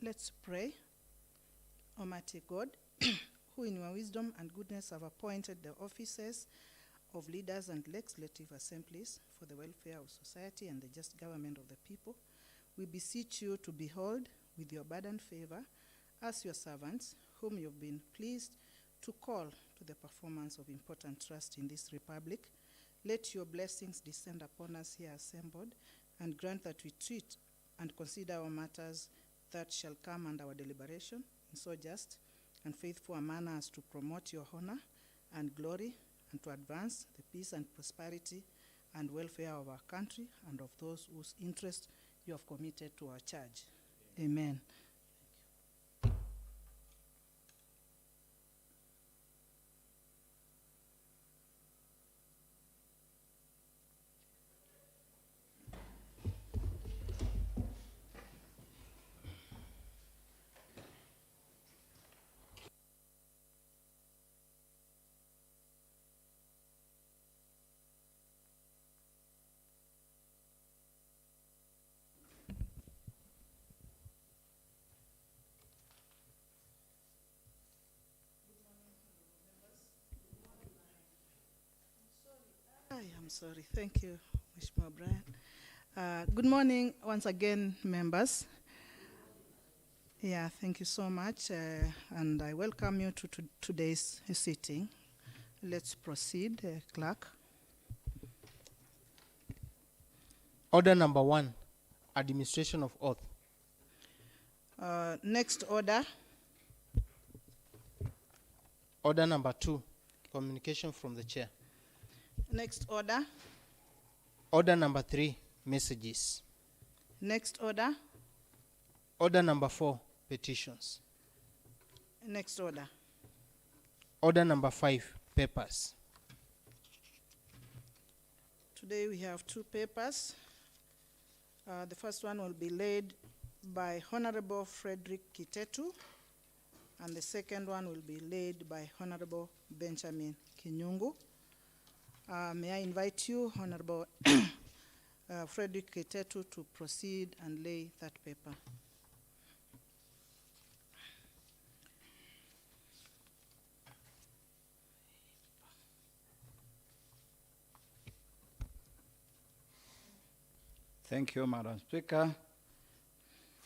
Let's pray. Almighty God, who in your wisdom and goodness have appointed the offices of leaders and legislative assemblies for the welfare of society and the just government of the people, we beseech you to behold with your abundant favor as your servants, whom you have been pleased to call to the performance of important trust in this republic. Let your blessings descend upon us here assembled, and grant that we treat and consider our matters that shall come under our deliberation in so just and faithful a manner as to promote your honor and glory, and to advance the peace and prosperity and welfare of our country and of those whose interest you have committed to our charge. Amen. I'm sorry. Thank you, Mheshimiwa Brian. Good morning once again, members. Yeah, thank you so much, and I welcome you to today's sitting. Let's proceed, clerk. Order number 1, administration of oath. Next order. Order number 2, communication from the chair. Next order. Order number 3, messages. Next order. Order number 4, petitions. Next order. Order number 5, papers. Today we have 2 papers. The first one will be laid by Honorable Frederick Kitetu, and the second one will be laid by Honorable Benjamin Kinyungu. May I invite you, Honorable Frederick Kitetu, to proceed and lay that paper. Thank you, Madam Speaker.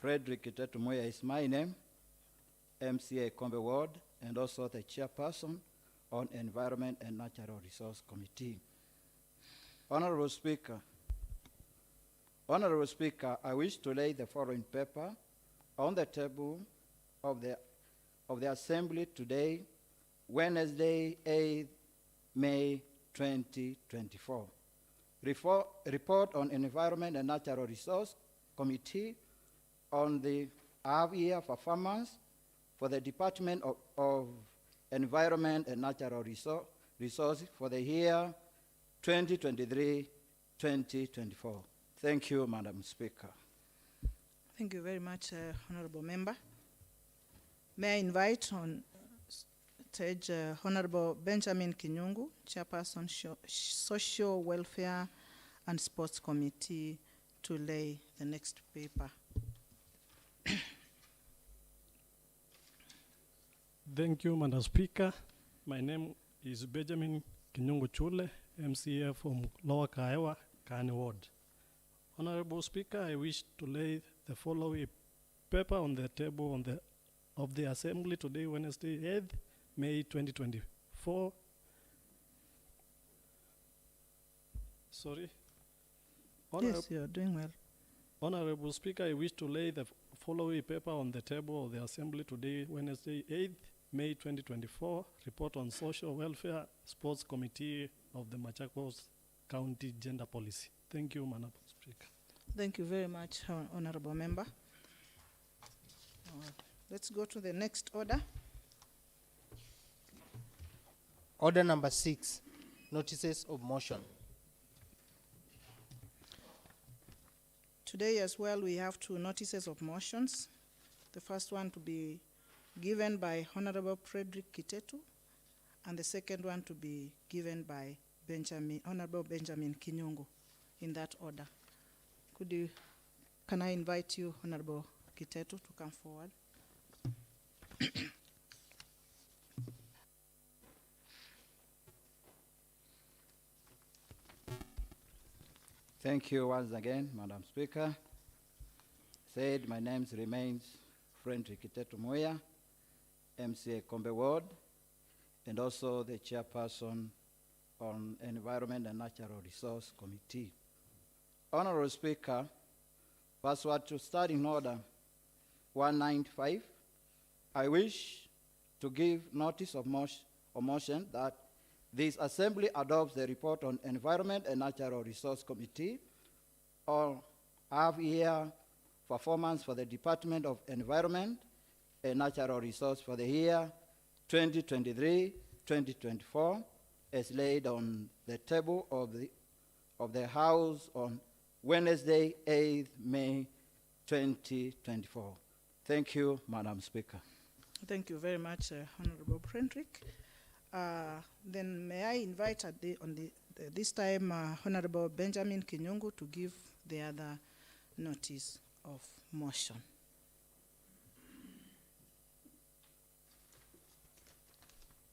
Frederick Kitetu Moya is my name, MCA Kombe Ward, and also the chairperson on Environment and Natural Resource Committee. Honorable Speaker, I wish to lay the following paper on the table of the Assembly today, Wednesday, 8th May 2024. Report on Environment and Natural Resource Committee on the half-year performance for the Department of Environment and Natural Resources for the year 2023-2024. Thank you, Madam Speaker. Thank you very much, Honorable Member. May I invite on stage Honorable Benjamin Kinyungu, Chairperson Social Welfare and Sports Committee, to lay the next paper. Thank you, Madam Speaker. My name is Benjamin Kinyungu Chule, MCA from Lower Kaiwa, Kani Ward. Honorable Speaker, I wish to lay the following paper on the table of the Assembly today, Wednesday, 8th May 2024. Sorry. Yes, you are doing well. Honorable Speaker, I wish to lay the following paper on the table of the Assembly today, Wednesday, 8th May 2024, report on Social Welfare Sports Committee of the MACHAKOS County Gender Policy. Thank you, Madam Speaker. Thank you very much, Honorable Member. Let's go to the next order. Order number 6, notices of motion. Today as well, we have 2 notices of motions. The first one to be given by Honorable Frederick Kitetu, and the second one to be given by Honorable Benjamin Kinyungu, in that order. Can I invite you, Honorable Kiteto to come forward. Thank you once again, Madam Speaker. Said my name remains Frederick Kiteto Moya, MCA Kombe Ward, and also the chairperson on Environment and Natural Resource Committee. Honorable Speaker, pursuant to Standing Order 195, I wish to give notice of motion that this Assembly adopts the report on Environment and Natural Resource Committee on half-year performance for the Department of Environment and Natural Resource for the year 2023-2024, as laid on the table of the House on Wednesday, 8th May 2024. Thank you, Madam Speaker. Thank you very much, Honorable Frederick. Then may I invite this time Honorable Benjamin Kinyungu to give the other notice of motion.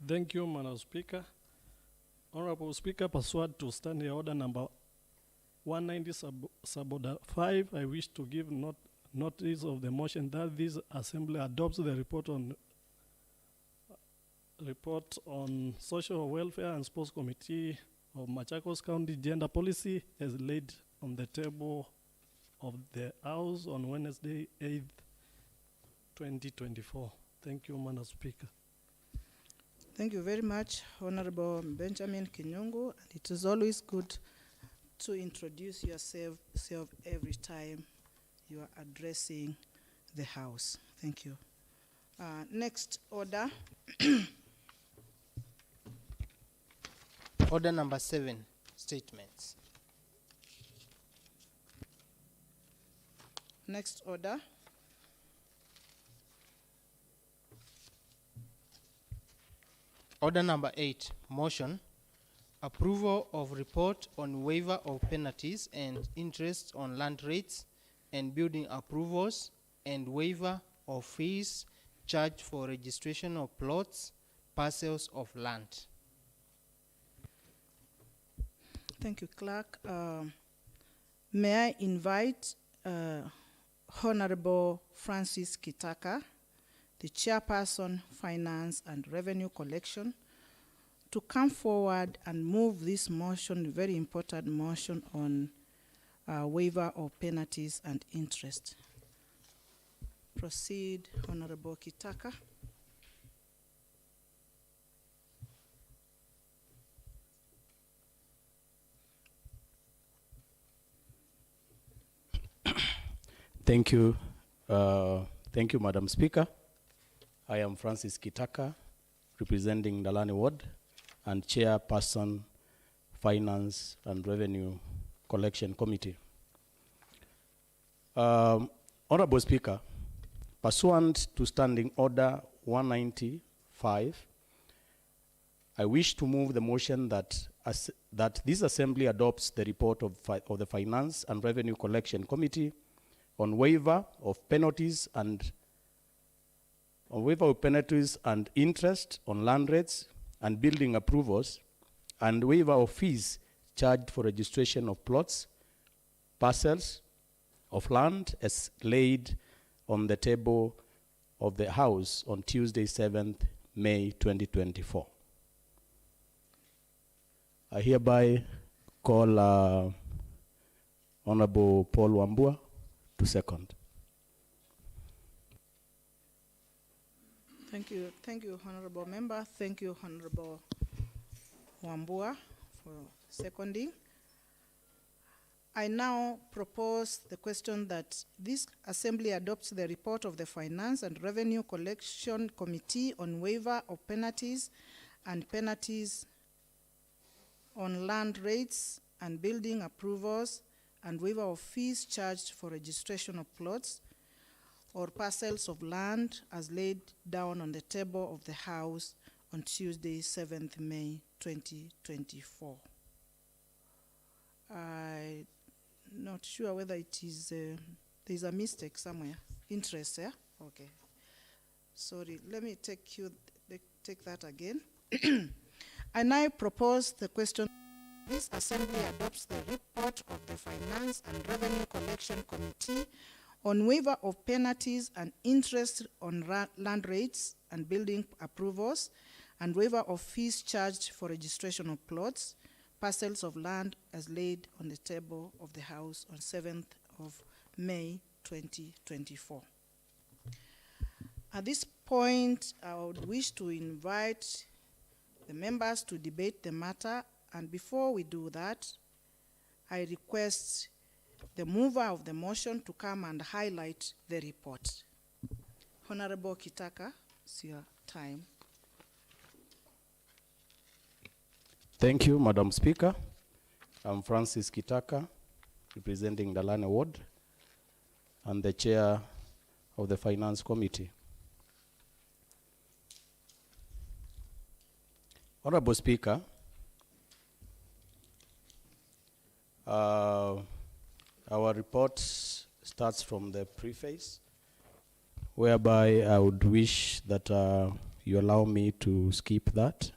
Thank you, Madam Speaker. Honorable Speaker, pursuant to Standing Order number 190 sub-order 5, I wish to give notice of the motion that this Assembly adopts the report on Social Welfare and Sports Committee of Machakos County Gender Policy as laid on the table of the House on Wednesday, 8th, 2024. Thank you, Madam Speaker. Thank you very much, Honorable Benjamin Kinyungu. It is always good to introduce yourself every time you are addressing the House. Thank you. Next order. Order number 7, statements. Next order. Order number 8, motion, approval of report on waiver of penalties and interest on land rates and building approvals and waiver of fees charged for registration of plots, parcels of land. Thank you, Clerk. May I invite Honorable Francis Kitaka, the Chairperson, Finance and Revenue Collection, to come forward and move this motion, very important motion on waiver of penalties and interest. Proceed, Honorable Kitaka. Thank you, Madam Speaker. I am Francis Kitaka, representing Dalani Ward and Chairperson, Finance and Revenue Collection Committee. Honorable Speaker, pursuant to Standing Order 195, I wish to move the motion that this Assembly adopts the report of the Finance and Revenue Collection Committee on waiver of penalties and interest on land rates and building approvals, and waiver of fees charged for registration of plots, parcels of land as laid on the table of the House on Tuesday, 7th May 2024. I hereby call Honorable Paul Wambua to second. Thank you, Honorable Member. Thank you, Honorable Wambua, for seconding. I now propose the question that this Assembly adopts the report of the Finance and Revenue Collection Committee on waiver of penalties and penalties on land rates and building approvals and waiver of fees charged for registration of plots or parcels of land as laid down on the table of the House on Tuesday, 7th May 2024. I'm not sure whether it is There's a mistake somewhere. Interest, yeah? Okay. Sorry, let me take that again. I now propose the question. This Assembly adopts the report of the Finance and Revenue Collection Committee on waiver of penalties and interest on land rates and building approvals, and waiver of fees charged for registration of plots, parcels of land as laid on the table of the House on 7th of May 2024. At this point, I would wish to invite the members to debate the matter, and before we do that, I request the mover of the motion to come and highlight the report. Honorable Kitaka, it's your time. Thank you, Madam Speaker. I'm Francis Kitaka, representing the Lane Ward and the chair of the Finance Committee. Honorable Speaker, our report starts from the preface, whereby I would wish that you allow me to skip that,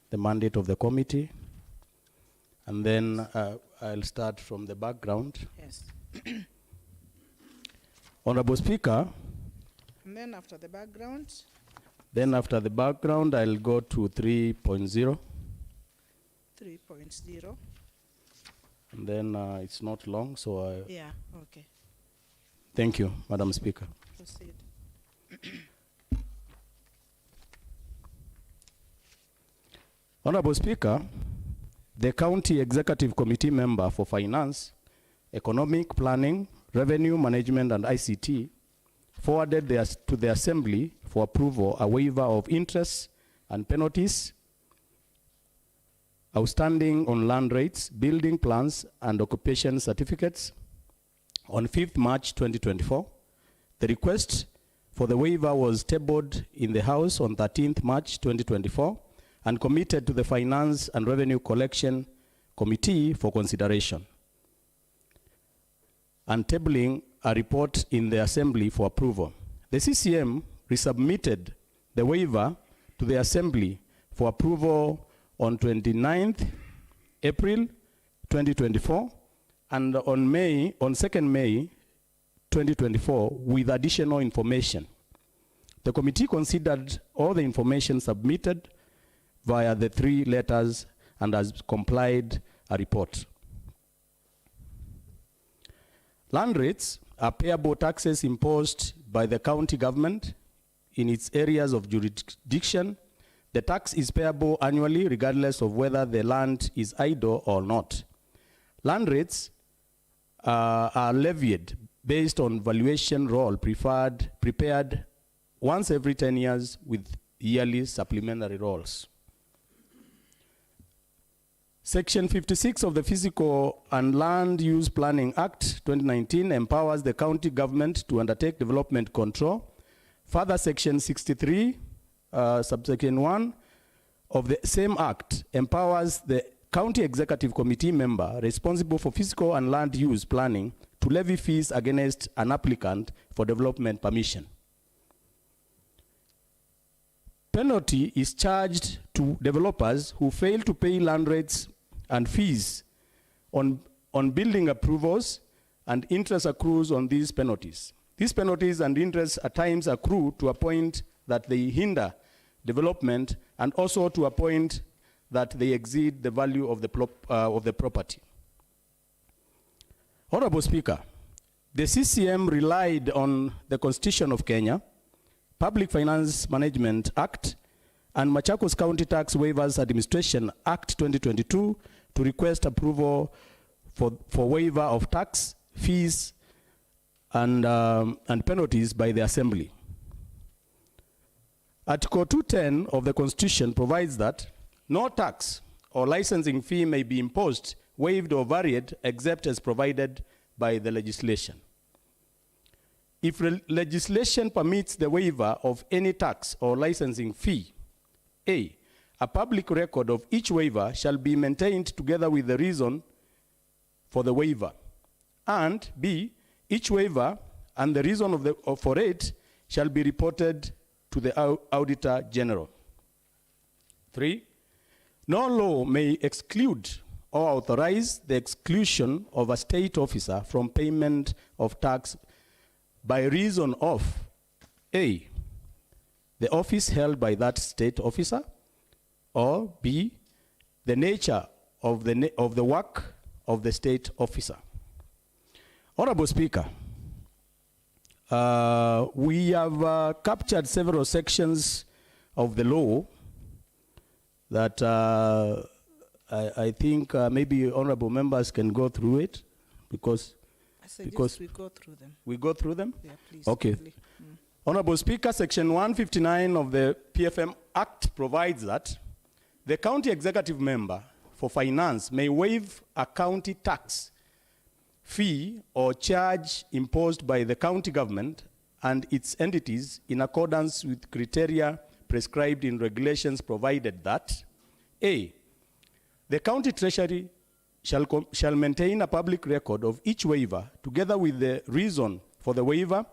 the mandate of the committee, and then I'll start from the background. Yes. Honorable Speaker, And then after the background, I'll go to 3.0. 3.0. And then it's not long, so Yeah, okay. thank you, Madam Speaker. Proceed. Honorable Speaker, the County Executive Committee member for Finance, Economic Planning, Revenue Management and ICT forwarded to the Assembly for approval a waiver of interest and penalties outstanding on land rates, building plans and occupation certificates on 5th March 2024. The request for the waiver was tabled in the House on 13th March 2024 and committed to the Finance and Revenue Collection Committee for consideration, and tabling a report in the Assembly for approval. The CCM resubmitted the waiver to the Assembly for approval on 29th April 2024 and on 2nd May 2024 with additional information. The committee considered all the information submitted via the 3 letters and has complied a report. Land rates are payable taxes imposed by the county government in its areas of jurisdiction. The tax is payable annually regardless of whether the land is idle or not. Land rates are levied based on valuation roll prepared once every 10 years with yearly supplementary rolls. Section 56 of the Physical and Land Use Planning Act 2019 empowers the county government to undertake development control. Further, Section 63, subsection 1 of the same act empowers the County Executive Committee member responsible for physical and land use planning to levy fees against an applicant for development permission. Penalty is charged to developers who fail to pay land rates and fees on building approvals, and interest accrues on these penalties. These penalties and interest at times accrue to a point that they hinder development and also to a point that they exceed the value of the property. Honorable Speaker, the CCM relied on the Constitution of Kenya, Public Finance Management Act, and Machakos County Tax Waivers Administration Act 2022 to request approval for waiver of tax, fees, and penalties by the Assembly. Article 210 of the Constitution provides that no tax or licensing fee may be imposed, waived, or varied except as provided by the legislation. If legislation permits the waiver of any tax or licensing fee, a public record of each waiver shall be maintained together with the reason for the waiver, and B, Each waiver and the reason for it shall be reported to the Auditor General. 3. No law may exclude or authorize the exclusion of a state officer from payment of tax by reason of A, the office held by that state officer, or B, the nature of the work of the state officer. Honorable Speaker, we have captured several sections of the law that I think maybe honorable members can go through it because I suggest we go through them. we go through them. Yeah, please. Okay. quickly. Honorable Speaker, Section 159 of the PFM Act provides that the county executive member for finance may waive a county tax, fee, or charge imposed by the county government and its entities in accordance with criteria prescribed in regulations, provided that A, the county treasury shall maintain a public record of each waiver together with the reason for the waiver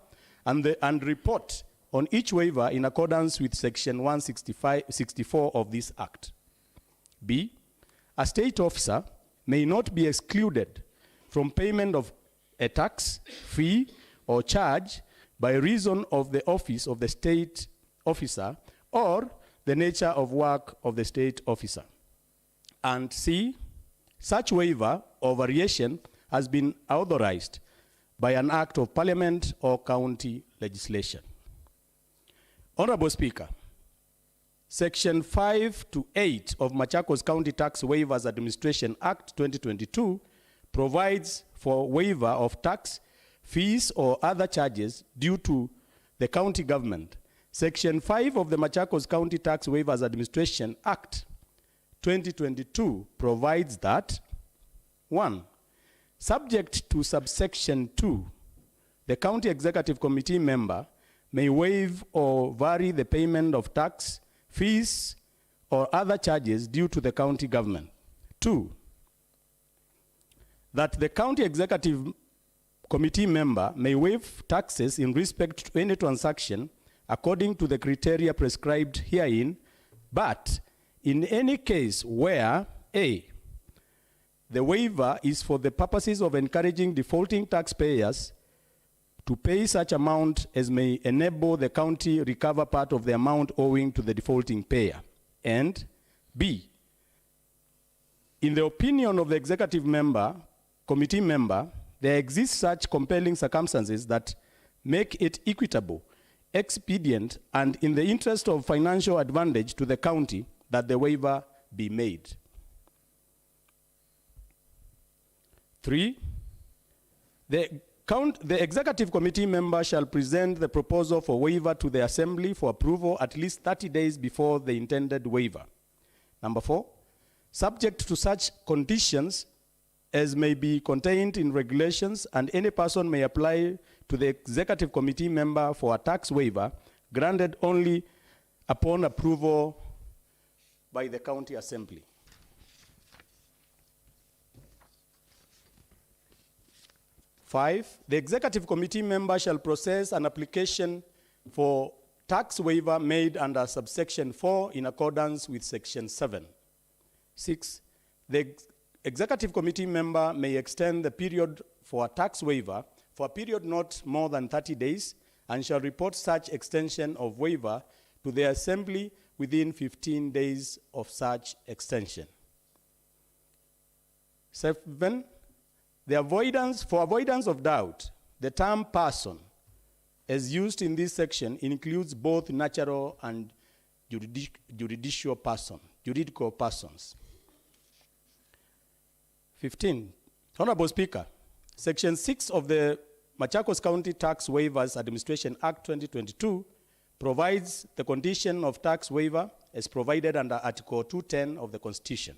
and report on each waiver in accordance with Section 164 of this Act. B, a state officer may not be excluded from payment of a tax, fee, or charge by reason of the office of the state officer or the nature of work of the state officer. And C, such waiver or variation has been authorized by an act of parliament or county legislation. Honorable Speaker, Section 5 to 8 of Machakos County Tax Waivers Administration Act 2022 provides for waiver of tax, fees, or other charges due to the county government. Section 5 of the Machakos County Tax Waivers Administration Act 2022 provides that 1. Subject to subsection 2, the county executive committee member may waive or vary the payment of tax, fees, or other charges due to the county government. 2. That the county executive committee member may waive taxes in respect to any transaction according to the criteria prescribed herein, but in any case where A, the waiver is for the purposes of encouraging defaulting taxpayers to pay such amount as may enable the county recover part of the amount owing to the defaulting payer. And B, in the opinion of the executive member, committee member, there exist such compelling circumstances that make it equitable, expedient, and in the interest of financial advantage to the county that the waiver be made. 3, the executive committee member shall present the proposal for waiver to the assembly for approval at least 30 days before the intended waiver. Number 4, subject to such conditions as may be contained in regulations, and any person may apply to the executive committee member for a tax waiver granted only upon approval by the county assembly. 5, the executive committee member shall process an application for tax waiver made under subsection 4 in accordance with section 7. 6, the executive committee member may extend the period for a tax waiver for a period not more than 30 days and shall report such extension of waiver to the assembly within 15 days of such extension. 7, for avoidance of doubt, the term person as used in this section includes both natural and juridical persons. 15, Honorable Speaker, Section 6 of the Machakos County Tax Waivers Administration Act 2022 provides the condition of tax waiver as provided under Article 210 of the Constitution.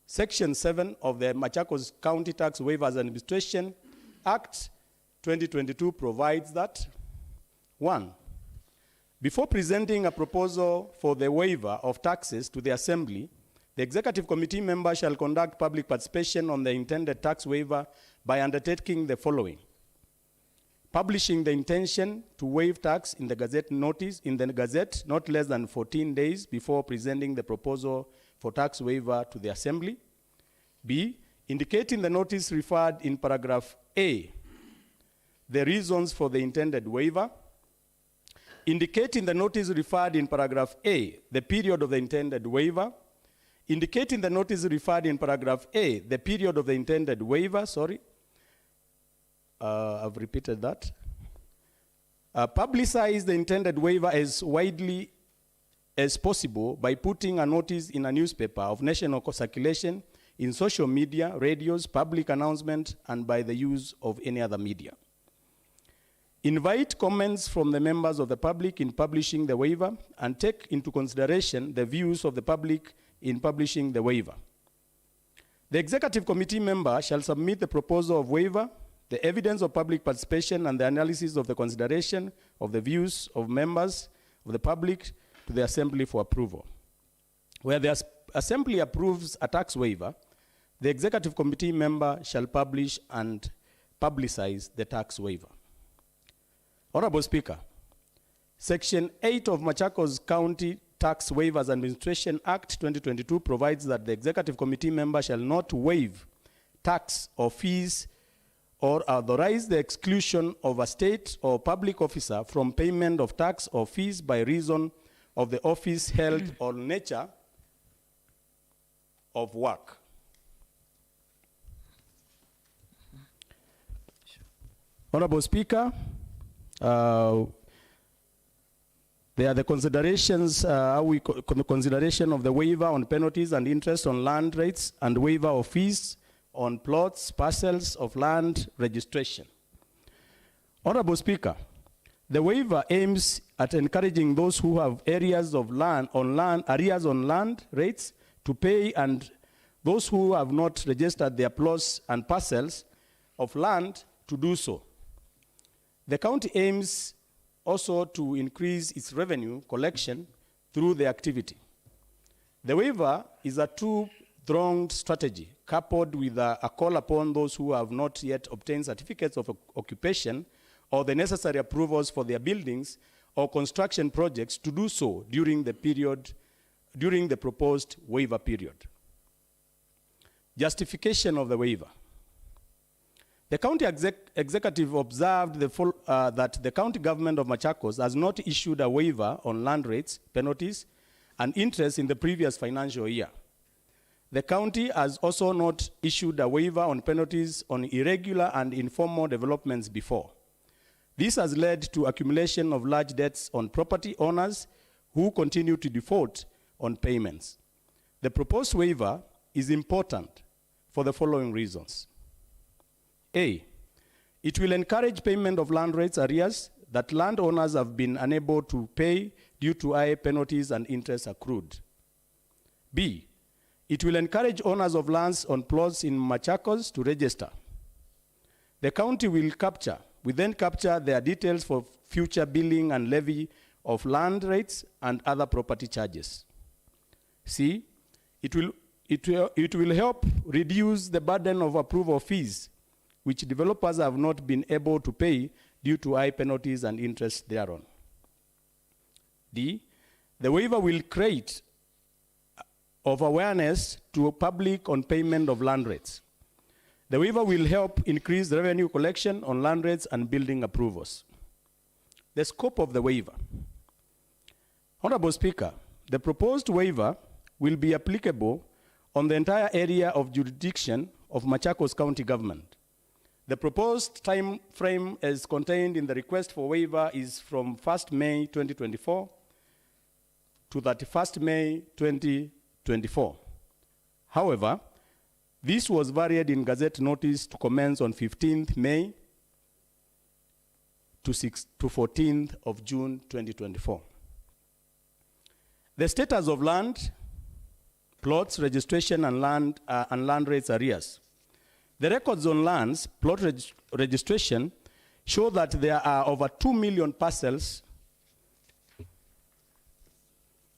Section 7 of the Machakos County Tax Waivers Administration Act 2022 provides that 1, before presenting a proposal for the waiver of taxes to the assembly, the executive committee member shall conduct public participation on the intended tax waiver by undertaking the following. publishing the intention to waive tax in the Gazette notice in the Gazette not less than 14 days before presenting the proposal for tax waiver to the Assembly. B, indicating the notice referred in paragraph A, the reasons for the intended waiver. Indicating the notice referred in paragraph A, the period of the intended waiver. Indicating the notice referred in paragraph A, the period of the intended waiver, I've repeated that. Publicize the intended waiver as widely as possible by putting a notice in a newspaper of national circulation, in social media, radios, public announcement, and by the use of any other media. Invite comments from the members of the public in publishing the waiver, and take into consideration the views of the public in publishing the waiver. The Executive Committee member shall submit the proposal of waiver, the evidence of public participation, and the analysis of the consideration of the views of members of the public to the Assembly for approval. Where the Assembly approves a tax waiver, the Executive Committee member shall publish and publicize the tax waiver. Honorable Speaker, Section 8 of Machakos County Tax Waivers Administration Act 2022 provides that the Executive Committee member shall not waive tax or fees or authorize the exclusion of a state or public officer from payment of tax or fees by reason of the office held or nature of work. Honorable Speaker, there are the considerations, consideration of the waiver on penalties and interest on land rates and waiver of fees on plots, parcels of land registration. Honorable Speaker, the waiver aims at encouraging those who have arrears on land rates to pay, and those who have not registered their plots and parcels of land to do so. The county aims also to increase its revenue collection through the activity. The waiver is a two-pronged strategy, coupled with a call upon those who have not yet obtained certificates of occupation or the necessary approvals for their buildings or construction projects to do so during the proposed waiver period. Justification of the waiver. The county executive observed that the county government of Machakos has not issued a waiver on land rates, penalties, and interest in the previous financial year. The county has also not issued a waiver on penalties on irregular and informal developments before. This has led to accumulation of large debts on property owners who continue to default on payments. The proposed waiver is important for the following reasons. A, it will encourage payment of land rates arrears that landowners have been unable to pay due to high penalties and interest accrued. B, it will encourage owners of lands on plots in Machakos to register. The county will then capture their details for future billing and levy of land rates and other property charges. C, it will help reduce the burden of approval fees which developers have not been able to pay due to high penalties and interest thereon. D, the waiver will create of awareness to public on payment of land rates. The waiver will help increase revenue collection on land rates and building approvals. The scope of the waiver. Honorable Speaker, the proposed waiver will be applicable on the entire area of jurisdiction of Machakos County Government. The proposed time frame as contained in the request for waiver is from 1st May 2024 to 31st May 2024. However, this was varied in Gazette notice to commence on 15th May to 14th of June 2024. The status of land, plots, registration, and land rates arrears. The records on lands, plot registration, show that there are over 2 million parcels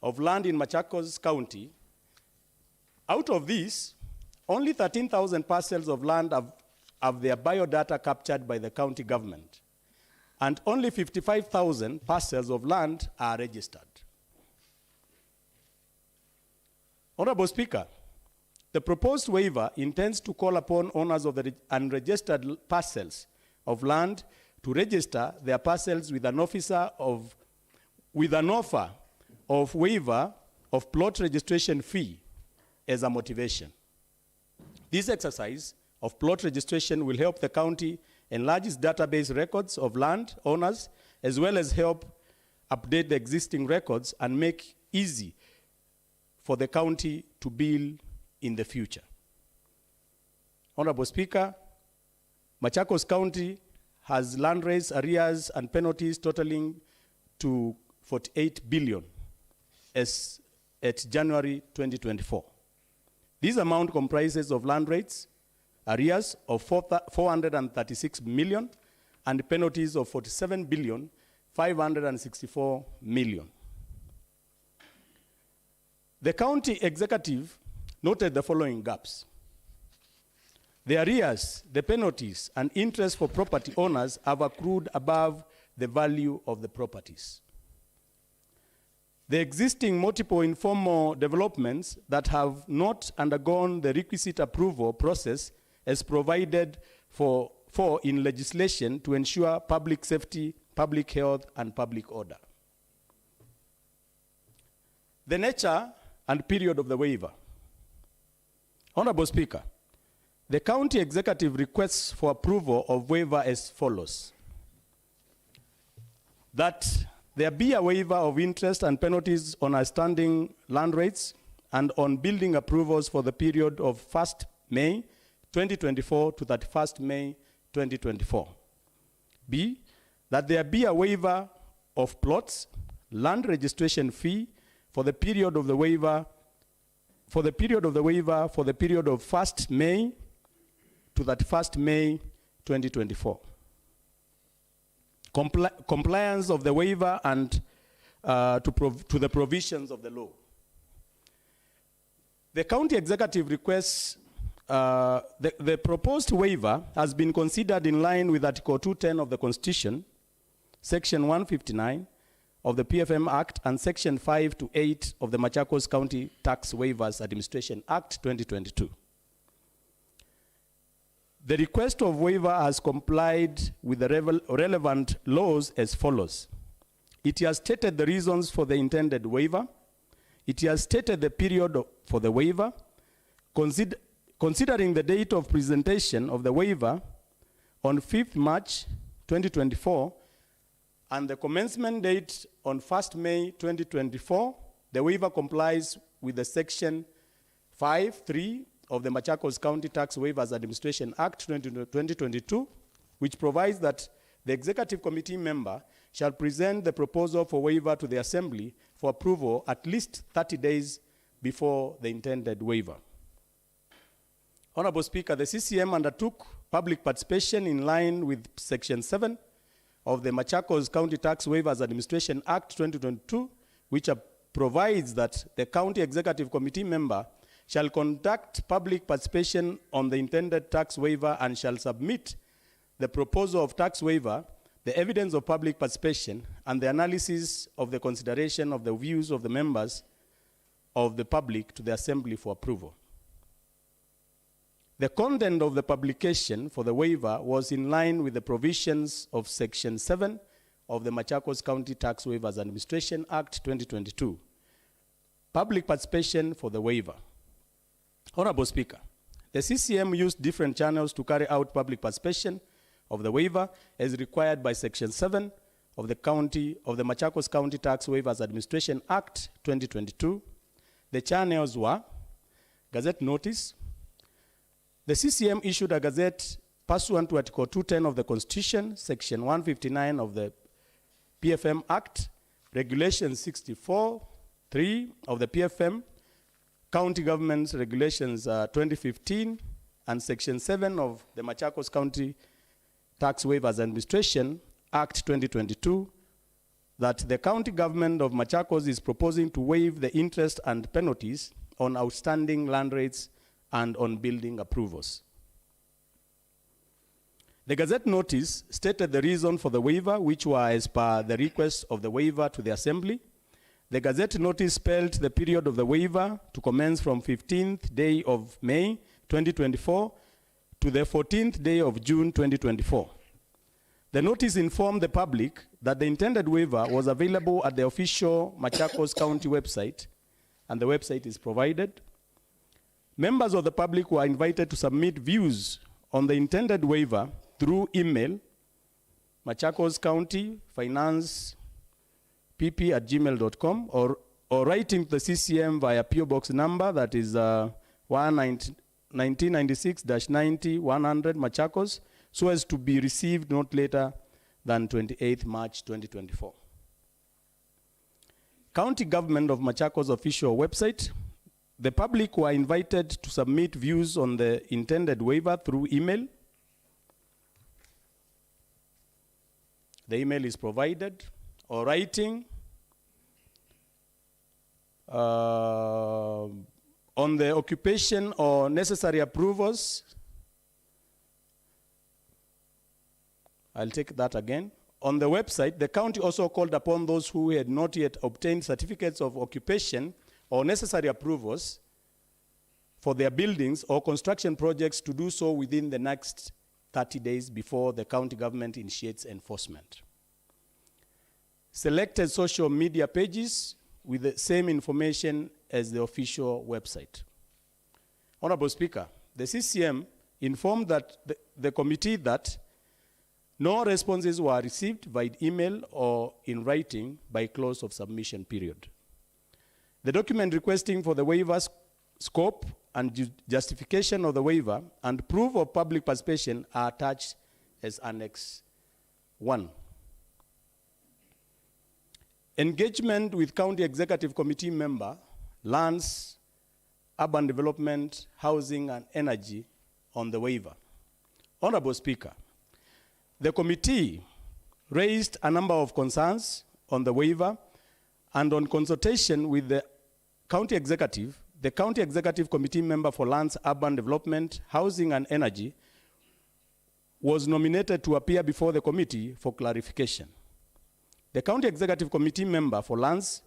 of land in Machakos County. Out of these, only 13,000 parcels of land have their biodata captured by the county government, and only 55,000 parcels of land are registered. Honorable Speaker, the proposed waiver intends to call upon owners of the unregistered parcels of land to register their parcels with an offer of waiver of plot registration fee as a motivation. This exercise of plot registration will help the county enlarge its database records of land owners, as well as help update the existing records and make easy for the county to build in the future. Honorable Speaker, Machakos County has land rates, arrears, and penalties totaling to 48 billion as at January 2024. This amount comprises of land rates, arrears of 436 million, and penalties of 47 billion 564 million. The county executive noted the following gaps. The arrears, the penalties, and interest for property owners have accrued above the value of the properties. The existing multiple informal developments that have not undergone the requisite approval process as provided for in legislation to ensure public safety, public health, and public order. The nature and period of the waiver. Honorable Speaker, the county executive requests for approval of waiver as follows. That there be a waiver of interest and penalties on outstanding land rates and on building approvals for the period of 1st May 2024 to 31st May 2024. B, that there be a waiver of plots, land registration fee for the period of the waiver, for the period of 1st May to 31st May 2024. Compliance of the waiver and to the provisions of the law. The county executive requests, the proposed waiver has been considered in line with Article 210 of the Constitution, Section 159 of the PFM Act, and Section 5 to 8 of the Machakos County Tax Waivers Administration Act 2022. The request of waiver has complied with the relevant laws as follows. It has stated the reasons for the intended waiver. It has stated the period for the waiver. Considering the date of presentation of the waiver on 5th March 2024 and the commencement date on 1st May 2024, the waiver complies with the Section 5(3) of the Machakos County Tax Waivers Administration Act 2022, which provides that the executive committee member shall present the proposal for waiver to the assembly for approval at least 30 days before the intended waiver. Honorable Speaker, the CCM undertook public participation in line with Section 7 of the Machakos County Tax Waivers Administration Act 2022, which provides that the county executive committee member shall conduct public participation on the intended tax waiver and shall submit the proposal of tax waiver, the evidence of public participation, and the analysis of the consideration of the views of the members of the public to the assembly for approval. The content of the publication for the waiver was in line with the provisions of Section 7 of the Machakos County Tax Waivers Administration Act 2022. Public participation for the waiver. Honorable Speaker, the CCM used different channels to carry out public participation of the waiver as required by Section 7 of the Machakos County Tax Waivers Administration Act 2022. The channels were Gazette Notice. The CCM issued a gazette pursuant to Article 210 of the Constitution, Section 159 of the PFM Act, Regulation 64(3) of the PFM, County Government's Regulations 2015, and Section 7 of the Machakos County Tax Waivers Administration Act 2022, that the county government of Machakos is proposing to waive the interest and penalties on outstanding land rates and on building approvals. The Gazette notice stated the reason for the waiver, which were as per the request of the waiver to the Assembly. The Gazette notice spelled the period of the waiver to commence from 15th day of May 2024 to the 14th day of June 2024. The notice informed the public that the intended waiver was available at the official Machakos County website, and the website is provided. Members of the public were invited to submit views on the intended waiver through email, Machakos County Finance pp@gmail.com, or writing to the CCM via PO Box number, that is 1996-90-100 Machakos, so as to be received not later than 28th March 2024. County Government of Machakos official website. The public were invited to submit views on the intended waiver through email. The email is provided, or writing on the occupation or necessary approvals. I'll take that again. On the website, the county also called upon those who had not yet obtained certificates of occupation or necessary approvals for their buildings or construction projects to do so within the next 30 days before the county government initiates enforcement. Selected social media pages with the same information as the official website. Honorable Speaker, the CCM informed that the committee that no responses were received by email or in writing by close of submission period. The document requesting for the waiver's scope and justification of the waiver and proof of public participation are attached as Annex 1. Engagement with County Executive Committee member, Lands, Urban Development, Housing and Energy on the waiver. Honorable Speaker, the committee raised a number of concerns on the waiver, and on consultation with the County Executive Committee member for Lands, Urban Development, Housing and Energy was nominated to appear before the committee for clarification. The County Executive Committee member for Lands,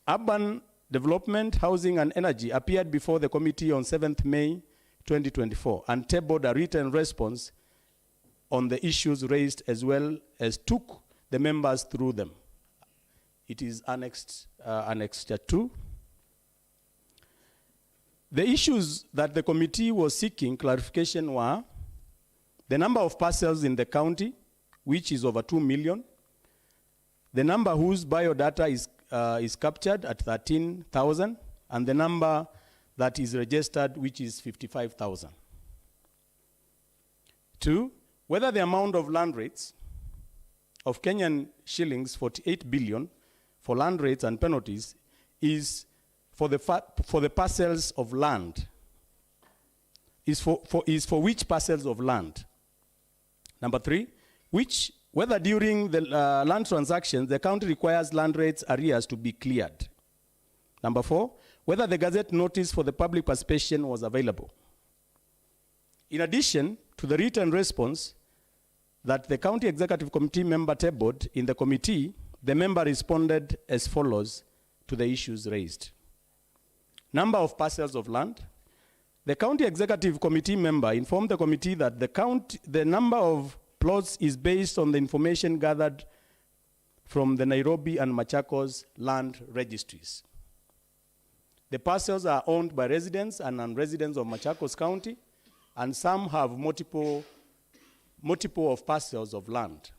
Urban Development, Housing and Energy appeared before the committee on 7th May 2024 and tabled a written response on the issues raised, as well as took the members through them. It is annexed, Annexure 2. The issues that the committee was seeking clarification were the number of parcels in the county, which is over 2 million, the number whose biodata is captured at 13,000, and the number that is registered, which is 55,000. 2, whether the amount of land rates of Kenyan shillings 48 billion for land rates and penalties is for the parcels of land, is for which parcels of land. Number 3, whether during the land transactions, the county requires land rates arrears to be cleared. Number 4, whether the Gazette notice for the public participation was available. In addition to the written response that the County Executive Committee member tabled in the committee, the member responded as follows to the issues raised. Number of parcels of land. The County Executive Committee member informed the committee that the number of plots is based on the information gathered from the Nairobi and Machakos land registries. The parcels are owned by residents and non-residents of Machakos County, and some have multiple of parcels of land.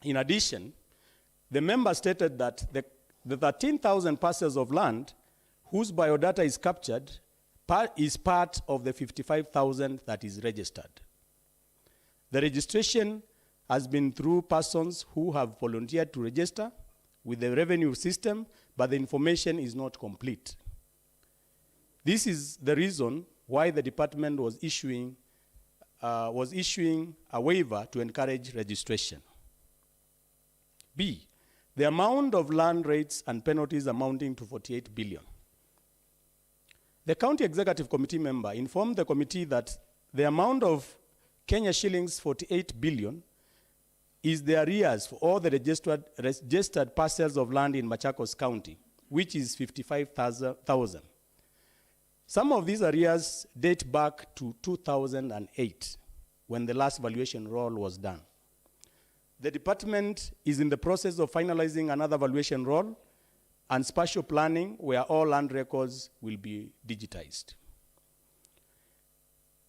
In addition, the member stated that the 13,000 parcels of land whose biodata is captured is part of the 55,000 that is registered. The registration has been through persons who have volunteered to register with the revenue system, but the information is not complete. This is the reason why the department was issuing a waiver to encourage registration. B, the amount of land rates and penalties amounting to 48 billion. The County Executive Committee member informed the committee that the amount of Kenya shillings 48 billion is the arrears for all the registered parcels of land in Machakos County, which is 55,000. Some of these arrears date back to 2008, when the last valuation roll was done. The department is in the process of finalizing another valuation roll and spatial planning where all land records will be digitized.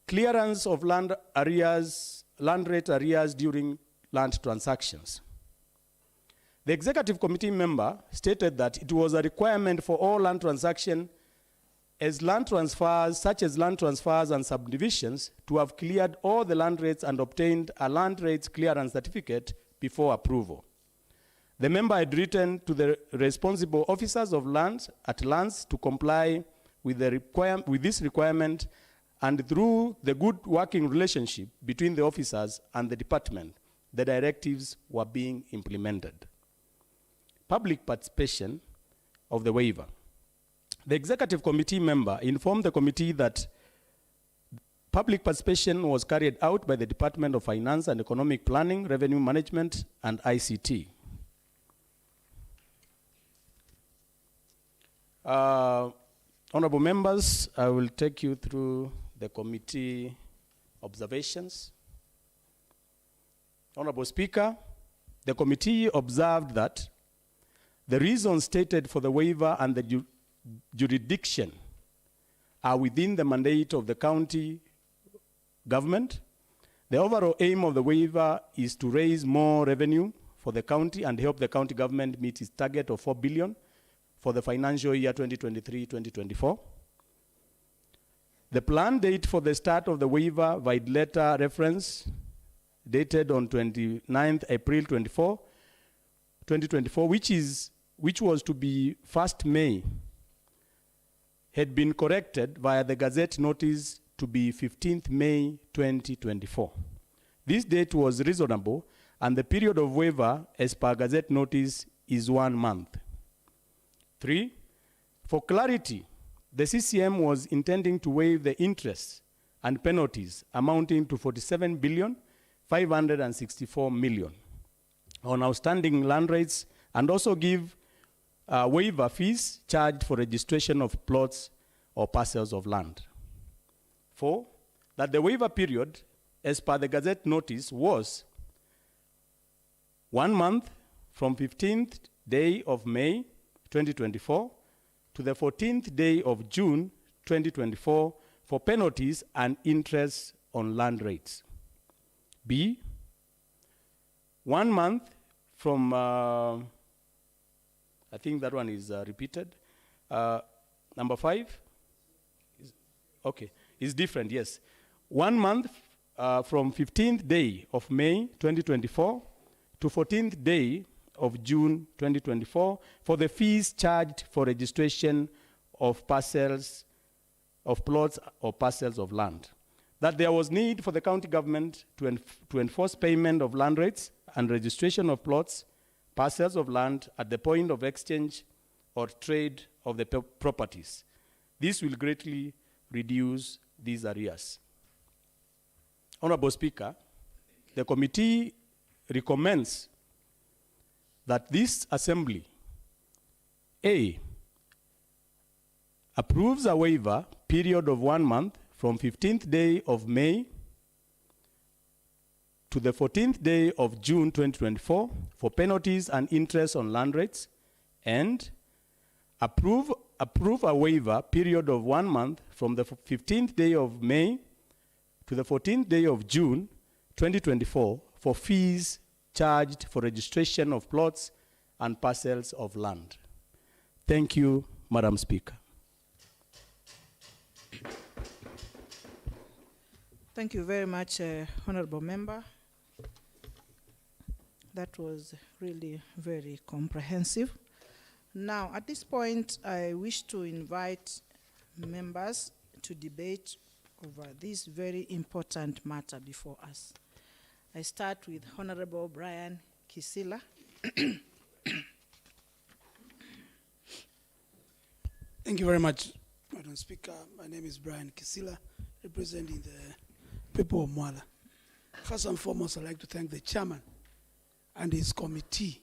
Clearance of land rate arrears during land transactions. The executive committee member stated that it was a requirement for all land transactions such as land transfers and subdivisions, to have cleared all the land rates and obtained a land rates clearance certificate before approval. The member had written to the responsible officers of lands to comply with this requirement, and through the good working relationship between the officers and the department, the directives were being implemented. Public participation of the waiver. The executive committee member informed the committee that public participation was carried out by the Department of Finance and Economic Planning, Revenue Management, and ICT. Honorable members, I will take you through the committee observations. Honorable Speaker, the committee observed that the reasons stated for the waiver and the jurisdiction are within the mandate of the county government. The overall aim of the waiver is to raise more revenue for the county and help the county government meet its target of 4 billion for the financial year 2023-2024. The planned date for the start of the waiver by letter reference dated on 29th April 2024, which was to be 1st May, had been corrected via the Gazette notice to be 15th May 2024. This date was reasonable, and the period of waiver as per Gazette notice is 1 month. 3, for clarity, the CCM was intending to waive the interest and penalties amounting to 47,564 million on outstanding land rates, and also give waiver fees charged for registration of plots or parcels of land. 4, that the waiver period, as per the Gazette notice, was 1 month from 15th day of May 2024 to the 14th day of June 2024 for penalties and interest on land rates. B, 1 month from, I think that one is repeated. Number 5, is different, yes. 1 month from 15th day of May 2024 to 14th day of June 2024 for the fees charged for registration of parcels of plots or parcels of land. That there was need for the county government to enforce payment of land rates and registration of plots, parcels of land at the point of exchange or trade of the properties. This will greatly reduce these arrears. Honorable Speaker, the committee recommends that this assembly, A, approves a waiver period of 1 month from 15th day of May to the 14th day of June 2024 for penalties and interest on land rates, and approve a waiver period of 1 month from the 15th day of May to the 14th day of June 2024 for fees charged for registration of plots and parcels of land. Thank you, Madam Speaker. Thank you very much, Honorable Member. That was really very comprehensive. Now, at this point, I wish to invite members to debate over this very important matter before us. I start with Honorable Brian Kisila. Thank you very much, Madam Speaker. My name is Brian Kisila, representing the people of Mwala. First and foremost, I'd like to thank the chairman and his committee.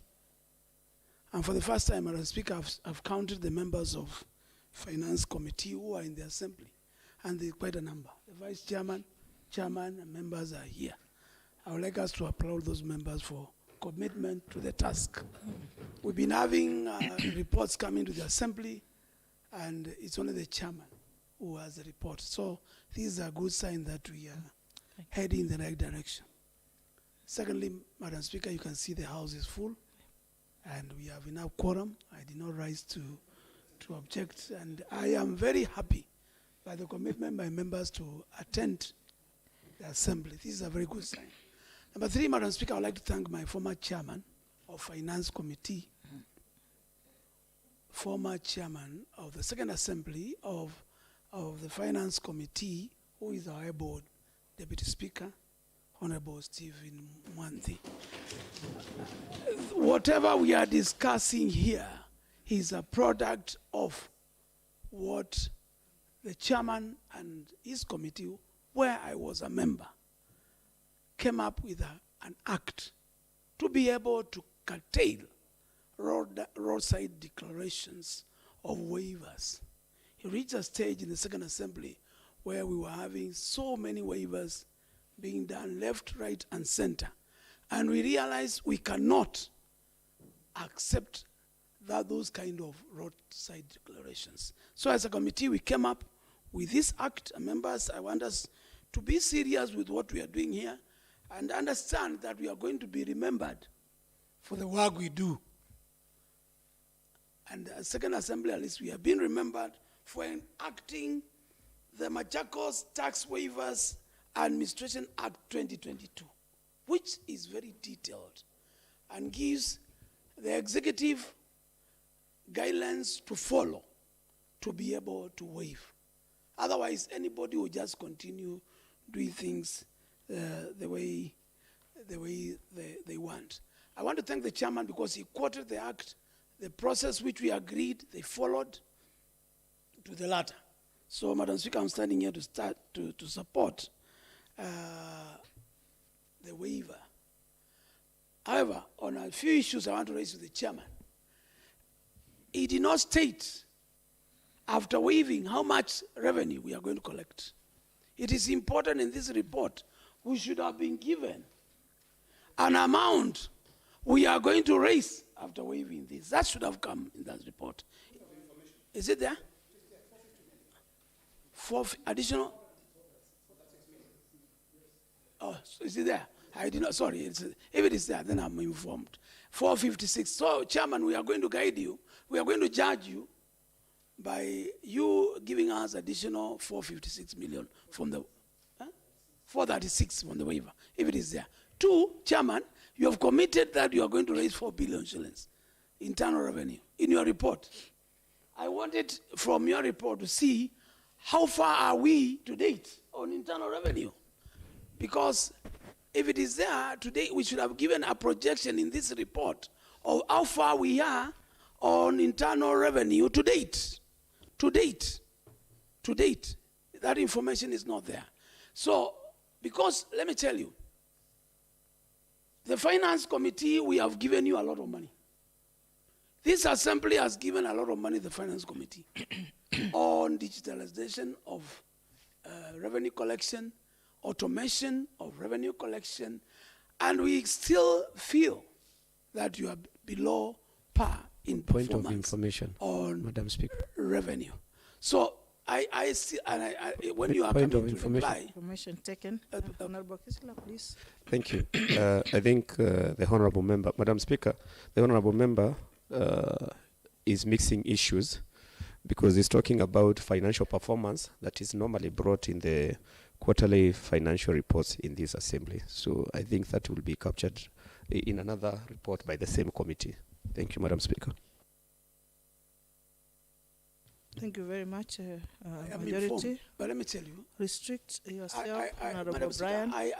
And for the first time, Madam Speaker, I've counted the members of Finance Committee who are in the assembly, and there's quite a number. The vice chairman, chairman, and members are here. I would like us to applaud those members for commitment to the task. We've been having reports coming to the assembly, and it's only the chairman who has the report. So this is a good sign that we are heading in the right direction. Secondly, Madam Speaker, you can see the house is full, and we have enough quorum. I did not rise to object, and I am very happy by the commitment by members to attend the assembly. This is a very good sign. Number three, Madam Speaker, I would like to thank my former chairman of Finance Committee, former chairman of the second assembly of the Finance Committee, who is our board Deputy Speaker, Honorable Stephen Mwanthi. Whatever we are discussing here is a product of what the chairman and his committee, where I was a member, came up with an act to be able to curtail roadside declarations of waivers. He reached a stage in the second assembly where we were having so many waivers being done left, right, and center. And we realized we cannot accept those kind of roadside declarations. So as a committee, we came up with this act. And members, I want us to be serious with what we are doing here and understand that we are going to be remembered for the work we do. And the second assembly, at least, we have been remembered for enacting the MACHAKOS Tax Waivers Administration Act 2022, which is very detailed and gives the executive guidelines to follow to be able to waive. Otherwise, anybody will just continue doing things the way they want. I want to thank the chairman because he quoted the act, the process which we agreed, they followed to the latter. So, Madam Speaker, I'm standing here to support the waiver. However, on a few issues I want to raise with the chairman. He did not state, after waiving, how much revenue we are going to collect. It is important in this report, we should have been given an amount we are going to raise after waiving this. That should have come in that report. Is it there? 4 additional? Oh, is it there? I did not, sorry. If it is there, then I'm informed. 456. So, Chairman, we are going to guide you. We are going to judge you by you giving us additional 456 million from the, 436 from the waiver, if it is there. 2, Chairman, you have committed that you are going to raise 4 billion shillings internal revenue in your report. I wanted from your report to see how far are we to date on internal revenue. Because if it is there today, we should have given a projection in this report of how far we are on internal revenue to date. To date. To date. That information is not there. So, because, let me tell you, the Finance Committee, we have given you a lot of money. This assembly has given a lot of money to the Finance Committee on digitalization of revenue collection, automation of revenue collection, and we still feel that you are below par in Point performance of information, on Madam Speaker. revenue. So I see, and when you are Point coming of to information. reply, Information taken. Honorable Kisla, please. Thank you. I think the Honorable Member, Madam Speaker, the Honorable Member is mixing issues because he's talking about financial performance that is normally brought in the quarterly financial reports in this assembly. So I think that will be captured in another report by the same committee. Thank you, Madam Speaker. Thank you very much, I am Majority. informed, but let me tell you, Restrict yourself, Honorable Madam Speaker, Brian.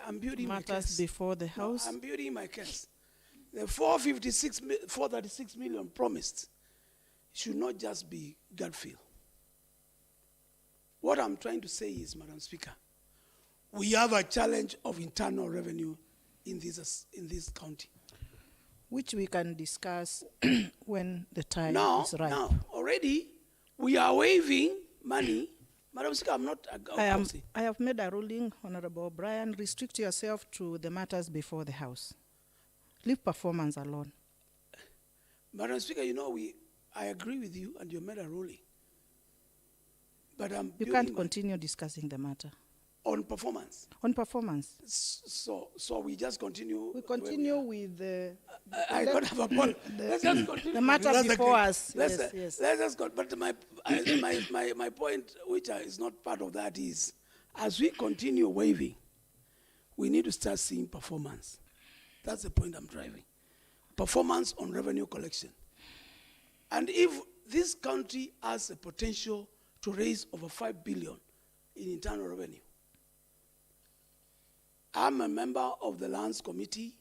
I'm building my Matters case. before the No, House. I'm building my case. The 436 million promised should not just be gut feel. What I'm trying to say is, Madam Speaker, we have a challenge of internal revenue in this county. Which we can discuss when the time Now, is right. already we are waiving money. Madam Speaker, I'm not I have made a ruling, Honorable O'Brien. Restrict yourself to the matters before the House. Leave performance alone. Madam Speaker, I agree with you, and you made a ruling. But You can't continue discussing the matter. on performance. On performance. So we just continue. We continue with the I don't have a point. Let's just continue. the matter That's before okay. us. Let's Yes. just go. But my point, which is not part of that, is as we continue waiving, we need to start seeing performance. That's the point I'm driving. Performance on revenue collection. And if this country has the potential to raise over 5 billion in internal revenue, I'm a member of the Lands Committee.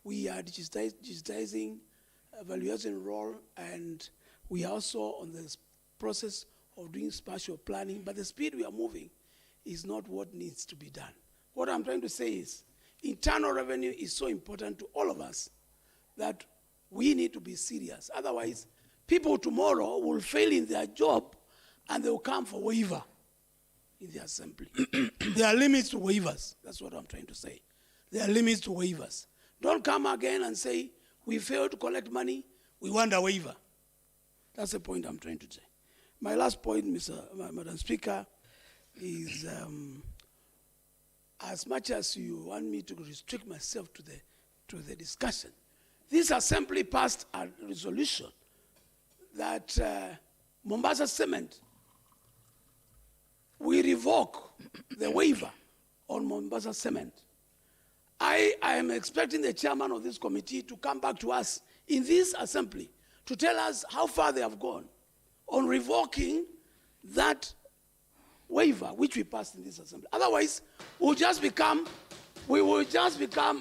We are digitizing evaluation role, and we are also on the process of doing spatial planning, but the speed we are moving is not what needs to be done. What I'm trying to say is, internal revenue is so important to all of us that we need to be serious. Otherwise, people tomorrow will fail in their job and they will come for waiver in the assembly. There are limits to waivers. That's what I'm trying to say. There are limits to waivers. Don't come again and say, we failed to collect money, we want a waiver. That's the point I'm trying to say. My last point, Madam Speaker, is as much as you want me to restrict myself to the discussion, this assembly passed a resolution that Mombasa Cement, we revoke the waiver on Mombasa Cement. I am expecting the chairman of this committee to come back to us in this assembly to tell us how far they have gone on revoking that waiver which we passed in this assembly. Otherwise, we will just become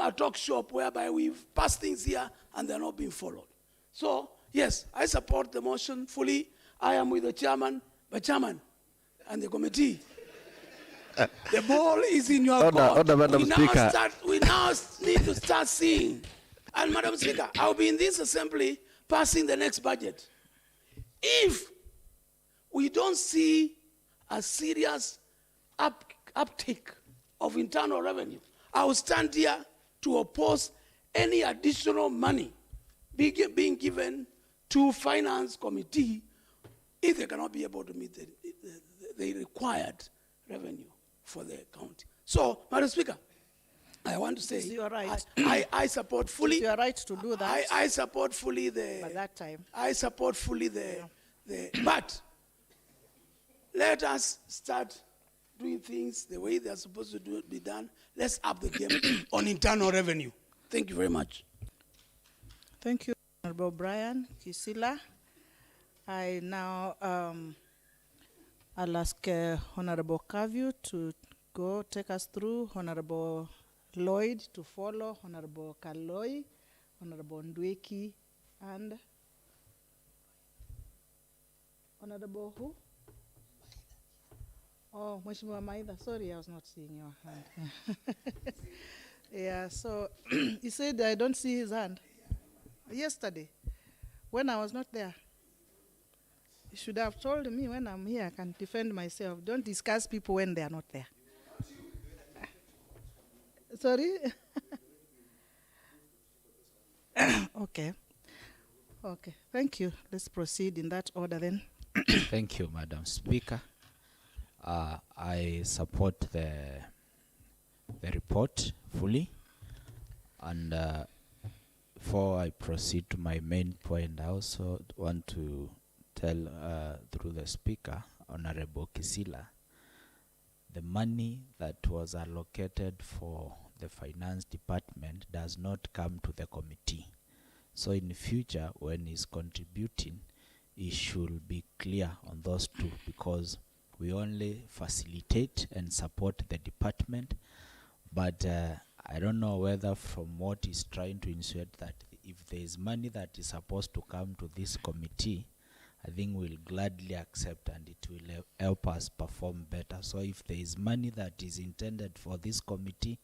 a talk shop whereby we've passed things here and they're not being followed. So, yes, I support the motion fully. I am with the chairman, and the committee. The ball is in your court. Order, Madam Speaker. We now need to start seeing. And Madam Speaker, I'll be in this assembly passing the next budget. If we don't see a serious uptake of internal revenue, I will stand here to oppose any additional money being given to finance committee if they cannot be able to meet the required revenue for the county. So, Madam Speaker, I want to say You are right. I support fully. You are right to do that. I support fully By that time. I support fully but let us start doing things the way they're supposed to be done. Let's up the game on internal revenue. Thank you very much. Thank you, Honorable Brian Kisila. I now I'll ask Honorable Kavu to go take us through, Honorable Lloyd to follow, Honorable Kaloi, Honorable Ndweki, and Honorable who? Oh, Mheshimiwa Maitha. Sorry, I was not seeing your hand. Yeah, so he said I don't see his hand. Yesterday, when I was not there. You should have told me when I'm here, I can defend myself. Don't discuss people when they are not there. Sorry? Okay. Okay, thank you. Let's proceed in that order then. Thank you, Madam Speaker. I support the report fully, and before I proceed to my main point, I also want to tell through the Speaker, Honorable Kisila, the money that was allocated for the Finance Department does not come to the committee. So in the future, when he's contributing, he should be clear on those two, because we only facilitate and support the department. But I don't know whether from what he's trying to insert that if there is money that is supposed to come to this committee I think we'll gladly accept, and it will help us perform better. So if there is money that is intended for this committee,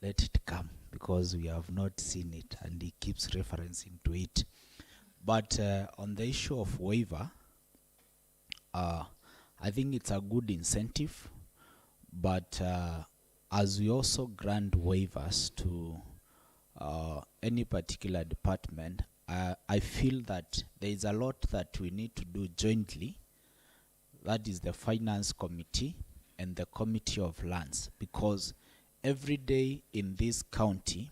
let it come, because we have not seen it, and he keeps referencing to it. But on the issue of waiver, I think it's a good incentive, but as we also grant waivers to any particular department, I feel that there is a lot that we need to do jointly. That is the Finance Committee and the Committee of Lands, because every day in this county,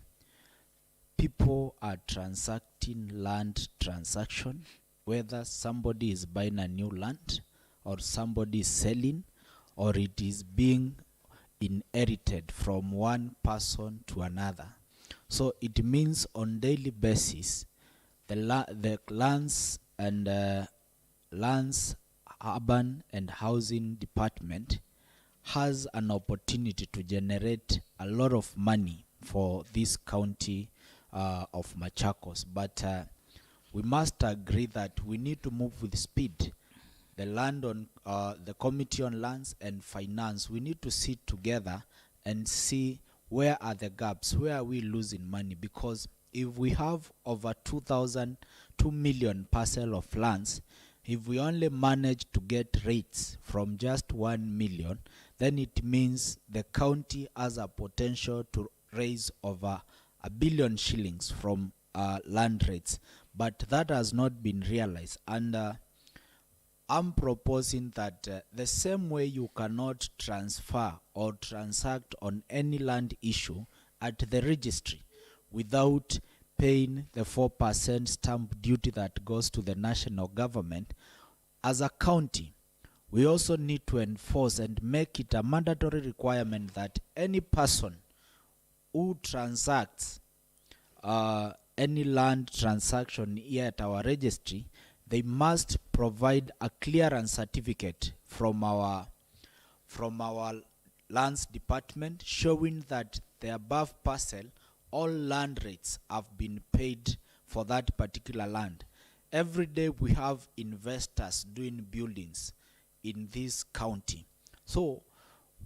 people are transacting land transaction, whether somebody is buying a new land or somebody is selling, or it is being inherited from one person to another. So it means on daily basis, the lands and lands, urban and housing department has an opportunity to generate a lot of money for this county of Machakos. But we must agree that we need to move with speed. The land on the Committee on Lands and Finance, we need to sit together and see where are the gaps, where are we losing money, because if we have over 2 million parcel of lands, if we only manage to get rates from just 1 million, then it means the county has a potential to raise over 1 billion shillings from land rates. But that has not been realized. And I'm proposing that the same way you cannot transfer or transact on any land issue at the registry without paying the 4% stamp duty that goes to the national government, as a county, we also need to enforce and make it a mandatory requirement that any person who transacts any land transaction here at our registry, they must provide a clearance certificate from our lands department showing that the above parcel, all land rates have been paid for that particular land. Every day we have investors doing buildings in this county. So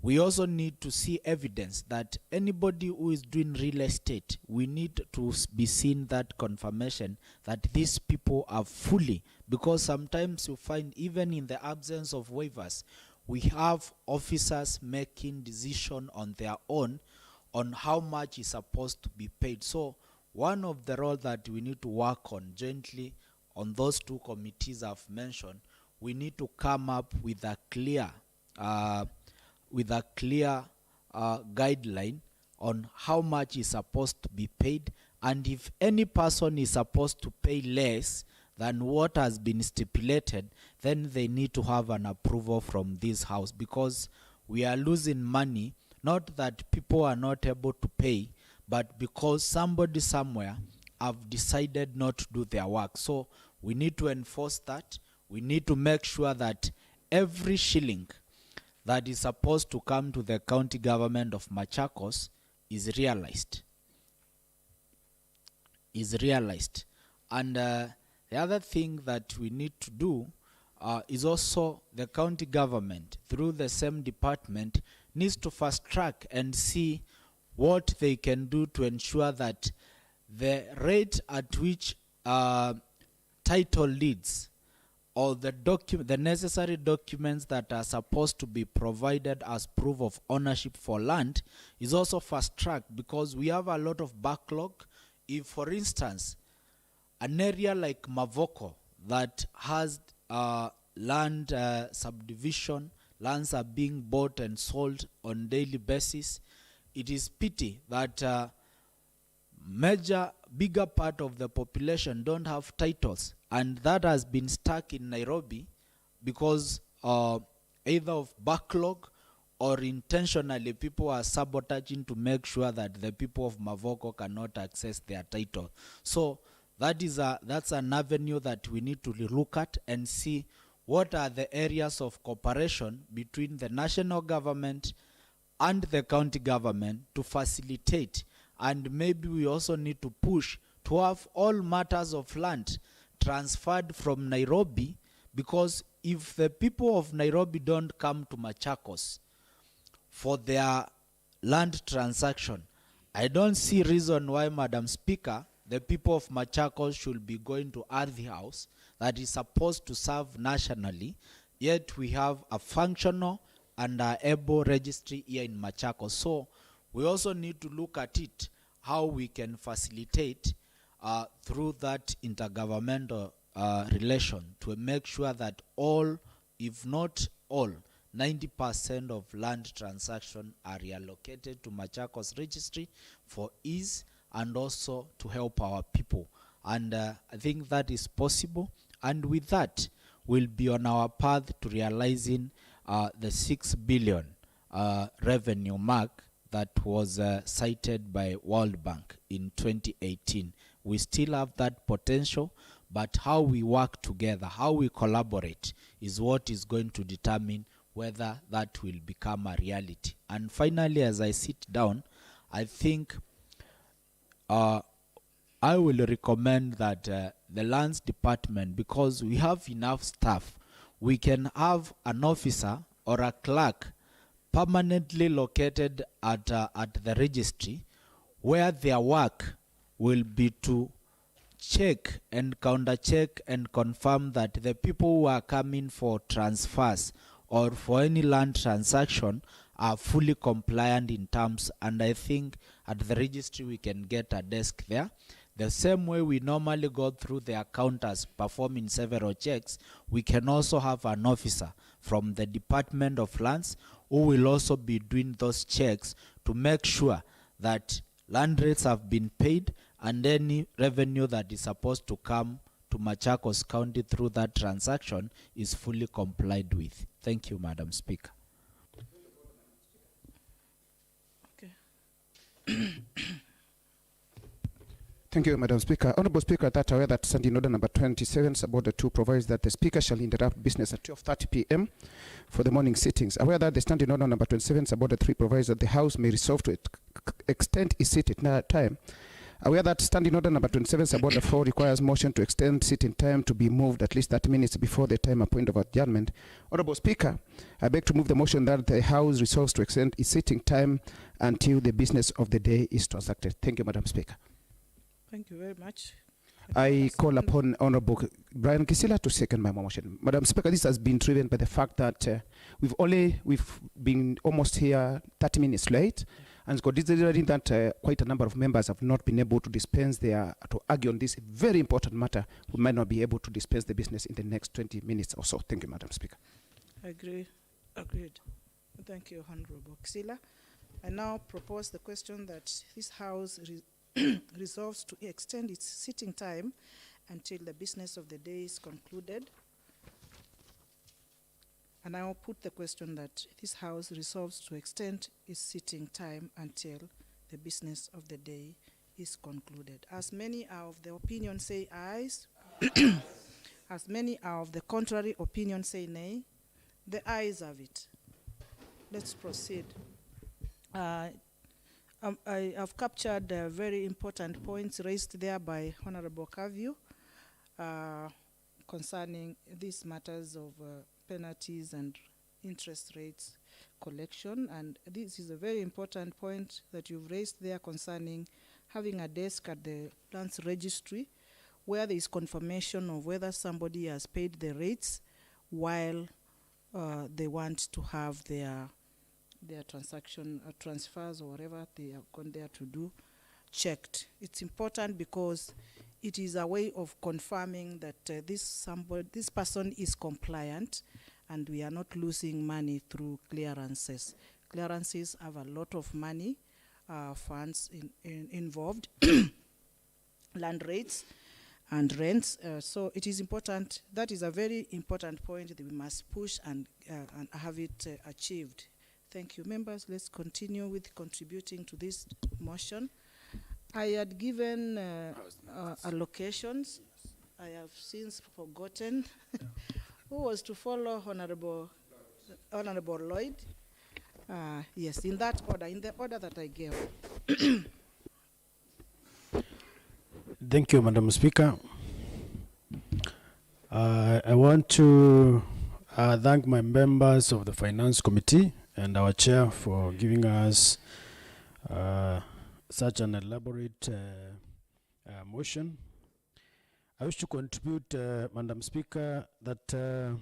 we also need to see evidence that anybody who is doing real estate, we need to be seen that confirmation that these people are fully, because sometimes you find even in the absence of waivers, we have officers making decision on their own on how much is supposed to be paid. So one of the roles that we need to work on jointly on those two committees I've mentioned, we need to come up with a clear guideline on how much is supposed to be paid, and if any person is supposed to pay less than what has been stipulated, then they need to have an approval from this house, because we are losing money, not that people are not able to pay, but because somebody somewhere have decided not to do their work. So we need to enforce that. We need to make sure that every shilling that is supposed to come to the county government of Machakos is realized. And the other thing that we need to do is also the county government, through the same department, needs to fast track and see what they can do to ensure that the rate at which title deeds or the necessary documents that are supposed to be provided as proof of ownership for land is also fast-tracked, because we have a lot of backlog. If, for instance, an area like Mavoko that has land subdivision, lands are being bought and sold on daily basis, it is pity that bigger part of the population don't have titles, and that has been stuck in Nairobi because either of backlog or intentionally people are sabotaging to make sure that the people of Mavoko cannot access their title. So that's an avenue that we need to look at and see what are the areas of cooperation between the national government and the county government to facilitate. And maybe we also need to push to have all matters of land transferred from Nairobi, because if the people of Nairobi don't come to Machakos for their land transaction, I don't see reason why, Madam Speaker, the people of Machakos should be going to Ardhi House that is supposed to serve nationally, yet we have a functional and able registry here in Machakos. So we also need to look at it, how we can facilitate through that intergovernmental relation to make sure that all, if not all, 90% of land transactions are reallocated to Machakos registry for ease and also to help our people. And I think that is possible. And with that, we'll be on our path to realizing the 6 billion revenue mark that was cited by World Bank in 2018. We still have that potential, but how we work together, how we collaborate is what is going to determine whether that will become a reality. And finally, as I sit down, I think I will recommend that the lands department, because we have enough staff, we can have an officer or a clerk permanently located at the registry, where their work will be to check and counter-check and confirm that the people who are coming for transfers or for any land transaction are fully compliant in terms. And I think at the registry we can get a desk there. The same way we normally go through the accountants performing several checks, we can also have an officer from the Department of Lands who will also be doing those checks to make sure that land rates have been paid and any revenue that is supposed to come to Machakos County through that transaction is fully complied with. Thank you, Madam Speaker. Okay. Thank you, Madam Speaker. Honorable Speaker, that aware that standing order number 27, Suborder 2, provides that the Speaker shall interrupt business at 12:30 p.m. for the morning sittings. Aware that the standing order number 27, Suborder 3, provides that the House may resolve to extend its sitting time. Aware that standing order number 27, Suborder 4, requires motion to extend sitting time to be moved at least 30 minutes before the time appointed of adjournment. Honorable Speaker, I beg to move the motion that the House resolves to extend its sitting time until the business of the day is transacted. Thank you, Madam Speaker. Thank you very much. I call upon Honorable Brian Kisila to second my motion. Madam Speaker, this has been driven by the fact that we've been almost here 30 minutes late, and considering that quite a number of members have not been able to dispense to argue on this very important matter, we might not be able to dispense the business in the next 20 minutes or so. Thank you, Madam Speaker. I agree. Agreed. Thank you, Honorable Kisila. I now propose the question that this House resolves to extend its sitting time until the business of the day is concluded. And I will put the question that this House resolves to extend its sitting time until the business of the day is concluded. As many are of the opinion say ayes, as many are of the contrary opinion say nay, the ayes have it. Let's proceed. I have captured very important points raised there by Honorable Kavyu concerning these matters of penalties and interest rates collection. And this is a very important point that you've raised there concerning having a desk at the lands registry where there is confirmation of whether somebody has paid the rates while they want to have their transaction transfers or whatever they have gone there to do checked. It's important because it is a way of confirming that this person is compliant and we are not losing money through clearances. Clearances have a lot of money, funds involved, land rates and rents. So it is important. That is a very important point that we must push and have it achieved. Thank you, members. Let's continue with contributing to this motion. I had given allocations. I have since forgotten who was to follow Honorable Lloyd. Yes, in that order, in the order that I gave. Thank you, Madam Speaker. I want to thank my members of the Finance Committee and our chair for giving us such an elaborate motion. I wish to contribute, Madam Speaker, that the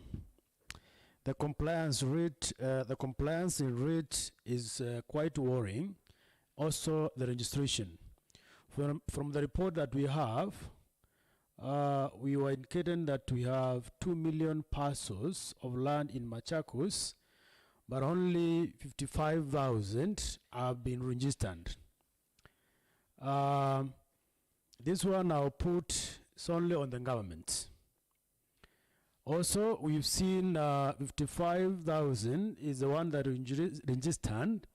compliance rate is quite worrying. Also, the registration. From the report that we have, we were indicating that we have 2 million parcels of land in Machakos, but only 55,000 have been registered. This one I'll put solely on the government. Also, we've seen 55,000 is the one that registered,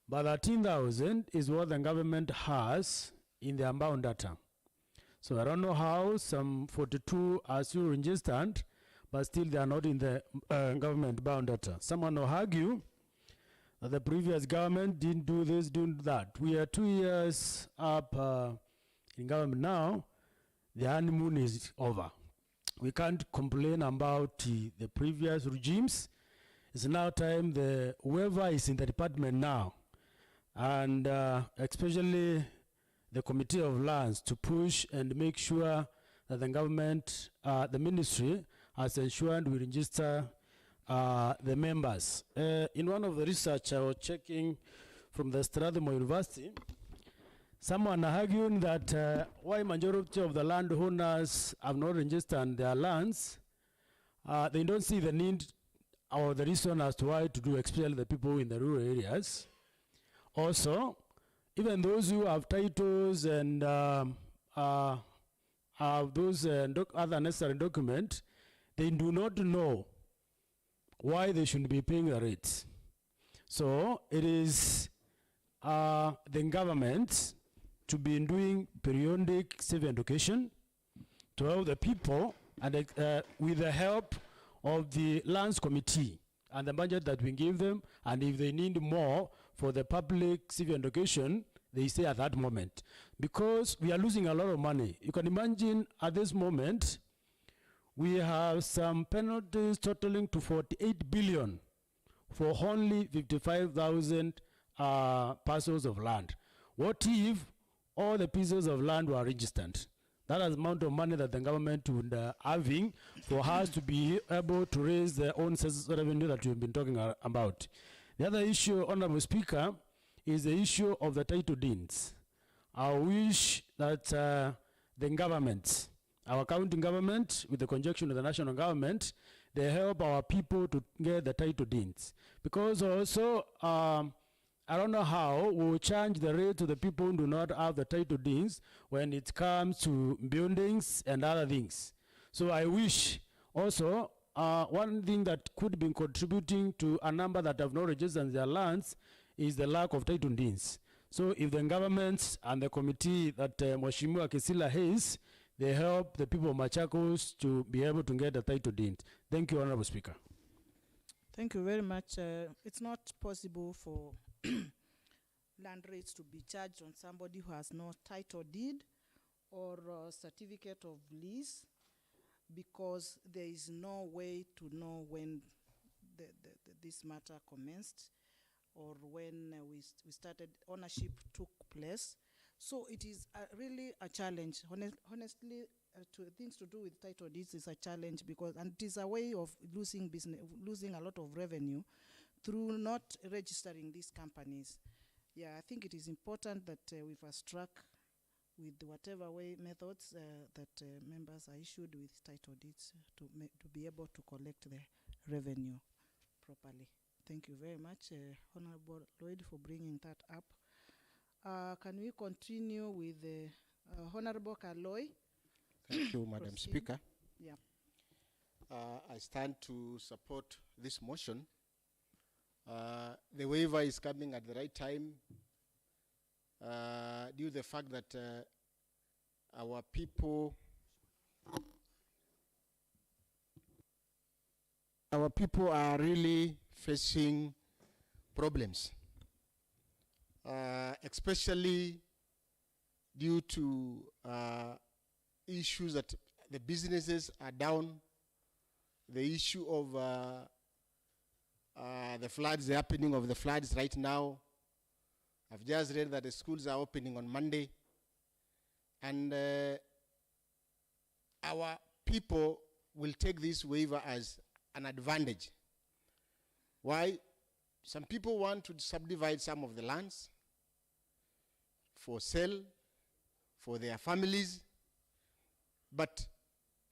but 13,000 is what the government has in the unbound data. So I don't know how some 42 are still registered, but still they are not in the government bound data. Someone will argue that the previous government didn't do this, didn't do that. We are 2 years up in government now. The honeymoon is over. We can't complain about the previous regimes. It's now time whoever is in the department now, and especially the Committee of Lands, to push and make sure that the government, the ministry, has ensured we register the members. In one of the research I was checking from the Strathmore University, someone arguing that why majority of the landowners have not registered their lands, they don't see the need or the reason as to why to do, especially the people in the rural areas. Also, even those who have titles and have those other necessary documents, they do not know why they should be paying the rates. So it is the government to be doing periodic civic education to help the people, and with the help of the lands committee and the budget that we give them, and if they need more for the public civic education, they say at that moment, because we are losing a lot of money. You can imagine at this moment we have some penalties totaling to 48 billion for only 55,000 parcels of land. What if all the pieces of land were registered? That is the amount of money that the government would having for us to be able to raise their own revenue that we've been talking about. The other issue, Honorable Speaker, is the issue of the title deeds. I wish that the government, our county government, with the conjunction of the national government, they help our people to get the title deeds. Because also, I don't know how we'll change the rate to the people who do not have the title deeds when it comes to buildings and other things. So I wish also, one thing that could be contributing to a number that have not registered their lands is the lack of title deeds. So if the government and the committee that Mheshimiwa Kisila has, they help the people of Machakos to be able to get the title deed. Thank you, Honorable Speaker. Thank you very much. It's not possible for land rates to be charged on somebody who has no title deed or certificate of lease, because there is no way to know when this matter commenced or when we started, ownership took place. So it is really a challenge. Honestly, things to do with title deeds is a challenge, because, and it is a way of losing a lot of revenue through not registering these companies. Yeah, I think it is important that we fast track with whatever way methods that members are issued with title deeds to be able to collect the revenue properly. Thank you very much, Honorable Lloyd, for bringing that up. Can we continue with Honorable Kaloi? Thank you, Madam Speaker. Yeah. I stand to support this motion. The waiver is coming at the right time due to the fact that our people are really facing problems, especially due to issues that the businesses are down. The issue of the floods, the happening of the floods right now. I've just read that the schools are opening on Monday. And our people will take this waiver as an advantage. Why? Some people want to subdivide some of the lands for sale, for their families, but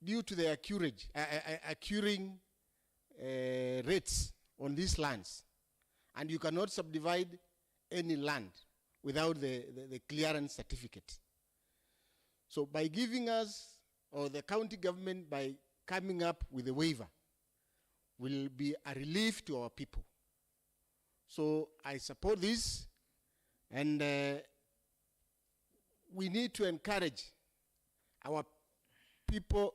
due to the accruing rates on these lands, and you cannot subdivide any land without the clearance certificate. So by giving us, or the county government by coming up with a waiver, will be a relief to our people. So I support this, and we need to encourage our people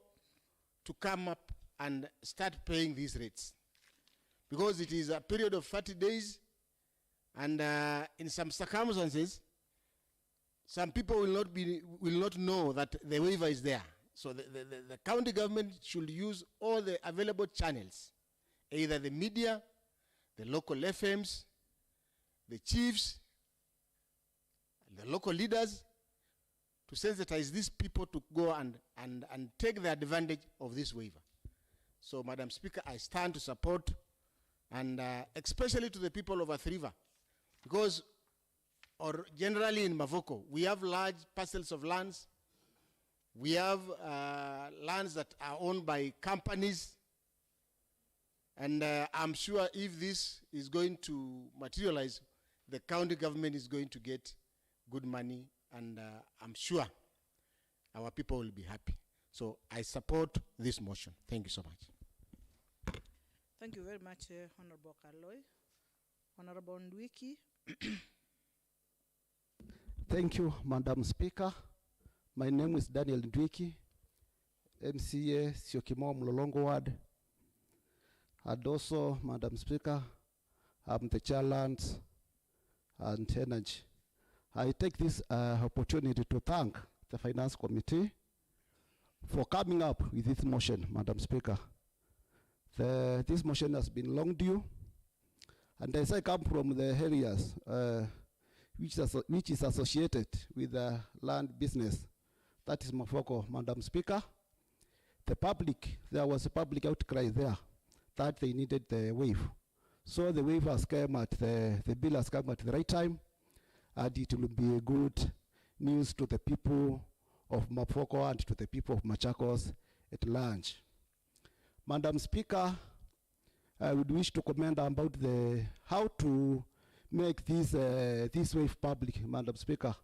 to come up and start paying these rates, because it is a period of 30 days, and in some circumstances, some people will not know that the waiver is there. So the county government should use all the available channels, either the media, the local FMs, the chiefs, the local leaders, to sensitize these people to go and take the advantage of this waiver. So, Madam Speaker, I stand to support, and especially to the people of Athi River, because, or generally in Mavoko, we have large parcels of lands. We have lands that are owned by companies, and I'm sure if this is going to materialize, the county government is going to get good money, and I'm sure our people will be happy. So I support this motion. Thank you so much. Thank you very much, Honorable Kaloi. Honorable Ndwiki. Thank you, Madam Speaker. My name is Daniel Ndwiki, MCA Syokimau Mlolongo Ward. And also, Madam Speaker, I'm the Chair Lands and Energy. I take this opportunity to thank the Finance Committee for coming up with this motion, Madam Speaker. This motion has been long due, and as I come from the areas which is associated with the land business, that is Mavoko, Madam Speaker, there was a public outcry there that they needed the waive. So the waiver has come at the bill has come at the right time, and it will be a good news to the people of Mavoko and to the people of Machakos at large. Madam Speaker, I would wish to comment about how to make this waive public, Madam Speaker,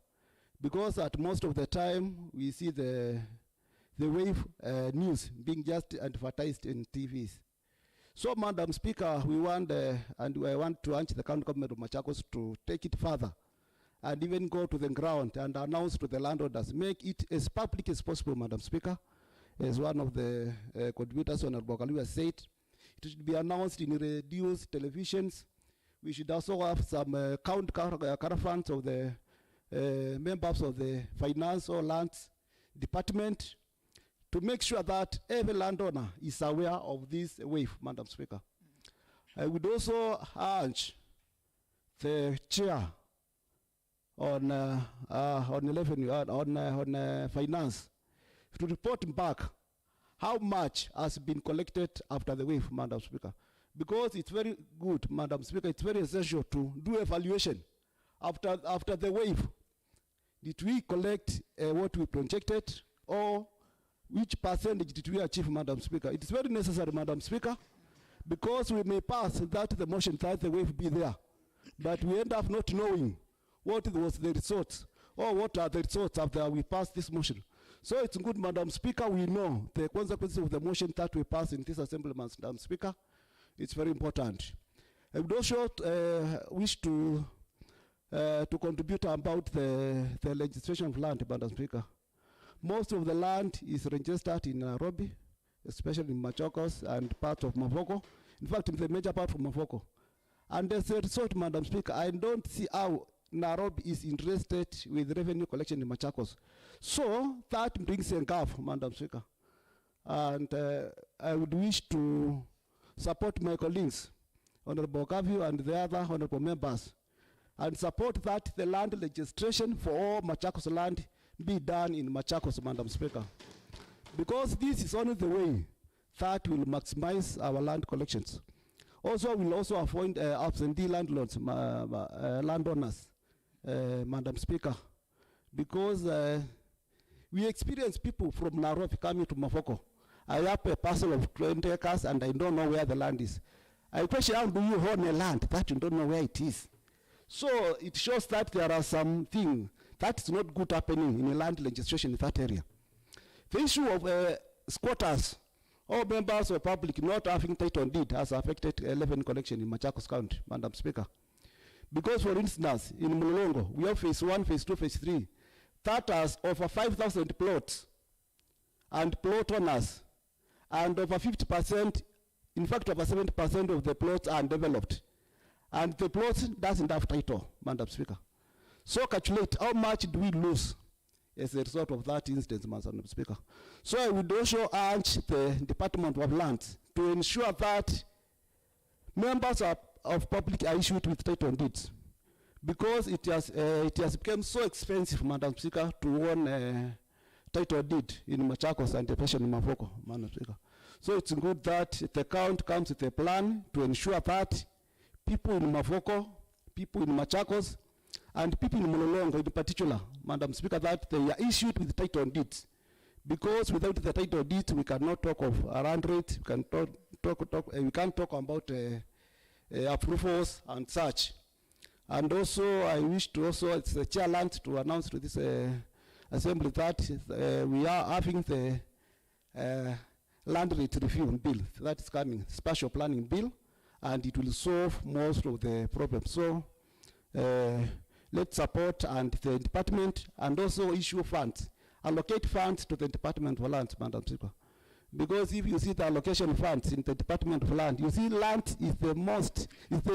because at most of the time we see the waive news being just advertised in TVs. So, Madam Speaker, we want and I want to urge the county government of Machakos to take it further and even go to the ground and announce to the landowners, make it as public as possible, Madam Speaker. As one of the contributors, Honorable Kaluya, said, it should be announced in radios, televisions. We should also have some county caravans of the members of the finance or lands department to make sure that every landowner is aware of this waive, Madam Speaker. I would also urge the chair on finance to report back how much has been collected after the waive, Madam Speaker. Because it's very good, Madam Speaker, it's very essential to do evaluation after the waive. Did we collect what we projected, or which percentage did we achieve, Madam Speaker? It is very necessary, Madam Speaker, because we may pass the motion that the waive be there, but we end up not knowing what was the results, or what are the results after we pass this motion. So it's good, Madam Speaker, we know the consequences of the motion that we pass in this assembly, Madam Speaker. It's very important. I would also wish to contribute about the legislation of land, Madam Speaker. Most of the land is registered in Nairobi, especially in Machakos and parts of Mavoko. In fact, in the major part of Mavoko. And as a result, Madam Speaker, I don't see how Nairobi is interested with revenue collection in Machakos. So that brings a gap, Madam Speaker. And I would wish to support my colleagues, Honorable Kaviu and the other honorable members, and support that the land registration for all Machakos land be done in Machakos, Madam Speaker. Because this is only the way that will maximize our land collections. Also, we'll also avoid absentee landlords, landowners, Madam Speaker, because we experience people from Nairobi coming to Mafoko. I have a parcel of 20 acres and I don't know where the land is. I question, how do you own a land that you don't know where it is? So it shows that there are some things that is not good happening in the land legislation in that area. The issue of squatters, all members of the public not having title deed has affected 11 collection in Machakos County, Madam Speaker. Because for instance, in Mulolongo, we have phase 1, phase 2, phase 3. That has over 5,000 plots and plot owners, and over 50%, in fact over 70% of the plots are undeveloped. And the plots doesn't have title, Madam Speaker. So calculate how much do we lose as a result of that instance, Madam Speaker. So I would also urge the Department of Lands to ensure that members of public are issued with title deeds, because it has become so expensive, Madam Speaker, to own title deed in Machakos and especially in Mafoko, Madam Speaker. So it's good that the county comes with a plan to ensure that people in Mafoko, people in Machakos, and people in Mulolongo in particular, Madam Speaker, that they are issued with title deeds. Because without the title deeds, we cannot talk of land rate, we can't talk about approvals and such. And also, I wish to also, it's the chairland to announce to this assembly that we are having the land rate review bill that is coming, special planning bill, and it will solve most of the problems. So let's support and the department, and also issue funds, allocate funds to the Department of Land, Madam Speaker. Because if you see the allocation funds in the Department of Land, you see land is the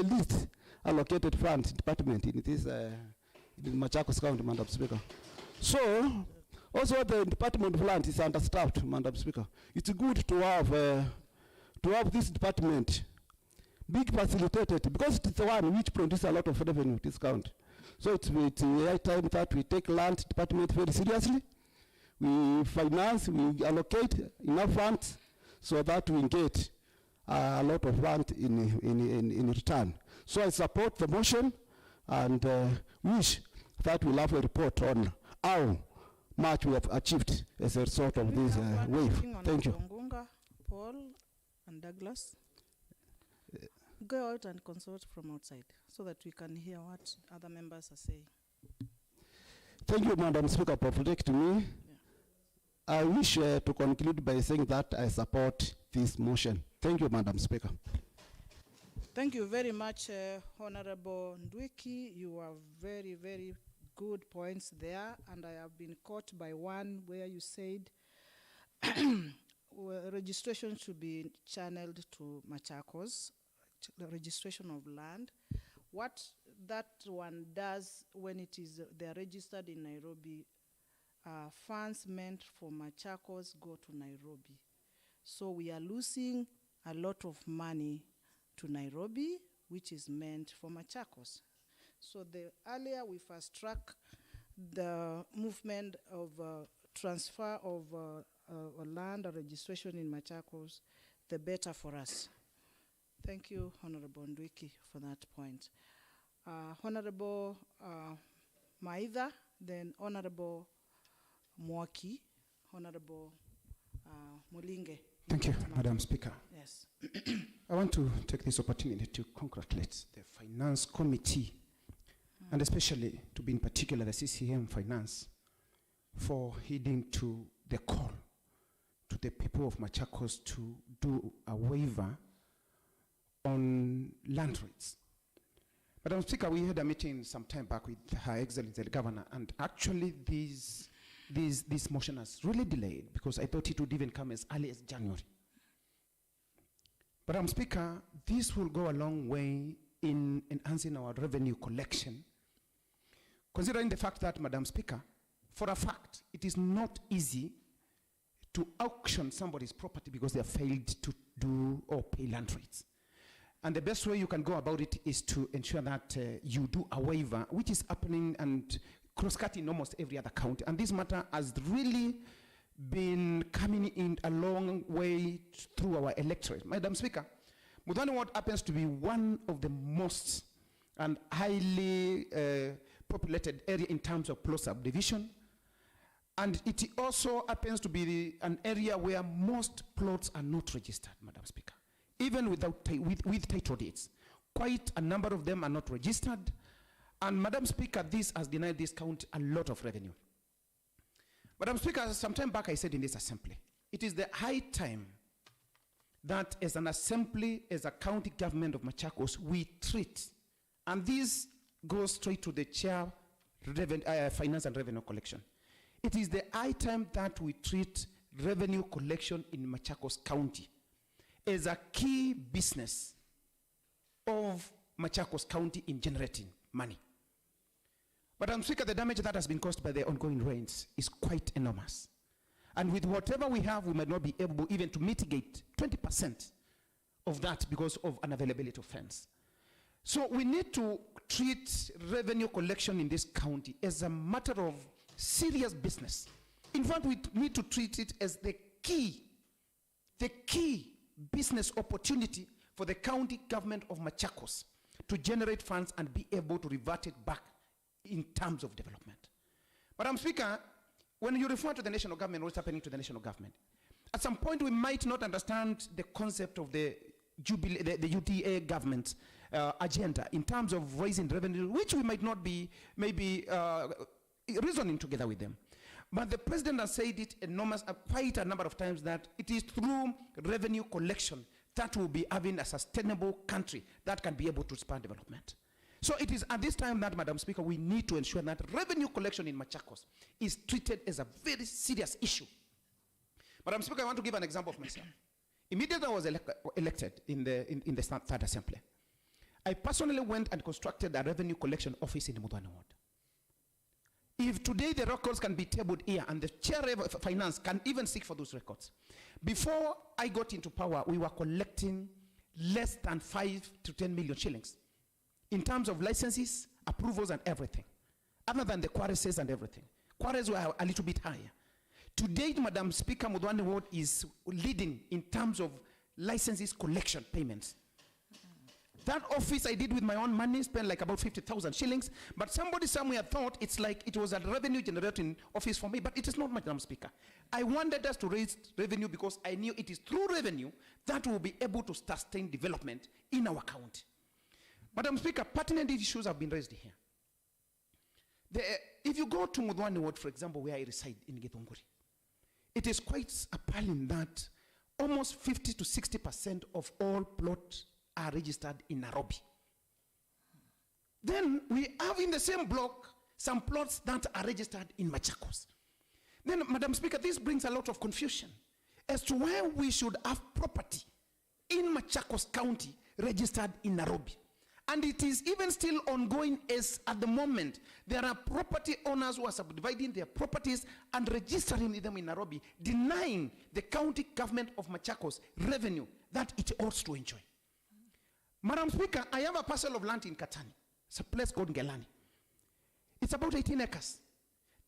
least allocated fund department in this in Machakos County, Madam Speaker. So also the Department of Land is understaffed, Madam Speaker. It's good to have this department big facilitated, because it's the one which produces a lot of revenue this county. So it's high time that we take land department very seriously. We finance, we allocate enough funds so that we get a lot of funds in return. So I support the motion and wish that we'll have a report on how much we have achieved as a result of this wave. Thank you. Ngunga, Paul, and Douglas. Go out and consult from outside so that we can hear what other members are saying. Thank you, Madam Speaker, for protecting me. Yeah. I wish to conclude by saying that I support this motion. Thank you, Madam Speaker. Thank you very much, Honorable Ndwiki. You have very, very good points there, and I have been caught by one where you said registration should be channeled to Machakos, the registration of land. What that one does when it is they're registered in Nairobi, funds meant for Machakos go to Nairobi. So we are losing a lot of money to Nairobi, which is meant for Machakos. So the earlier we fast track the movement of transfer of land or registration in Machakos, the better for us. Thank you, Honorable Ndwiki, for that point. Honorable Maitha, then Honorable Mwaki, Honorable Mulinge. Thank you, Madam Speaker. Yes. I want to take this opportunity to congratulate the Finance Committee, and especially, to be in particular, the CCM Finance, for heeding to the call to the people of Machakos to do a waiver on land rates. Madam Speaker, we had a meeting some time back with Her Excellency the Governor, and actually this motion has really delayed because I thought it would even come as early as January. Madam Speaker, this will go a long way in enhancing our revenue collection, considering the fact that, Madam Speaker, for a fact, it is not easy to auction somebody's property because they have failed to do or pay land rates. And the best way you can go about it is to ensure that you do a waiver, which is happening and cross-cutting almost every other county. And this matter has really been coming in a long way through our electorate. Madam Speaker, Mudhwani Ward happens to be one of the most and highly populated area in terms of plot subdivision. And it also happens to be an area where most plots are not registered, Madam Speaker. Even without with title deeds. Quite a number of them are not registered. And Madam Speaker, this has denied this county a lot of revenue. Madam Speaker, some time back I said in this assembly, it is the high time that as an assembly, as a county government of Machakos, we treat, and this goes straight to the chair, finance and revenue collection. It is the high time that we treat revenue collection in Machakos County as a key business of Machakos County in generating money. But I'm Speaker, the damage that has been caused by the ongoing rains is quite enormous. And with whatever we have, we might not be able even to mitigate 20% of that because of unavailability of funds. So we need to treat revenue collection in this county as a matter of serious business. In fact, we need to treat it as the key business opportunity for the county government of Machakos to generate funds and be able to revert it back in terms of development. Madam Speaker, when you refer to the national government, what's happening to the national government? At some point, we might not understand the concept of the UDA government agenda in terms of raising revenue, which we might not be maybe reasoning together with them. But the president has said it quite a number of times that it is through revenue collection that will be having a sustainable country that can be able to spur development. So it is at this time that, Madam Speaker, we need to ensure that revenue collection in Machakos is treated as a very serious issue. Madam Speaker, I want to give an example of myself. Immediately I was elected in the third assembly, I personally went and constructed a revenue collection office in the Mudhwani Ward. If today the records can be tabled here and the chair of finance can even seek for those records. Before I got into power, we were collecting less than 5 to 10 million shillings in terms of licenses, approvals, and everything, other than the quarries and everything. Quarries were a little bit higher. Today, Madam Speaker, Mudhwani Ward is leading in terms of licenses collection payments. That office I did with my own money, spent like about 50,000 shillings, but somebody somewhere thought it's like it was a revenue generating office for me, but it is not, Madam Speaker. I wanted us to raise revenue because I knew it is through revenue that we'll be able to sustain development in our county. Madam Speaker, pertinent issues have been raised here. If you go to Mudhwani Ward, for example, where I reside in Githunguri, it is quite appalling that almost 50 to 60% of all plots are registered in Nairobi. Then we have in the same block some plots that are registered in Machakos. Then, Madam Speaker, this brings a lot of confusion as to why we should have property in Machakos County registered in Nairobi. And it is even still ongoing as at the moment there are property owners who are subdividing their properties and registering them in Nairobi, denying the county government of Machakos revenue that it ought to enjoy. Madam Speaker, I have a parcel of land in Katani. It's a place called Ngelani. It's about 18 acres.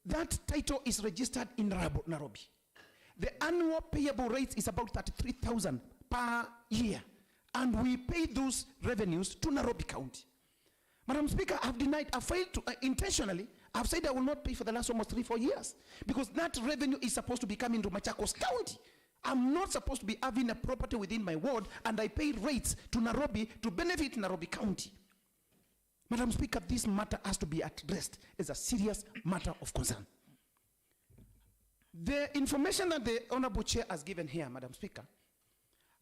That title is registered in Nairobi. The annual payable rate is about 33,000 per year. And we pay those revenues to Nairobi County. Madam Speaker, I've failed to, intentionally, I've said I will not pay for the last almost 3-4 years. Because that revenue is supposed to be coming to Machakos County. I'm not supposed to be having a property within my ward and I pay rates to Nairobi to benefit Nairobi County. Madam Speaker, this matter has to be addressed as a serious matter of concern. The information that the Honorable Chair has given here, Madam Speaker,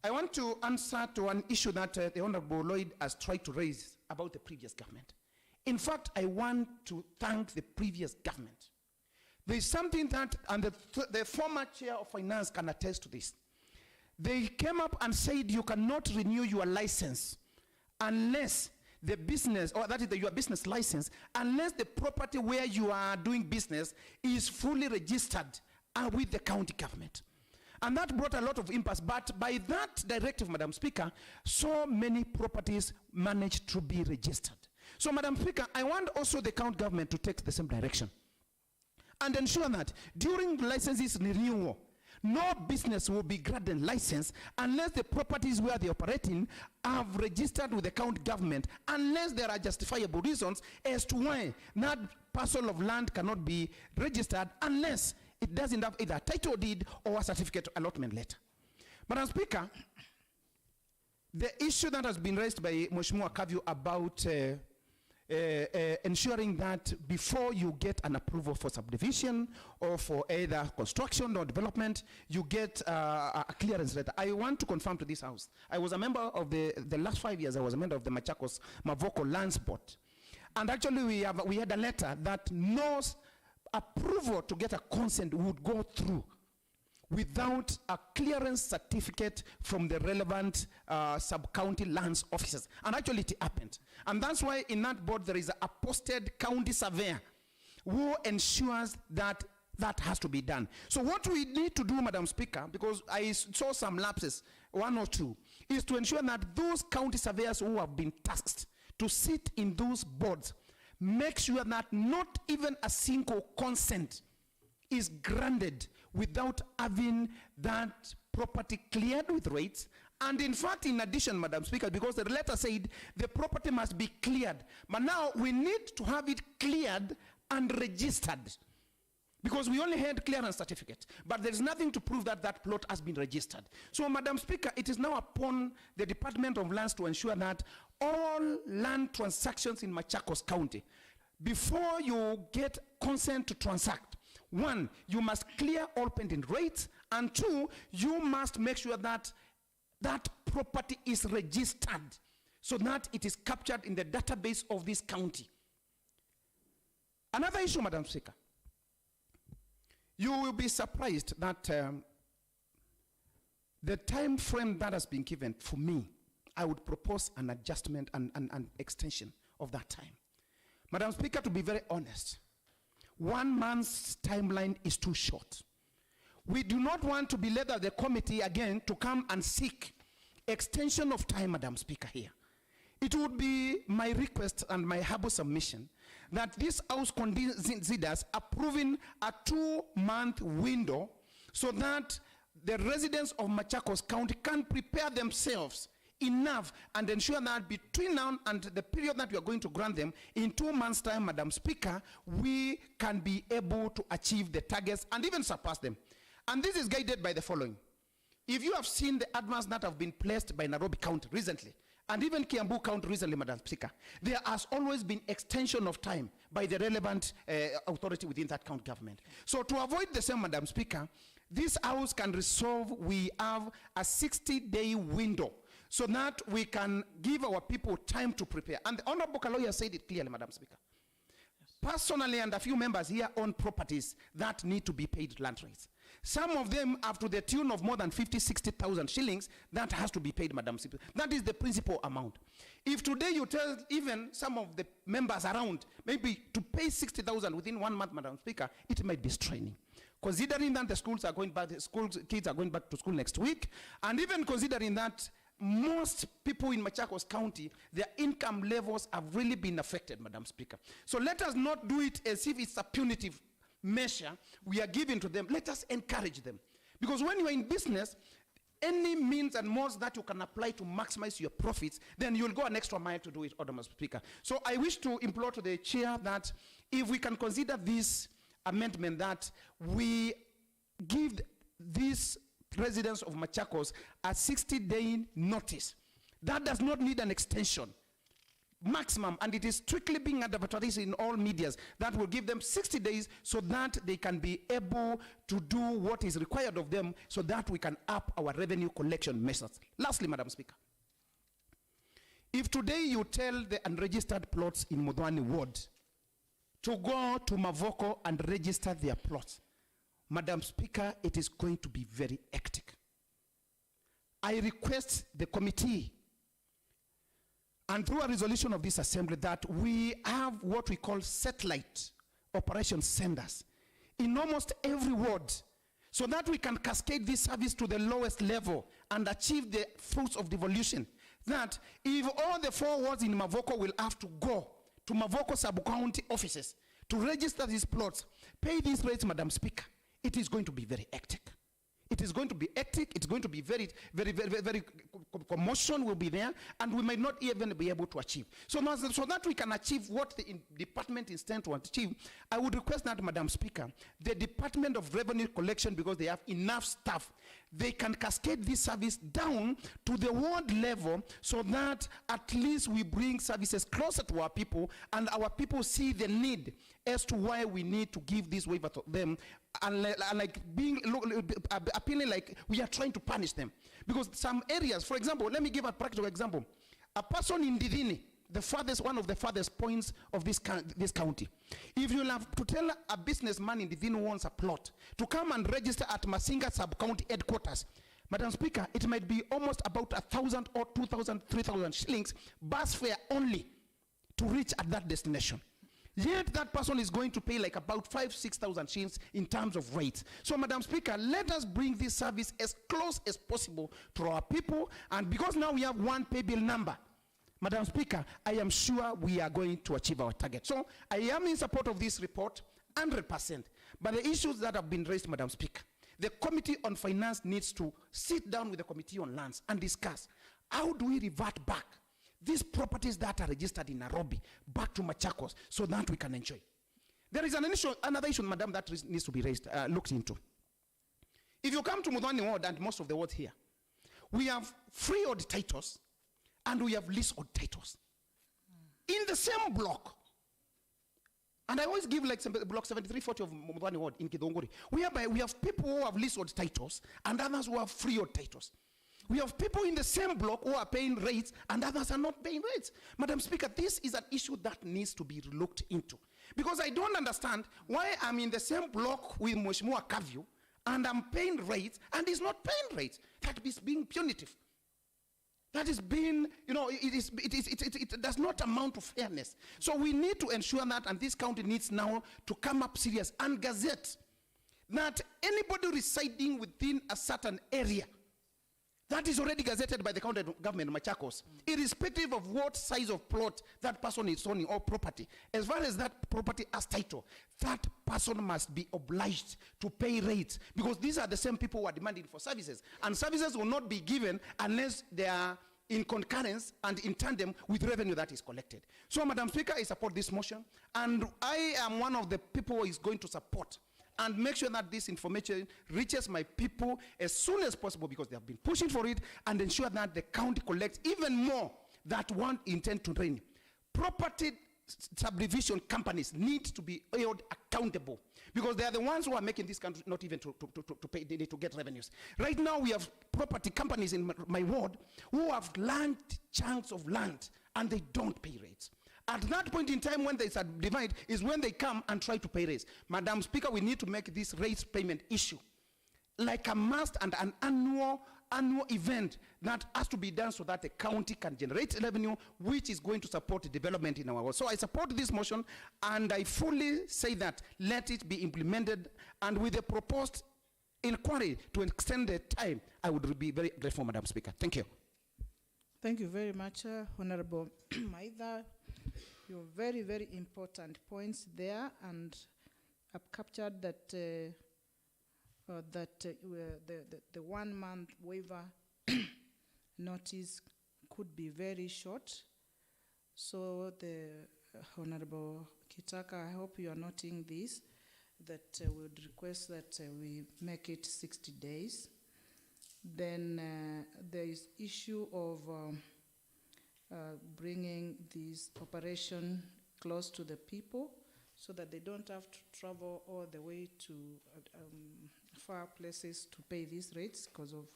I want to answer to an issue that the Honorable Lloyd has tried to raise about the previous government. In fact, I want to thank the previous government. There is something that, and the former chair of finance can attest to this. They came up and said you cannot renew your license unless the business, or that is your business license, unless the property where you are doing business is fully registered with the county government. And that brought a lot of impasse. But by that directive, Madam Speaker, so many properties managed to be registered. So, Madam Speaker, I want also the county government to take the same direction and ensure that during licenses renewal, no business will be granted license unless the properties where they operate in have registered with the county government, unless there are justifiable reasons as to why that parcel of land cannot be registered unless it doesn't have either a title deed or a certificate allotment letter. Madam Speaker, the issue that has been raised by Mheshimiwa Kavyu about ensuring that before you get an approval for subdivision or for either construction or development, you get a clearance letter. I want to confirm to this House, I was a member of the last 5 years, I was a member of the MACHAKOS Mavoko Lands Board. And actually we had a letter that no approval to get a consent would go through without a clearance certificate from the relevant sub-county lands officers. And actually it happened. And that's why in that board there is a posted county surveyor who ensures that that has to be done. So what we need to do, Madam Speaker, because I saw some lapses, 1 or 2, is to ensure that those county surveyors who have been tasked to sit in those boards make sure that not even a single consent is granted without having that property cleared with rates. And in fact, in addition, Madam Speaker, because the letter said the property must be cleared, but now we need to have it cleared and registered, because we only had clearance certificate, but there is nothing to prove that that plot has been registered. So, Madam Speaker, it is now upon the Department of Lands to ensure that all land transactions in Machakos County, before you get consent to transact, 1, you must clear all pending rates, and 2, you must make sure that that property is registered so that it is captured in the database of this county. Another issue, Madam Speaker, you will be surprised that the time frame that has been given for me, I would propose an adjustment and an extension of that time. Madam Speaker, to be very honest, 1 month's timeline is too short. We do not want to be led at the committee again to come and seek extension of time, Madam Speaker, here. It would be my request and my humble submission that this House considers approving a 2-month window so that the residents of Machakos County can prepare themselves enough and ensure that between now and the period that we are going to grant them, in 2 months' time, Madam Speaker, we can be able to achieve the targets and even surpass them. And this is guided by the following. If you have seen the advance that have been placed by Nairobi County recently, and even Kiambu County recently, Madam Speaker, there has always been extension of time by the relevant authority within that county government. So to avoid the same, Madam Speaker, this House can resolve we have a 60-day window so that we can give our people time to prepare. And the Honorable Kaloya said it clearly, Madam Speaker. Yes. Personally, and a few members here own properties that need to be paid land rates. Some of them have to the tune of more than 50,000-60,000 shillings that has to be paid, Madam Speaker. That is the principal amount. If today you tell even some of the members around maybe to pay 60,000 within 1 month, Madam Speaker, it might be straining. Considering that the schools are going back, kids are going back to school next week, and even considering that most people in Machakos County, their income levels have really been affected, Madam Speaker. So let us not do it as if it's a punitive measure we are giving to them. Let us encourage them. Because when you are in business, any means and modes that you can apply to maximize your profits, then you'll go an extra mile to do it, Madam Speaker. So I wish to implore to the chair that if we can consider this amendment, that we give these residents of Machakos a 60-day notice. That does not need an extension. Maximum, and it is strictly being advertised in all medias, that will give them 60 days so that they can be able to do what is required of them so that we can up our revenue collection measures. Lastly, Madam Speaker, if today you tell the unregistered plots in Mudhwani Ward to go to Mavoko and register their plots, Madam Speaker, it is going to be very hectic. I request the committee, and through a resolution of this assembly, that we have what we call satellite operation centers in almost every ward, so that we can cascade this service to the lowest level and achieve the fruits of devolution. That if all the 4 wards in Mavoko will have to go to Mavoko sub-county offices to register these plots, pay these rates, Madam Speaker, it is going to be very hectic. It is going to be hectic. It's going to be very commotion will be there, and we might not even be able to achieve. So that we can achieve what the department intends to achieve, I would request that, Madam Speaker, the Department of Revenue Collection, because they have enough staff, they can cascade this service down to the ward level, so that at least we bring services closer to our people, and our people see the need as to why we need to give this waiver to them, and like appealing like we are trying to punish them. Because some areas, for example, let me give a practical example. A person in Didini, one of the farthest points of this county, if you have to tell a businessman in Didini who wants a plot to come and register at Masinga sub-county headquarters, Madam Speaker, it might be almost about 1,000 or 2,000, 3,000 shillings bus fare only to reach at that destination. Yet that person is going to pay like about 5,000, 6,000 shillings in terms of rates. So, Madam Speaker, let us bring this service as close as possible to our people. And because now we have one pay bill number, Madam Speaker, I am sure we are going to achieve our target. So I am in support of this report 100%. But the issues that have been raised, Madam Speaker, the Committee on Finance needs to sit down with the Committee on Lands and discuss how do we revert back these properties that are registered in Nairobi back to Machakos so that we can enjoy. There is another issue, Madam, that needs to be looked into. If you come to Mudhwani ward and most of the wards here, we have freehold titles and we have leasehold titles in the same block. And I always give like block 7340 of Mudhwani ward in Kidongori. We have people who have leasehold titles and others who have freehold titles. We have people in the same block who are paying rates and others are not paying rates. Madam Speaker, this is an issue that needs to be looked into. Because I don't understand why I'm in the same block with Mheshimiwa Kavyu and I'm paying rates and he's not paying rates. That is being punitive. That is being, it does not amount to fairness. So we need to ensure that, and this county needs now to come up serious and gazette that anybody residing within a certain area that is already gazetted by the county government, Machakos, irrespective of what size of plot that person is owning or property, as far as that property has title, that person must be obliged to pay rates, because these are the same people who are demanding for services, and services will not be given unless they are in concurrence and in tandem with revenue that is collected. So, Madam Speaker, I support this motion, and I am one of the people who is going to support and make sure that this information reaches my people as soon as possible, because they have been pushing for it, and ensure that the county collects even more that one intend to drain. Property subdivision companies need to be held accountable, because they are the ones who are making this country not even to pay, they need to get revenues. Right now we have property companies in my ward who have land chunks of land and they don't pay rates. At that point in time when they subdivide is when they come and try to pay rates. Madam Speaker, we need to make this rates payment issue like a must and an annual event that has to be done so that the county can generate revenue, which is going to support development in our world. So I support this motion, and I fully say that let it be implemented, and with the proposed inquiry to extend the time, I would be very grateful, Madam Speaker. Thank you. Thank you very much, Honorable Maitha. Your very, very important points there, and I've captured that the 1 month waiver notice could be very short. So the Honorable Kitaka, I hope you are noting this, that we would request that we make it 60 days. Then there is issue of bringing this operation close to the people so that they don't have to travel all the way to far places to pay these rates because of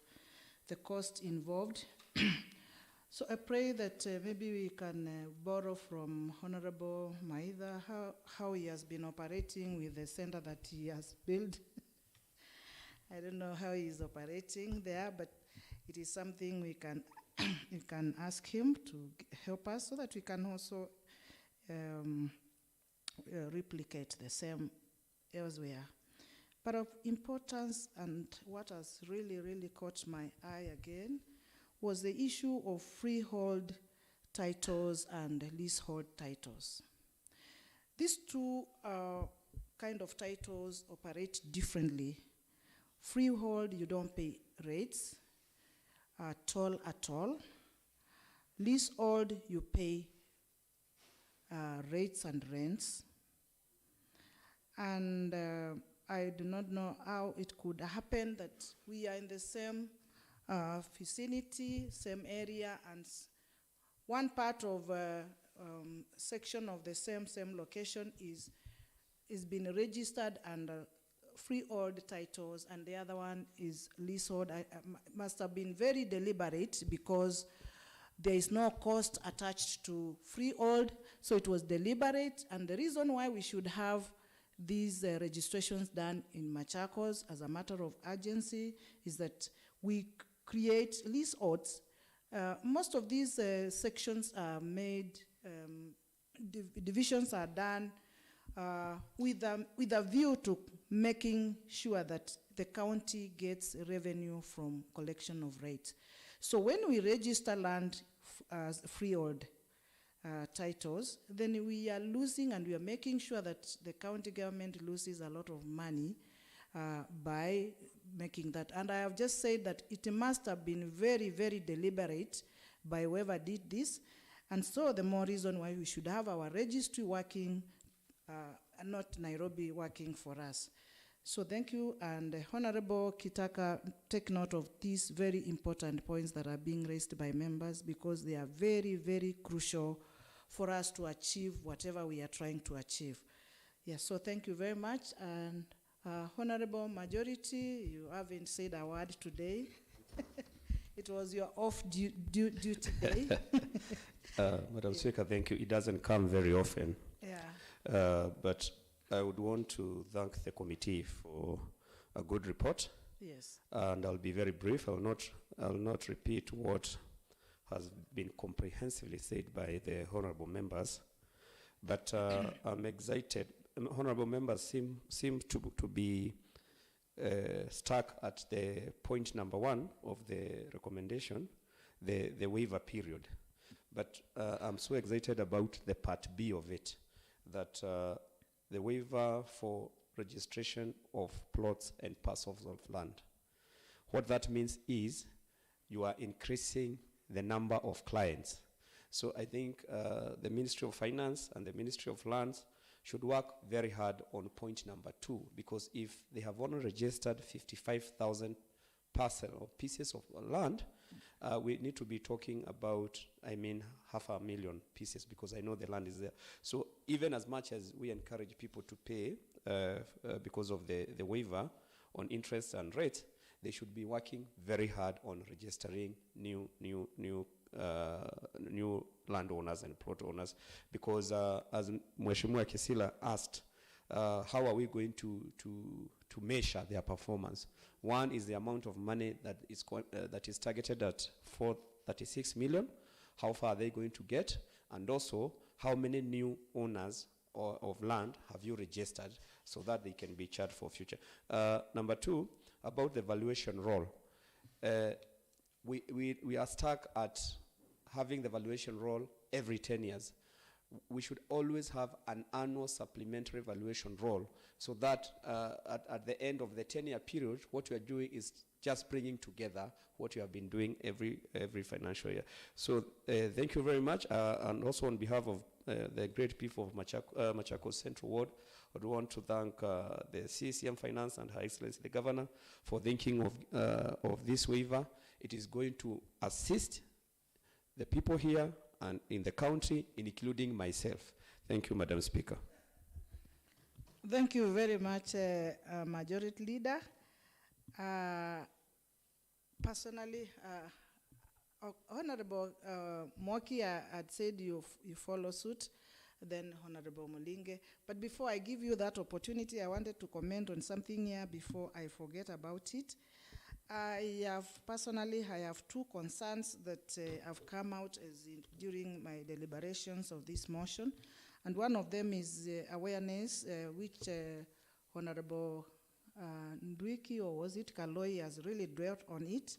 the cost involved. So I pray that maybe we can borrow from Honorable Maitha how he has been operating with the center that he has built. I don't know how he is operating there, but it is something we can you can ask him to help us so that we can also replicate the same elsewhere. But of importance, and what has really, really caught my eye again, was the issue of freehold titles and leasehold titles. These two kind of titles operate differently. Freehold, you don't pay rates at all. Leasehold, you pay rates and rents. And I do not know how it could happen that we are in the same vicinity, same area, and one part of section of the same location is been registered under freehold titles, and the other one is leasehold. I must have been very deliberate because there is no cost attached to freehold, so it was deliberate. And the reason why we should have these registrations done in Machakos as a matter of urgency is that we create leaseholds. Most of these sections are made, divisions are done with a view to making sure that the county gets revenue from collection of rates. So when we register land as freehold titles, then we are losing, and we are making sure that the county government loses a lot of money by making that. And I have just said that it must have been very, very deliberate by whoever did this. And so the more reason why we should have our registry working, and not Nairobi working for us. So thank you, and Honorable Kitaka, take note of these very important points that are being raised by members, because they are very, very crucial for us to achieve whatever we are trying to achieve. Yes, so thank you very much. And Honorable Majority, you haven't said a word today. It was your off-duty day. Madam Speaker, thank you. It doesn't come very often. Yeah. But I would want to thank the committee for a good report. Yes. And I'll be very brief. I'll not repeat what has been comprehensively said by the honorable members. But I'm excited. Honorable members seem to be stuck at the point number 1 of the recommendation, the waiver period. But I'm so excited about the part B of it, that the waiver for registration of plots and parcels of land. What that means is you are increasing the number of clients. So I think the Ministry of Finance and the Ministry of Lands should work very hard on point number 2, because if they have only registered 55,000 parcel or pieces of land, we need to be talking about, 500,000 pieces, because I know the land is there. So even as much as we encourage people to pay because of the waiver on interest and rates, they should be working very hard on registering new landowners and plot owners, because as Mheshimiwa Kisila asked, how are we going to measure their performance? One is the amount of money that is targeted at 436 million. How far are they going to get? And also, how many new owners of land have you registered, so that they can be charged for future? Number 2, about the valuation role. We are stuck at having the valuation role every 10 years. We should always have an annual supplementary valuation role, so that at the end of the 10-year period, what we are doing is just bringing together what you have been doing every financial year. So thank you very much. And also on behalf of the great people of Machakos Central Ward, I would want to thank the CCM Finance and Her Excellency the Governor for thinking of this waiver. It is going to assist the people here and in the county, including myself. Thank you, Madam Speaker. Thank you very much, Majority Leader. Personally, Honorable Mwoki had said you follow suit, then Honorable Mulinge. But before I give you that opportunity, I wanted to comment on something here before I forget about it. I have 2 concerns that have come out during my deliberations of this motion. And one of them is awareness, which Honorable Ndwiki, or was it Kaloi, has really dwelt on it.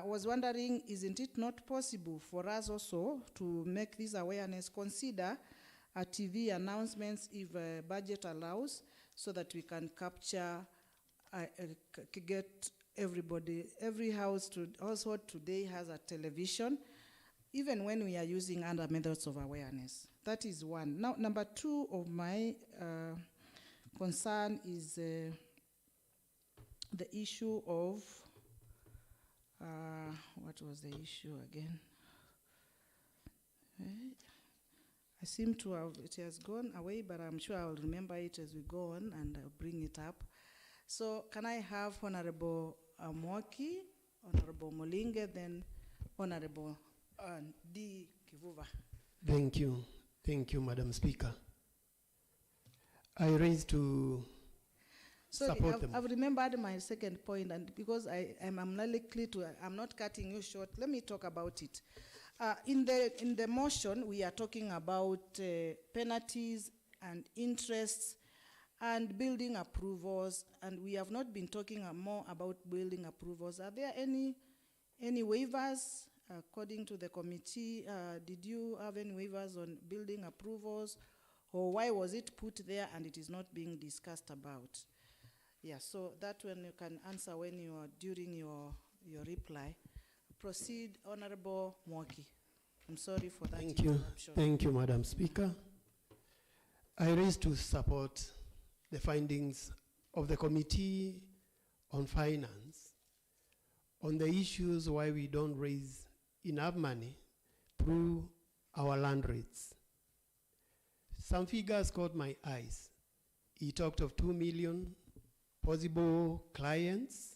Was wondering, isn't it not possible for us also to make this awareness, consider TV announcements if budget allows, so that we can capture, get everybody, every household today has a television, even when we are using other methods of awareness. That is one. Now, number two of my concern is the issue of, what was the issue again? I seem to have, it has gone away, but I'm sure I'll remember it as we go on and I'll bring it up. So can I have Honorable Mwoki, Honorable Molinge, then Honorable D. Kivuva. Thank you. Thank you, Madam Speaker. I raise to support them. I've remembered my second point, and because I'm unlikely to, I'm not cutting you short, let me talk about it. In the motion, we are talking about penalties and interests and building approvals, and we have not been talking more about building approvals. Are there any waivers according to the committee? Did you have any waivers on building approvals, or why was it put there and it is not being discussed about? Yeah, so that one you can answer when you are during your reply. Proceed, Honorable Mwoki. I'm sorry for that interruption. Thank you, Madam Speaker. I raise to support the findings of the Committee on Finance on the issues why we don't raise enough money through our land rates. Some figures caught my eyes. He talked of 2 million possible clients.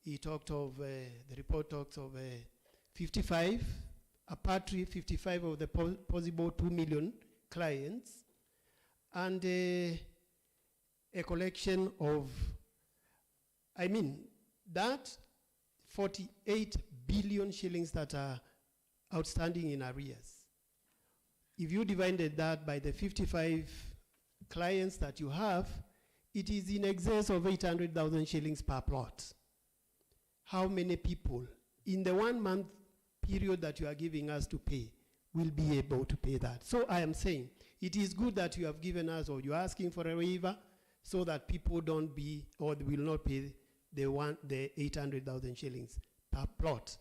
He talked of, the report talks of 55, apart from 55 of the possible 2 million clients, and a collection of, I mean, that 48 billion shillings that are outstanding in arrears. If you divided that by the 55 clients that you have, it is in excess of 800,000 shillings per plot. How many people in the 1 month period that you are giving us to pay will be able to pay that? So I am saying it is good that you have given us, or you're asking for a waiver, so that people don't be, or will not pay the 800,000 shillings per plot.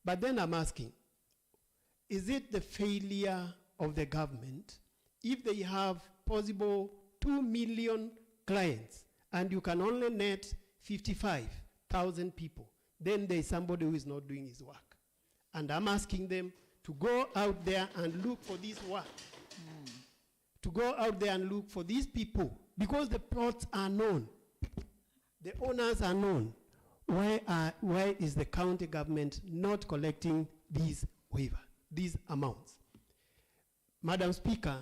But then I'm asking, is it the failure of the government if they have possible 2 million clients and you can only net 55,000 people? Then there's somebody who is not doing his work. And I'm asking them to go out there and look for this work. To go out there and look for these people, because the plots are known. The owners are known. Why is the county government not collecting these amounts? Madam Speaker,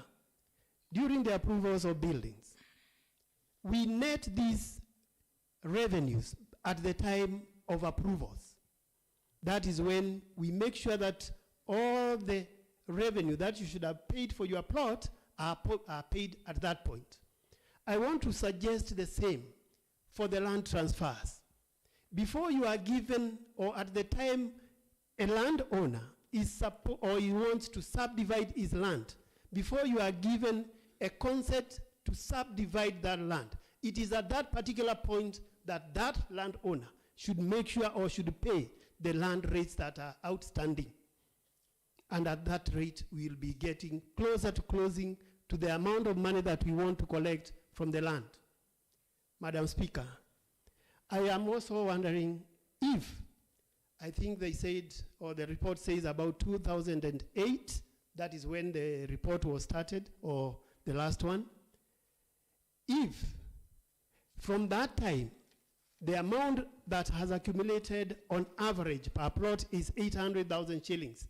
during the approvals of buildings, we net these revenues at the time of approvals. That is when we make sure that all the revenue that you should have paid for your plot are paid at that point. I want to suggest the same for the land transfers. Before you are given, or at the time a landowner is or he wants to subdivide his land, before you are given a consent to subdivide that land, it is at that particular point that that landowner should make sure, or should pay the land rates that are outstanding. And at that rate, we will be getting closer to closing to the amount of money that we want to collect from the land. Madam Speaker, I am also wondering if, I think they said, or the report says about 2008, that is when the report was started, or the last one. If from that time, the amount that has accumulated on average per plot is 800,000 shillings,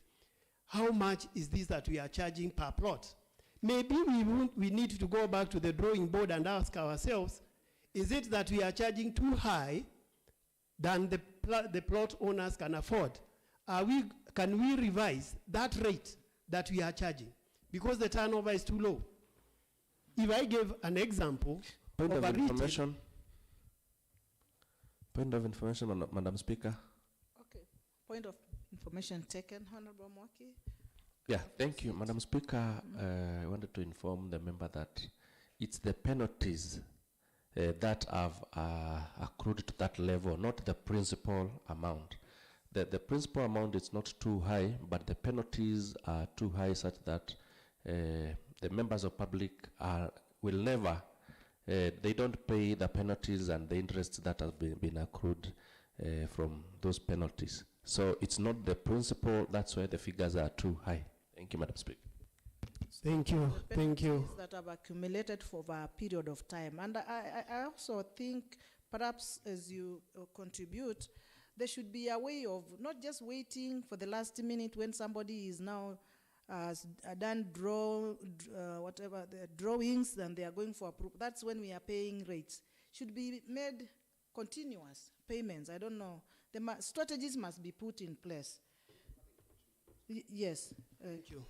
how much is this that we are charging per plot? Maybe we need to go back to the drawing board and ask ourselves, is it that we are charging too high than the plot owners can afford? Can we revise that rate that we are charging? Because the turnover is too low. If I give an example Point of information. Point of information, Madam Speaker. Okay. Point of information taken, Honorable Mwaki. Yeah, thank you, Madam Speaker. I wanted to inform the member that it's the penalties that have accrued to that level, not the principal amount. The principal amount is not too high, but the penalties are too high such that the members of public will never, they don't pay the penalties and the interests that have been accrued from those penalties. So it's not the principal, that's why the figures are too high. Thank you, Madam Speaker. Thank you. Thank you. That have accumulated for a period of time. And I also think perhaps as you contribute, there should be a way of not just waiting for the last minute when somebody is now done whatever the drawings and they are going for approval. That's when we are paying rates. Should be made continuous payments. I don't know. The strategies must be put in place. Yes. Thank you.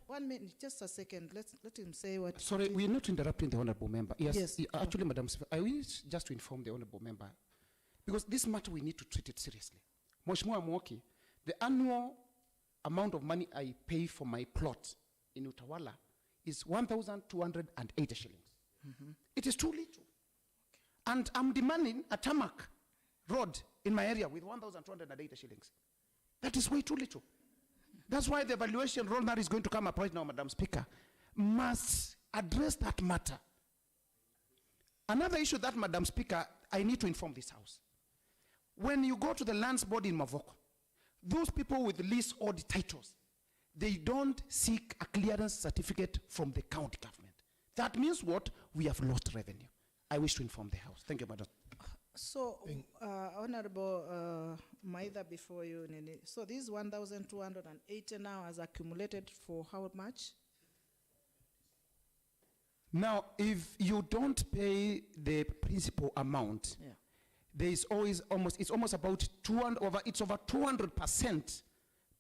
1 minute, just a second. Let him say what. Sorry, we're not interrupting the honourable member. Yes. Actually, Madam, I wish just to inform the honourable member, because this matter we need to treat it seriously. Mheshimiwa Mwoki, the annual amount of money I pay for my plot in Utawala is 1,280 shillings. It is too little. And I'm demanding a tarmac road in my area with 1,280 shillings. That is way too little. That's why the evaluation role that is going to come up right now, Madam Speaker, must address that matter. Another issue that, Madam Speaker, I need to inform this House. When you go to the lands board in Mavoko, those people with leasehold titles, they don't seek a clearance certificate from the county government. That means what? We have lost revenue. I wish to inform the House. Thank you, Madam. So, Honorable Maida, before you, Nene. So this 1,280 now has accumulated for how much? Now, if you don't pay the principal amount, there is always it's almost about 200 it's over 200%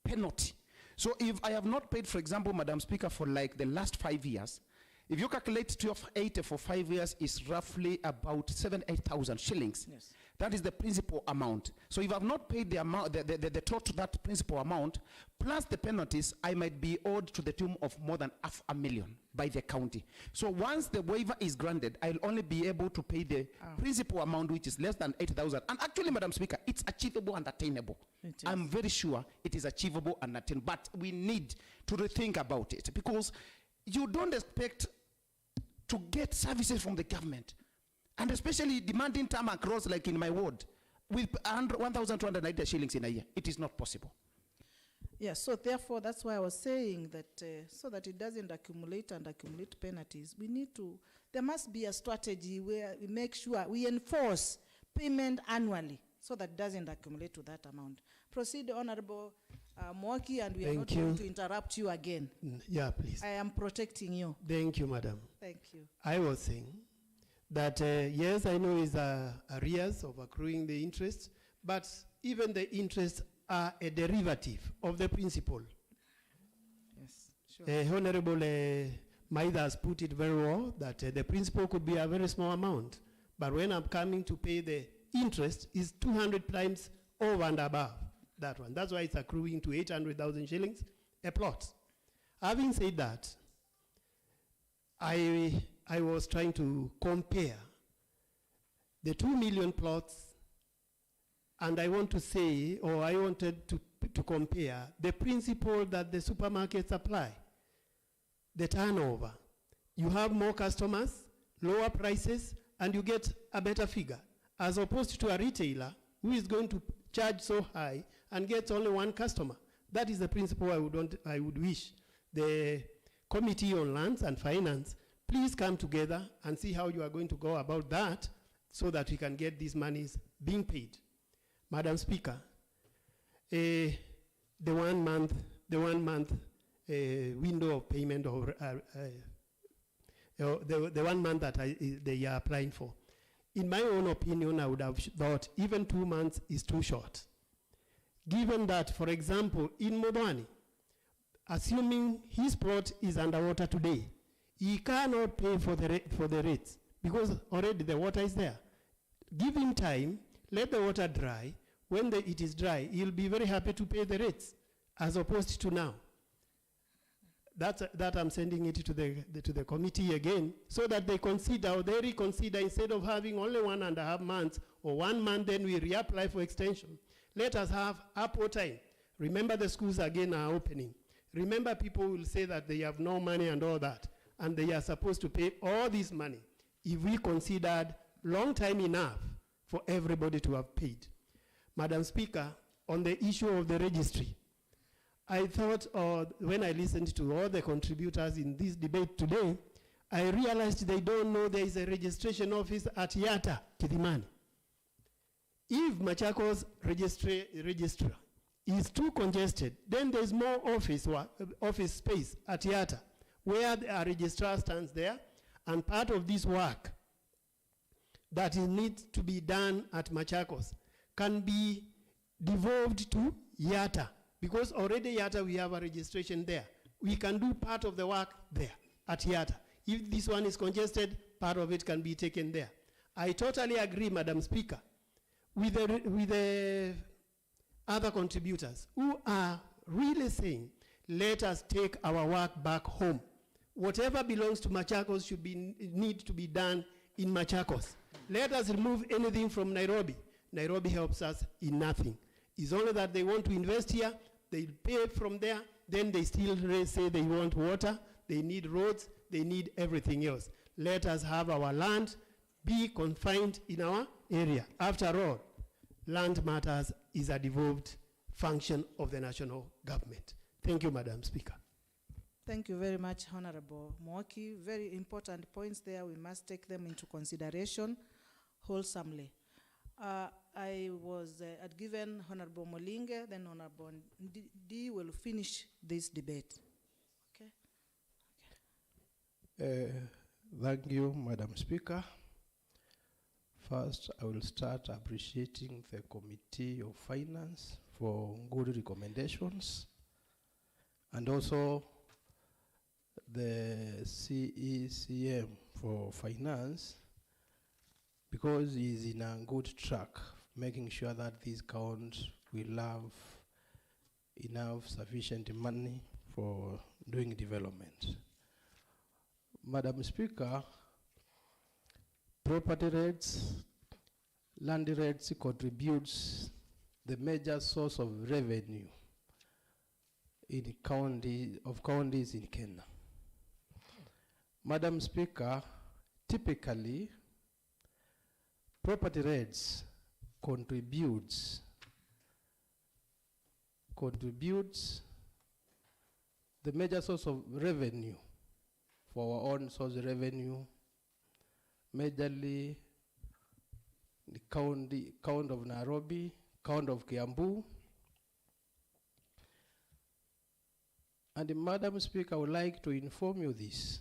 penalty. So if I have not paid, for example, Madam Speaker, for like the last 5 years, if you calculate 1280 for 5 years, is roughly about 8,000 shillings. Yes. That is the principal amount. So if I have not paid the amount, the total that principal amount, plus the penalties, I might be owed to the tune of more than $500,000 by the county. So once the waiver is granted, I'll only be able to pay the principal amount, which is less than 8,000. And actually, Madam Speaker, it's achievable and attainable. I'm very sure it is achievable and attainable. But we need to rethink about it, because you don't expect to get services from the government, and especially demanding tarmac roads like in my ward with 1,290 shillings in a year. It is not possible. Yes, so therefore that's why I was saying that so that it doesn't accumulate and accumulate penalties, we need to, there must be a strategy where we make sure we enforce payment annually so that it doesn't accumulate to that amount. Proceed, Honorable Mwoki, and we are not going to interrupt you again. Yeah, please. I am protecting you. Thank you, Madam. Thank you. I was saying that, yes, I know it's arrears of accruing the interest, but even the interests are a derivative of the principal. Yes, sure. Honorable Maida has put it very well, that the principal could be a very small amount, but when I'm coming to pay the interest, is 200 times over and above that one. That's why it's accruing to 800,000 shillings a plot. Having said that, I was trying to compare the 2 million plots, and I want to say, or I wanted to compare the principle that the supermarkets apply, the turnover. You have more customers, lower prices, and you get a better figure, as opposed to a retailer who is going to charge so high and gets only one customer. That is the principle I would wish the Committee on Lands and Finance, please come together and see how you are going to go about that so that we can get these monies being paid. Madam Speaker, the 1 month window of payment, or the 1 month that they are applying for, in my own opinion, I would have thought even 2 months is too short. Given that, for example, in Modwani, assuming his plot is underwater today, he cannot pay for the rates because already the water is there. Give him time, let the water dry. When it is dry, he'll be very happy to pay the rates, as opposed to now. That I'm sending it to the committee again, so that they consider, or they reconsider, instead of having only 1.5 months or 1 month, then we reapply for extension. Let us have ample time. Remember, the schools again are opening. Remember, people will say that they have no money and all that, and they are supposed to pay all this money. If we considered long time enough for everybody to have paid. Madam Speaker, on the issue of the registry, I thought, when I listened to all the contributors in this debate today, I realized they don't know there is a registration office at Yatta, Kidimani. If Machakos registrar is too congested, then there's more office space at Yatta, where a registrar stands there, and part of this work that needs to be done at Machakos can be devolved to Yatta, because already Yatta we have a registration there. We can do part of the work there at Yatta. If this one is congested, part of it can be taken there. I totally agree, Madam Speaker, with the other contributors who are really saying, let us take our work back home. Whatever belongs to Machakos need to be done in Machakos. Let us remove anything from Nairobi. Nairobi helps us in nothing. It's only that they want to invest here, they pay from there, then they still say they want water, they need roads, they need everything else. Let us have our land be confined in our area. After all, land matters is a devolved function of the national government. Thank you, Madam Speaker. Thank you very much, Honorable Mwoki. Very important points there. We must take them into consideration wholesomely. I was given Honorable Molinge, then Honorable D will finish this debate. Okay. Thank you, Madam Speaker. First, I will start appreciating the Committee of Finance for good recommendations, and also the CECM for Finance, because he's in a good track, making sure that these counts will have enough sufficient money for doing development. Madam Speaker, property rates, land rates contributes the major source of revenue in counties in Kenya. Madam Speaker, typically, property rates contributes the major source of revenue for our own source of revenue, majorly the count of Nairobi, count of Kiambu. And Madam Speaker, I would like to inform you this.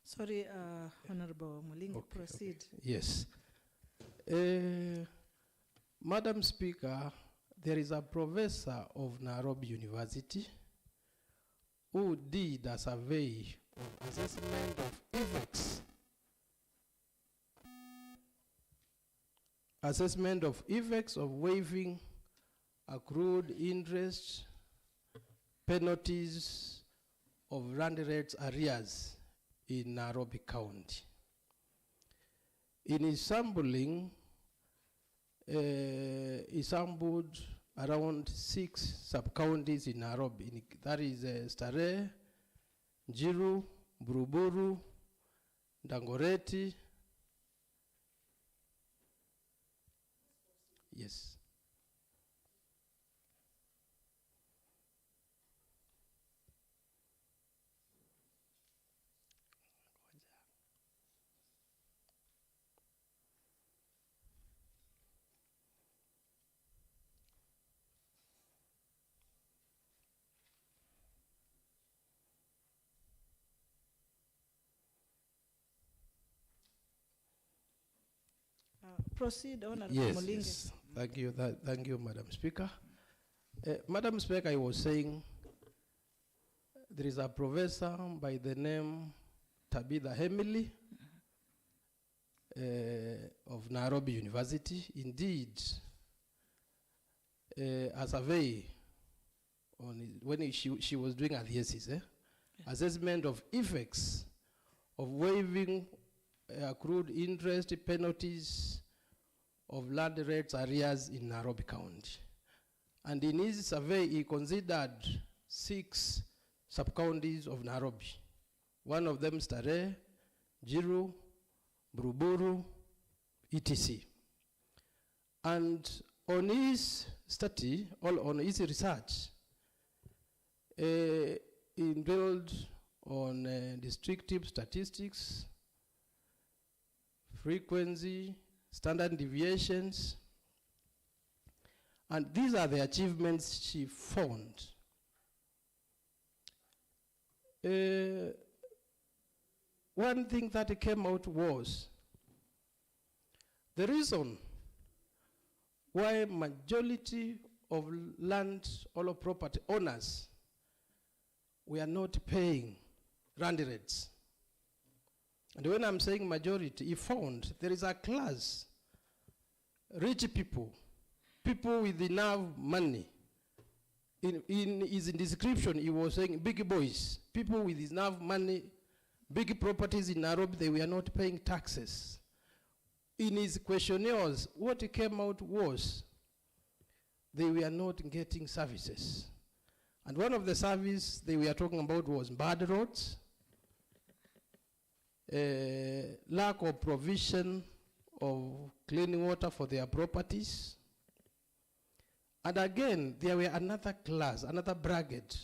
Sorry, Honorable Molinga, Okay, proceed. okay. Yes. Madam Speaker, there is a professor of Nairobi University who did a survey of assessment of effects. Assessment of effects of waiving accrued interest, penalties of land rates arrears in Nairobi County. In his sampling, he sampled around 6 sub-counties in Nairobi. That is Starehe, Njiru, Buruburu, Dangoreti. Yes. Proceed, Honorable Yes, Molinge. yes. Thank you, thank you, Madam Speaker. Madam Speaker, I was saying there is a professor by the name Tabitha Hemily of Nairobi University. Indeed, a survey on when she was doing a thesis, assessment of effects of waiving accrued interest penalties of land rates arrears in Nairobi County. And in his survey, he considered 6 sub-counties of Nairobi. One of them Starehe, Jiru, Buruburu, etc. And on his study, on his research, he built on descriptive statistics, frequency, standard deviations, and these are the achievements she found. One thing that came out was the reason why majority of land or property owners were not paying land rates. And when I'm saying majority, he found there is a class, rich people, people with enough money. In his description, he was saying big boys, people with enough money, big properties in Nairobi, they were not paying taxes. In his questionnaires, what came out was they were not getting services. And one of the services they were talking about was bad roads, lack of provision of clean water for their properties. And again, there were another class, another bracket.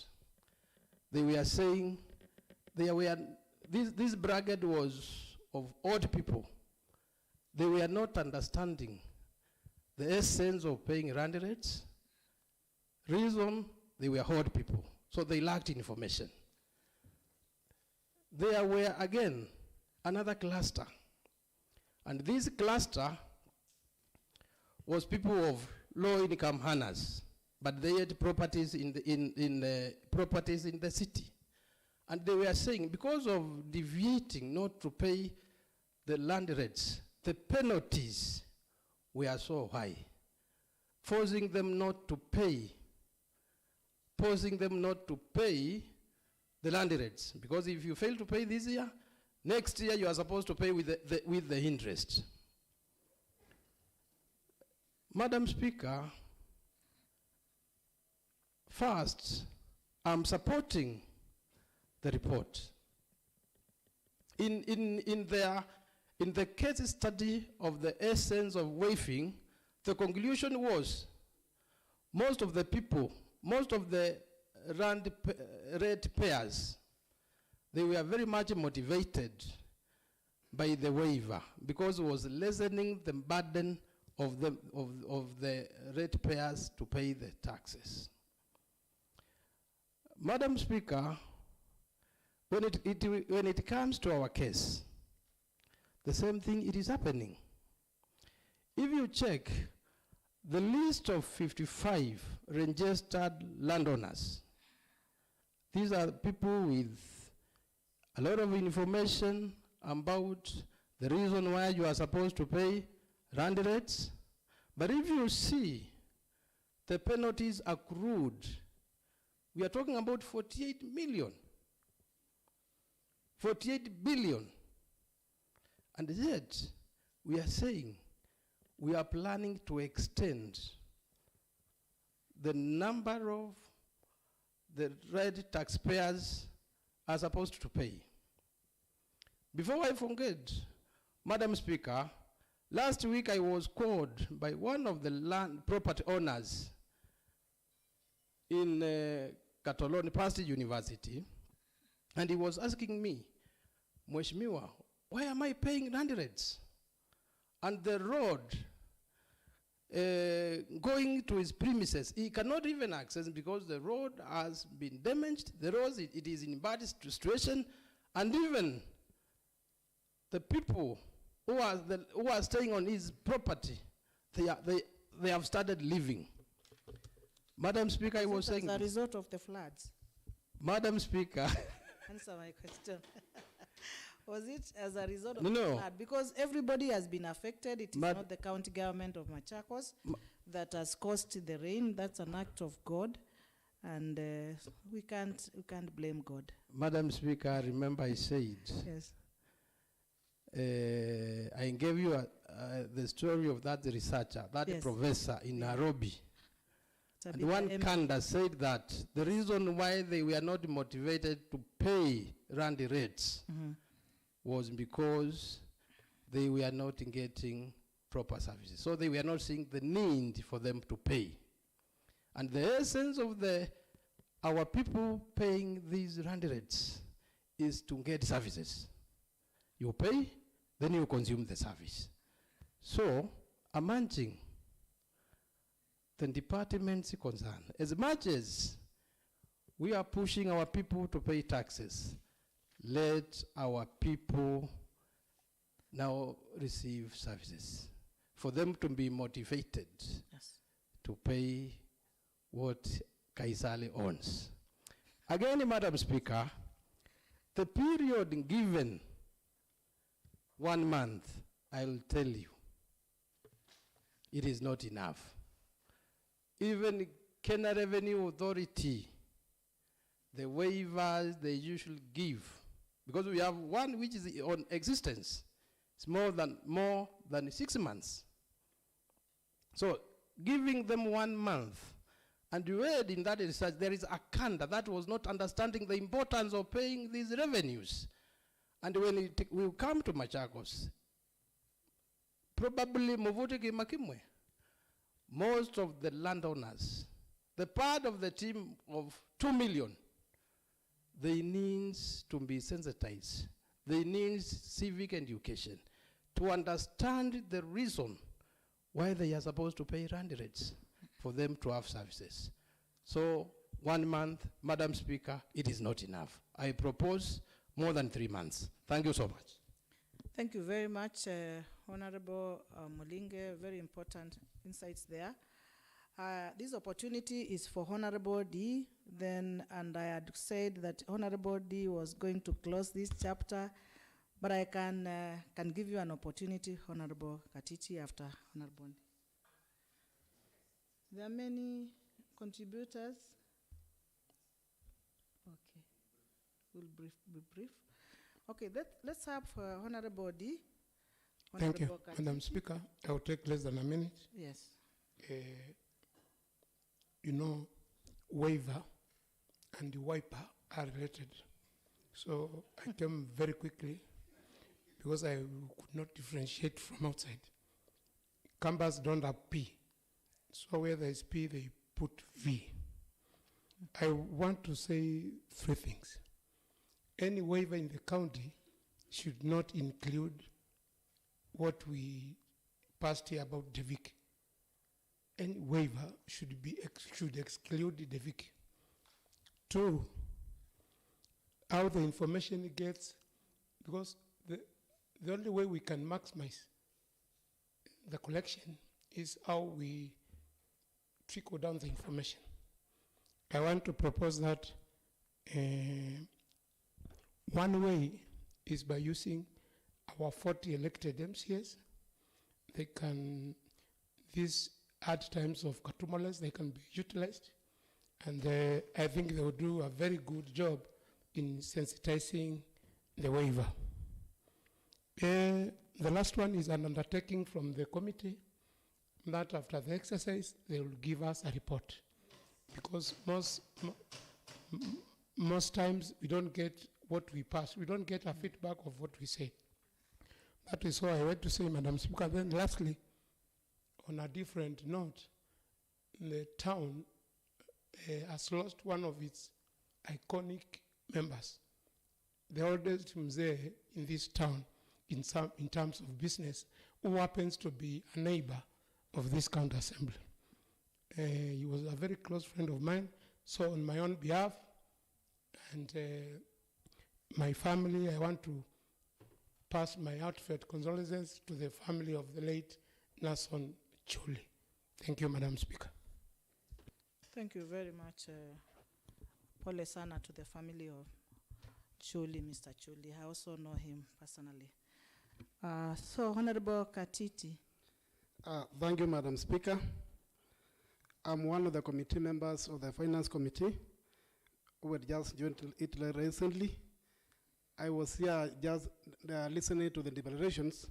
They were saying this bracket was of old people. They were not understanding the essence of paying rand rates. Reason, they were old people, so they lacked information. There were, again, another cluster. And this cluster was people of low-income earners, but they had properties in the city. And they were saying, because of deviating not to pay the land rates, the penalties were so high, forcing them not to pay the land rates. Because if you fail to pay this year, next year you are supposed to pay with the interest. Madam Speaker, first, I'm supporting the report. In the case study of the essence of waiving, the conclusion was most of the people, most of the rate payers, they were very much motivated by the waiver because it was lessening the burden of the rate payers to pay the taxes. Madam Speaker, when it comes to our case, the same thing it is happening. If you check the list of 55 registered landowners, these are people with a lot of information about the reason why you are supposed to pay rand rates. But if you see the penalties accrued, we are talking about 48 million, 48 billion. And yet, we are saying we are planning to extend the number of the red taxpayers are supposed to pay. Before I forget, Madam Speaker, last week I was called by one of the land property owners in Catalonia Past University, and he was asking me, Mheshimiwa, why am I paying rand rates? And the road going to his premises, he cannot even access because the road has been damaged. The road, it is in bad situation, and even the people who are staying on his property, they have started living. Madam Speaker, I was saying, as a result of the floods. Madam Speaker, Answer my question. Was it as a result of No, the no. flood? Because everybody has been affected. It is not the county government of Machakos that has caused the rain. That's an act of God, and we can't blame God. Madam Speaker, remember I said, Yes. I gave you the story of that researcher, that Yes. professor in Nairobi. And Tabitha one M. Kanda said that the reason why they were not motivated to pay rand rates was because they were not getting proper services. So they were not seeing the need for them to pay. And the essence of our people paying these rand rates is to get services. You pay, then you consume the service. So I'm urging the department's concern, as much as we are pushing our people to pay taxes, let our people now receive services, for them to be motivated to pay what Kaisali owns. Again, Madam Speaker, the period given 1 month, I'll tell you, it is not enough. Even Kenya Revenue Authority, the waivers they usually give, because we have one which is on existence, it's more than 6 months. So giving them 1 month, and you read in that research, there is a Kanda that was not understanding the importance of paying these revenues. And when it will come to Machakos, probably Muvutiki Makimwe, most of the landowners, the part of the team of 2 million, they need to be sensitized. They need civic education to understand the reason why they are supposed to pay rand rates for them to have services. So 1 month, Madam Speaker, it is not enough. I propose more than 3 months. Thank you so much. Thank you very much, Honorable Mulinge. Very important insights there. This opportunity is for Honorable D. And I had said that Honorable D was going to close this chapter, but I can give you an opportunity, Honorable Katiti, after Honorable D. There are many contributors. Okay, we'll be brief. Okay, let's have Honorable D. Thank you, Honorable Madam Katiti. Speaker. I will take less than a minute. Yes. You know, waiver and the wiper are related. So I came very quickly because I could not differentiate from outside. Canvas don't have P. So where there is P, they put V. I want to say 3 things. Any waiver in the county should not include what we passed here about DEVIC. Any waiver should exclude the DEVIC. 2, how the information gets, because the only way we can maximize the collection is how we trickle down the information. I want to propose that one way is by using our 40 elected MCAs. They can, these hard times of Katumalas, they can be utilized. And I think they will do a very good job in sensitizing the waiver. The last one is an undertaking from the committee that after the exercise, they will give us a report. Because most times we don't get what we pass. We don't get a feedback of what we say. That is all I want to say, Madam Speaker. Then lastly, on a different note, the town has lost one of its iconic members. The oldest mzee in this town in terms of business, who happens to be a neighbor of this county assembly. He was a very close friend of mine, so on my own behalf and my family, I want to pass my heartfelt condolences to the family of the late Nason Chuli. Thank you, Madam Speaker. Thank you very much. Pole sana to the family of Chuli, Mr. Chuli. I also know him personally. So, Honorable Katiti. Thank you, Madam Speaker. I'm one of the committee members of the Finance Committee who had just joined it recently. I was here just listening to the deliberations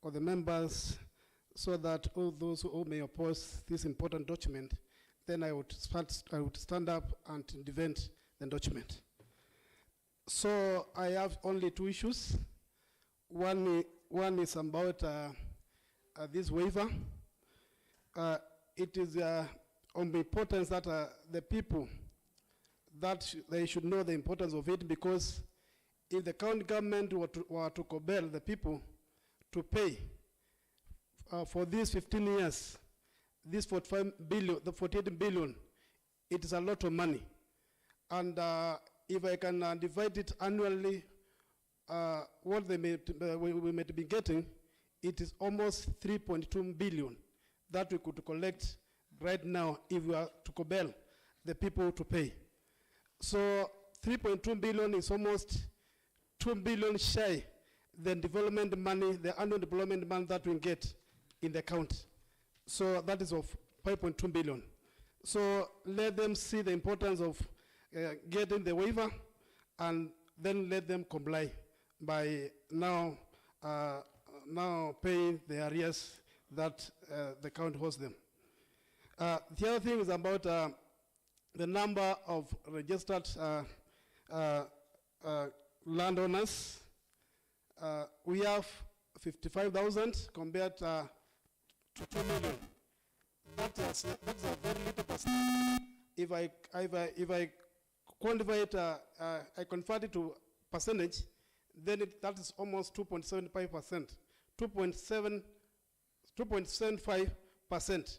of the members so that all those who may oppose this important document, then I would stand up and defend the document. So I have only two issues. One is about this waiver. It is on the importance that the people, that they should know the importance of it, because if the county government were to compel the people to pay for these 15 years, this 45 billion, the 48 billion, it is a lot of money. And if I can divide it annually, what we may be getting, it is almost 3.2 billion that we could collect right now if we are to compel the people to pay. So 3.2 billion is almost 2 billion shy the development money, the annual development money that we get in the county. So that is of 5.2 billion. So let them see the importance of getting the waiver, and then let them comply by now paying the arrears that the county owes them. The other thing is about the number of registered landowners. We have 55,000 compared to 2 million. That's a very little percent. If I quantify it, I convert it to percentage, then that is almost 2.75%. 2.75%.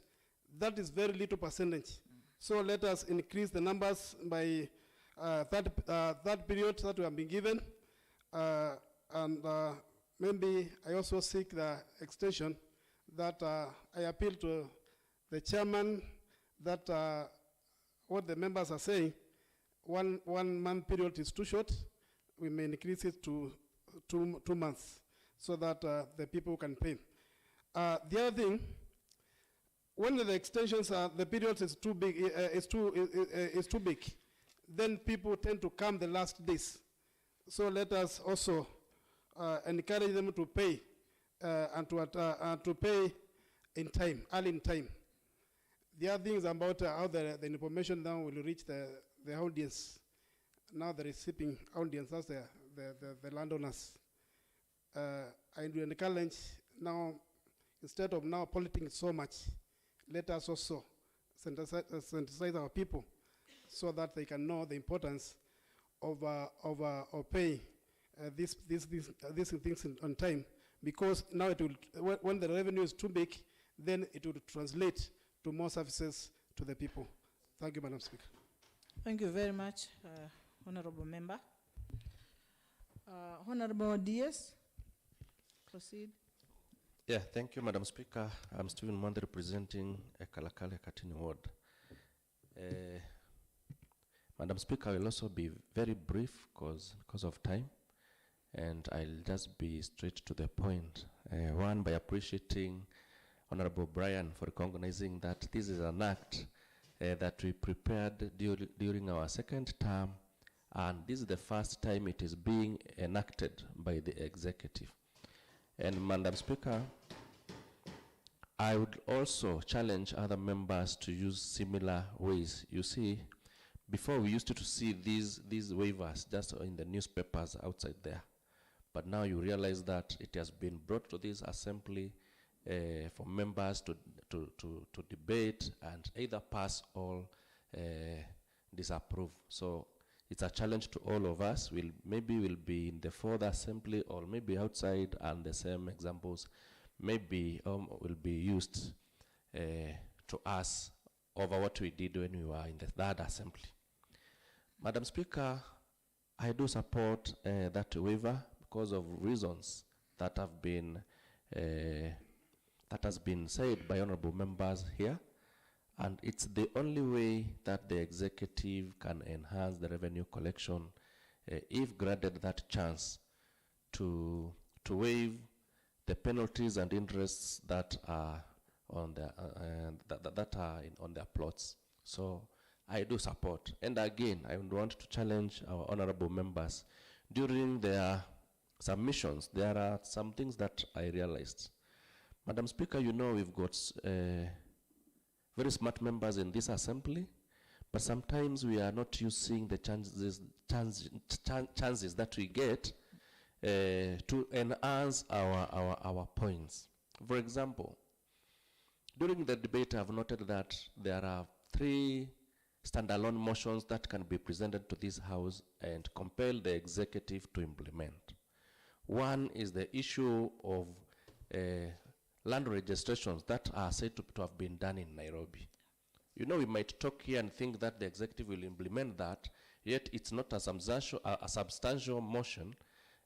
That is very little percentage. So let us increase the numbers by that period that we have been given. And maybe I also seek the extension that I appeal to the chairman that what the members are saying, 1 month period is too short. We may increase it to 2 months so that the people can pay. The other thing, when the extensions the period is too big, is too big, then people tend to come the last days. So let us also encourage them to pay and to pay in time, early in time. The other thing is about how the information now will reach the audience. Now the receiving audience, that's the landowners. And we encourage now, instead of now politicking so much, let us also sensitize our people so that they can know the importance of paying these things on time. Because now it will, when the revenue is too big, then it will translate to more services to the people. Thank you, Madam Speaker. Thank you very much, Honorable Member. Honorable Diaz, proceed. Yeah, thank you, Madam Speaker. I'm Stephen Mwande representing Kalakale Katini Ward. Madam Speaker, I will also be very brief because of time, and I'll just be straight to the point. One, by appreciating Honorable Brian for recognizing that this is an act that we prepared during our second term, and this is the first time it is being enacted by the executive. And Madam Speaker, I would also challenge other members to use similar ways. You see, before we used to see these waivers just in the newspapers outside there, but now you realize that it has been brought to this assembly for members to debate and either pass or disapprove. So it's a challenge to all of us. Maybe we'll be in the fourth assembly or maybe outside, and the same examples maybe will be used to us over what we did when we were in the third assembly. Madam Speaker, I do support that waiver because of reasons that has been said by honorable members here, and it's the only way that the executive can enhance the revenue collection if granted that chance to waive the penalties and interests that are on the on their plots. So I do support. And again, I would want to challenge our honorable members. During their submissions, there are some things that I realized. Madam Speaker, you know we've got very smart members in this assembly, but sometimes we are not using the chances that we get to enhance our points. For example, during the debate, I've noted that there are 3 standalone motions that can be presented to this House and compel the executive to implement. One is the issue of land registrations that are said to have been done in Nairobi. You know, we might talk here and think that the executive will implement that, yet it's not a substantial motion,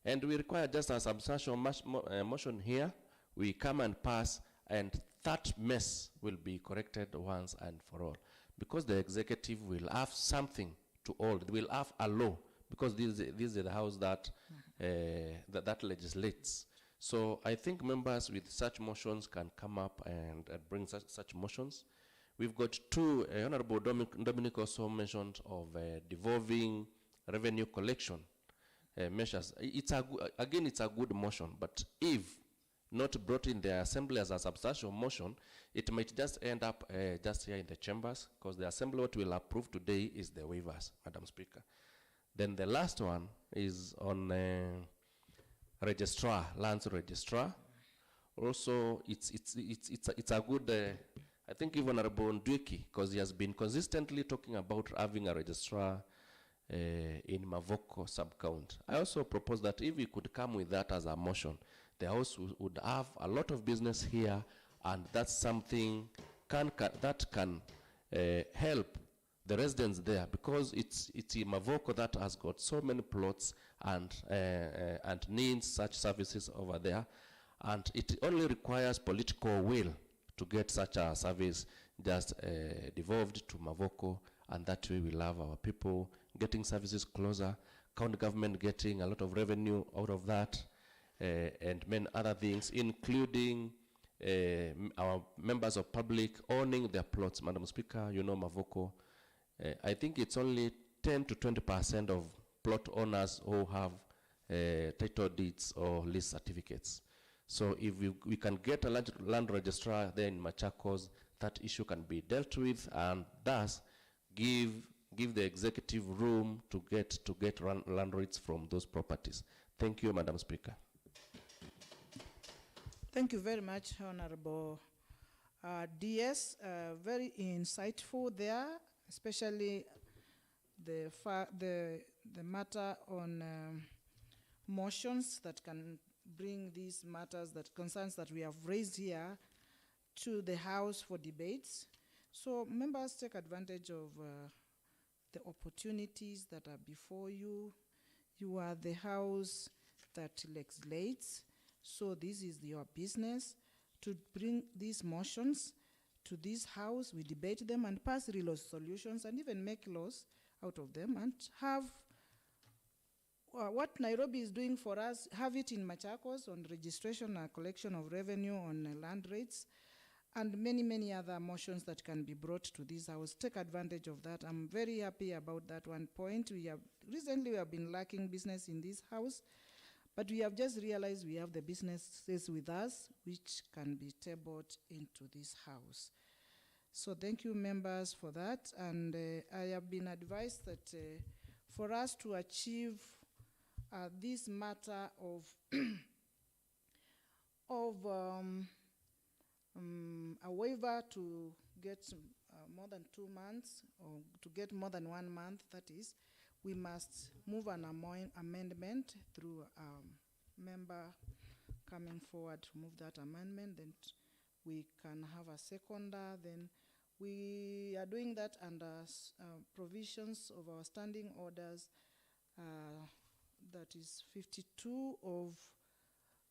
and we require just a substantial motion here. We come and pass, and that mess will be corrected once and for all, because the executive will have something to hold. They will have a law, because this is the House that that legislates. So I think members with such motions can come up and bring such motions. We've got 2, Honorable Dominic also mentioned of devolving revenue collection measures. Again, it's a good motion, but if not brought in the assembly as a substantial motion, it might just end up just here in the chambers, because the assembly what will approve today is the waivers, Madam Speaker. Then the last one is on registrar, lands registrar. Also, it's a good, I think even Honorable Ndwiki, because he has been consistently talking about having a registrar in Mavoko sub-count. I also propose that if we could come with that as a motion, the House would have a lot of business here, and that's something that can help the residents there, because it's Mavoko that has got so many plots and needs such services over there, and it only requires political will to get such a service just devolved to Mavoko, and that way we'll have our people getting services closer, county government getting a lot of revenue out of that, and many other things, including our members of public owning their plots. Madam Speaker, you know Mavoko, I think it's only 10 to 20% of plot owners who have title deeds or lease certificates. So if we can get a land registrar there in Machakos, that issue can be dealt with, and thus give the executive room to get land rates from those properties. Thank you, Madam Speaker. Thank you very much, Honorable DS. Very insightful there, especially the matter on motions that can bring these matters, concerns that we have raised here to the House for debates. So members, take advantage of the opportunities that are before you. You are the House that legislates, so this is your business to bring these motions to this House. We debate them and pass real solutions and even make laws out of them, and have what Nairobi is doing for us, have it in Machakos on registration and collection of revenue on land rates, and many, many other motions that can be brought to this House. Take advantage of that. I'm very happy about that one point. Recently we have been lacking business in this House, but we have just realized we have the businesses with us which can be tabled into this House. So thank you, members, for that. And I have been advised that for us to achieve this matter of a waiver to get more than 2 months, or to get more than 1 month, that is, we must move an amendment through a member coming forward to move that amendment. Then we can have a seconder. Then we are doing that under provisions of our standing orders, that is 52 of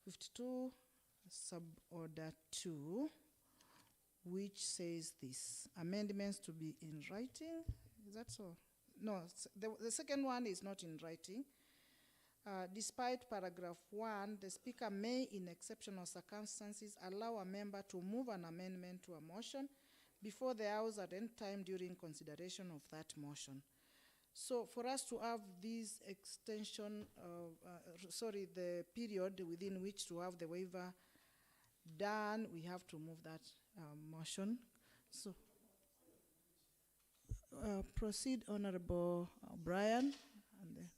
52 suborder 2, which says this: amendments to be in writing. Is that so? No, the second one is not in writing. Despite paragraph 1, the speaker may, in exceptional circumstances, allow a member to move an amendment to a motion before the House at any time during consideration of that motion. So for us to have this extension, the period within which to have the waiver done, we have to move that motion. So proceed, Honorable Brian. And then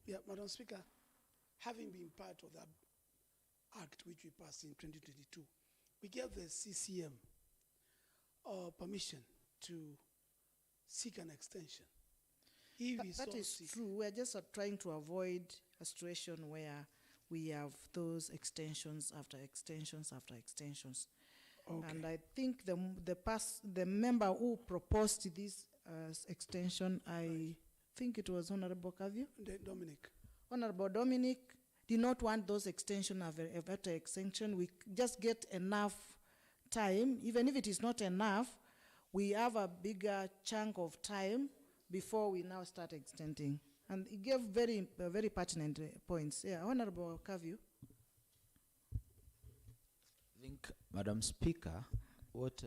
Yeah, Madam Speaker, having been part of that act which we passed in 2022, we gave the CCM permission to seek an extension. That is true. We're just trying to avoid a situation where we have those extensions after extensions after extensions. Okay. And I think the member who proposed this extension, I think it was Honorable Kavyu. Dominic. Honorable Dominic did not want those extension after extension. We just get enough time. Even if it is not enough, we have a bigger chunk of time before we now start extending. And he gave very pertinent points. Yeah, Honorable Kavyu. I think, Madam Speaker, what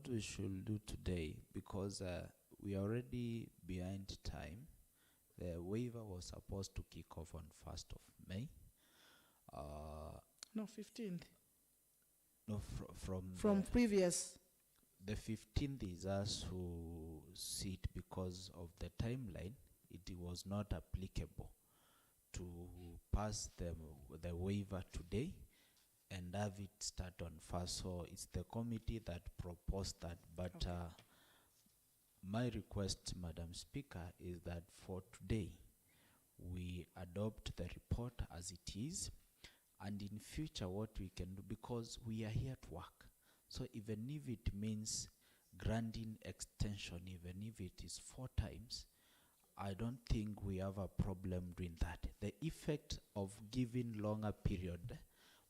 we should do today, because we are already behind time. The waiver was supposed to kick off on 1st of May. No, 15th. No, from previous. The 15th is us who see it because of the timeline. It was not applicable to pass the waiver today and have it start on 1st. So it's the committee that proposed that. But okay. My request, Madam Speaker, is that for today, we adopt the report as it is, and in future what we can do, because we are here to work. So even if it means granting extension, even if it is 4 times, I don't think we have a problem doing that. The effect of giving longer period,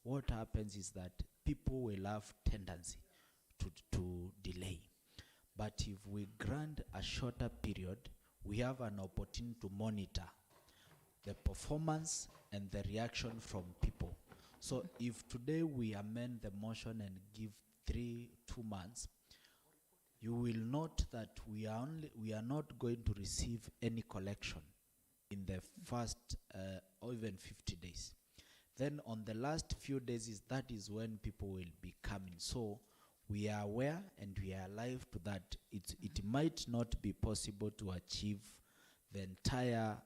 what happens is that people will have tendency to delay. But if we grant a shorter period, we have an opportunity to monitor the performance and the reaction from people. So if today we amend the motion and give 2 months, you will note that we are not going to receive any collection in the first or even 50 days. Then on the last few days, that is when people will be coming. So we are aware and we are alive to that. It might not be possible to achieve the entire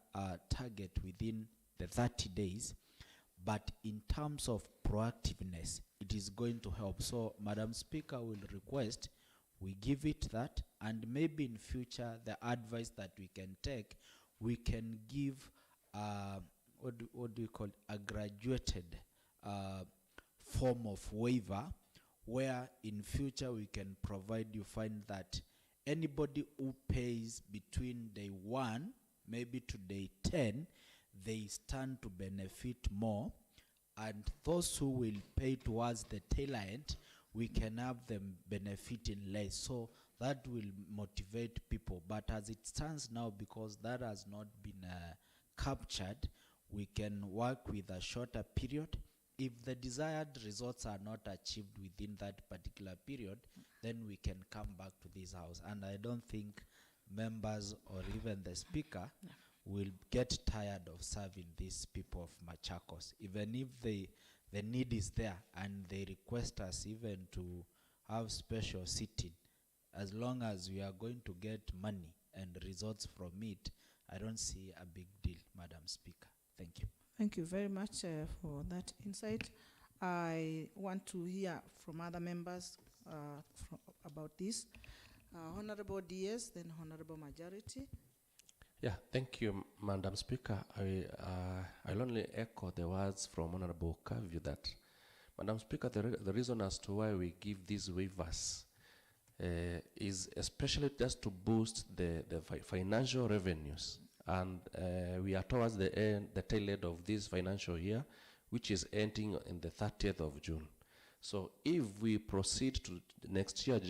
target within the 30 days, but in terms of proactiveness, it is going to help. So, Madam Speaker, will request we give it that, and maybe in future, the advice that we can take, we can give, what do you call it, a graduated form of waiver, where in future we can provide, you find that anybody who pays between day 1, maybe to day 10, they stand to benefit more, and those who will pay towards the tail end, we can have them benefiting less. So that will motivate people. But as it stands now, because that has not been captured, we can work with a shorter period. If the desired results are not achieved within that particular period, then we can come back to this House. And I don't think members or even the Speaker will get tired of serving these people of Machakos, even if the need is there and they request us even to have special sitting. As long as we are going to get money and results from it, I don't see a big deal, Madam Speaker. Thank you. Thank you very much for that insight. I want to hear from other members about this. Honorable DS, then Honorable Majority. Yeah, thank you, Madam Speaker. I'll only echo the words from Honorable Kavyu that, Madam Speaker, the reason as to why we give these waivers is especially just to boost the financial revenues and we are towards the end, the tail end of this financial year, which is ending in the 30th of June. So if we proceed to next year,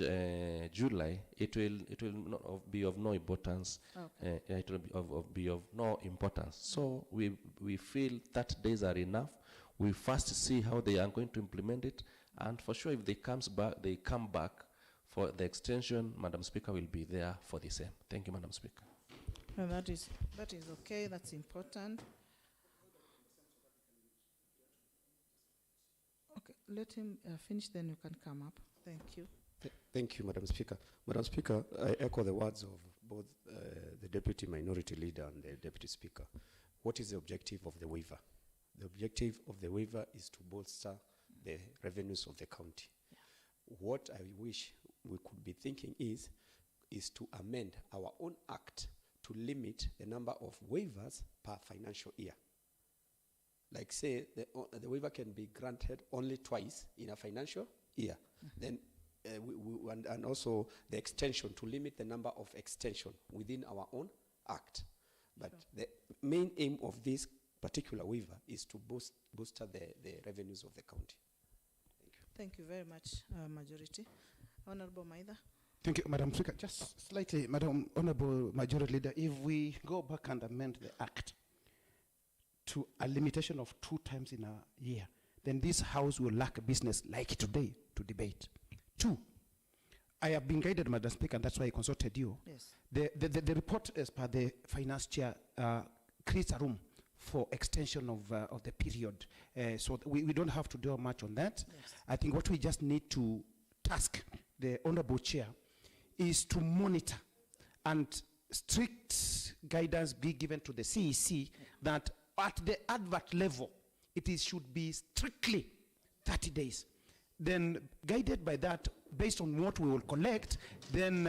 July, it will not be of no importance. Okay. It will be of no importance. So we feel 30 days are enough. We first see how they are going to implement it, and for sure, if they come back for the extension, Madam Speaker will be there for the same. Thank you, Madam Speaker. No, that is okay. That's important. Okay, let him finish, then you can come up. Thank you. Thank you, Madam Speaker. Madam Speaker, I echo the words of both the Deputy Minority Leader and the Deputy Speaker. What is the objective of the waiver? The objective of the waiver is to bolster the revenues of the county. Yeah. What I wish we could be thinking is to amend our own act to limit the number of waivers per financial year. Like say, the waiver can be granted only twice in a financial year. Mm-hmm. Then and also the extension, to limit the number of extension within our own act. But sure, the main aim of this particular waiver is to booster the revenues of the county. Thank you. Thank you very much, Majority. Honorable Maida. Thank you, Madam Speaker. Just slightly, Madam Honorable Majority Leader, if we go back and amend the Act to a limitation of 2 times in a year, then this House will lack a business like today to debate. 2, I have been guided, Madam Speaker, and that's why I consulted you. Yes. The report, as per the Finance Chair, creates a room for extension of the period. So we don't have to do much on that. Yes. I think what we just need to task the Honorable Chair is to monitor and strict guidance be given to the CEC that at the advert level, should be strictly 30 days. Then guided by that, based on what we will collect, then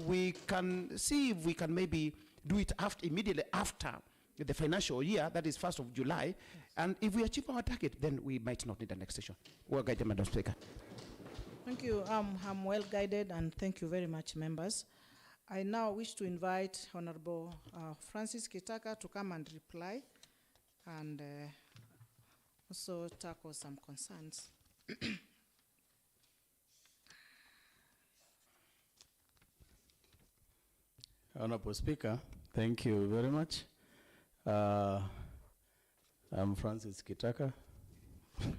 we can see if we can maybe do it immediately after the financial year, that is 1st of July. Yes. And if we achieve our target, then we might not need an extension. Well guided, Madam Speaker. Thank you. I'm well guided, and thank you very much, members. I now wish to invite Honorable Francis Kitaka to come and reply, and also tackle some concerns. Honorable Speaker, thank you very much. I'm Francis Kitaka,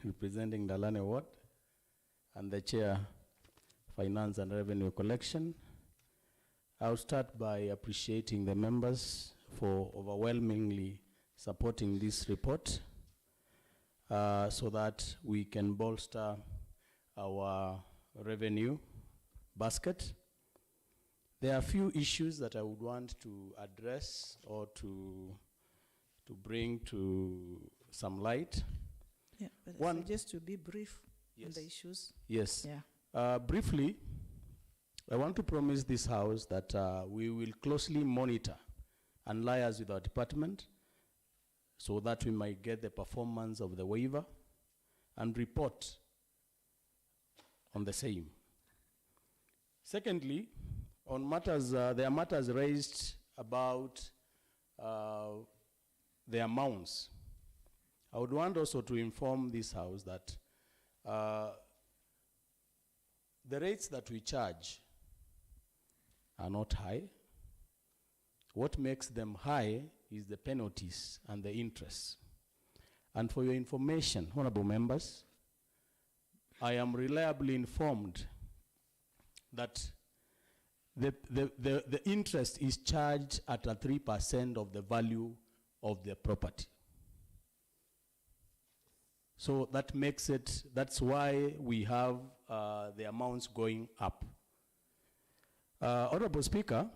representing Dalane Ward, and the Chair, Finance and Revenue Collection. I'll start by appreciating the members for overwhelmingly supporting this report so that we can bolster our revenue basket. There are a few issues that I would want to address or to bring to some light. Yeah, but just to be brief. Yes. On the issues. Yes. Yeah. Briefly, I want to promise this House that we will closely monitor and liaise with our department so that we might get the performance of the waiver and report on the same. Secondly, on matters, there are matters raised about the amounts. I would want also to inform this House that the rates that we charge are not high. What makes them high is the penalties and the interest. And for your information, honorable members, I am reliably informed that the interest is charged at a 3% of the value of the property. So that makes it, that's why we have the amounts going up. Honorable Speaker,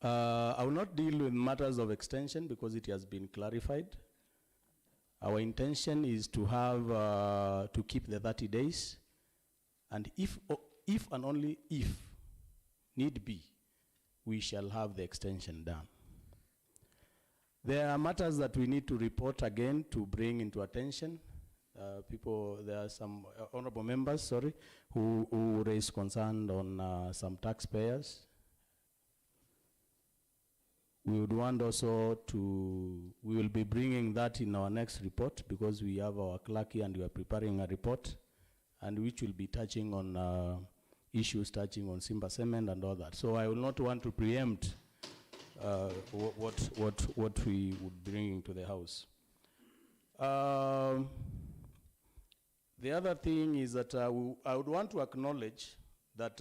I will not deal with matters of extension because it has been clarified. Our intention is to have, to keep the 30 days, and if and only if need be, we shall have the extension done. There are matters that we need to report again to bring into attention. There are some honorable members, who raised concern on some taxpayers. We would want also we will be bringing that in our next report, because we have our clerk here and we are preparing a report, and which will be touching on issues touching on Simba Cement and all that. So I will not want to preempt what we would bring to the House. The other thing is that I would want to acknowledge that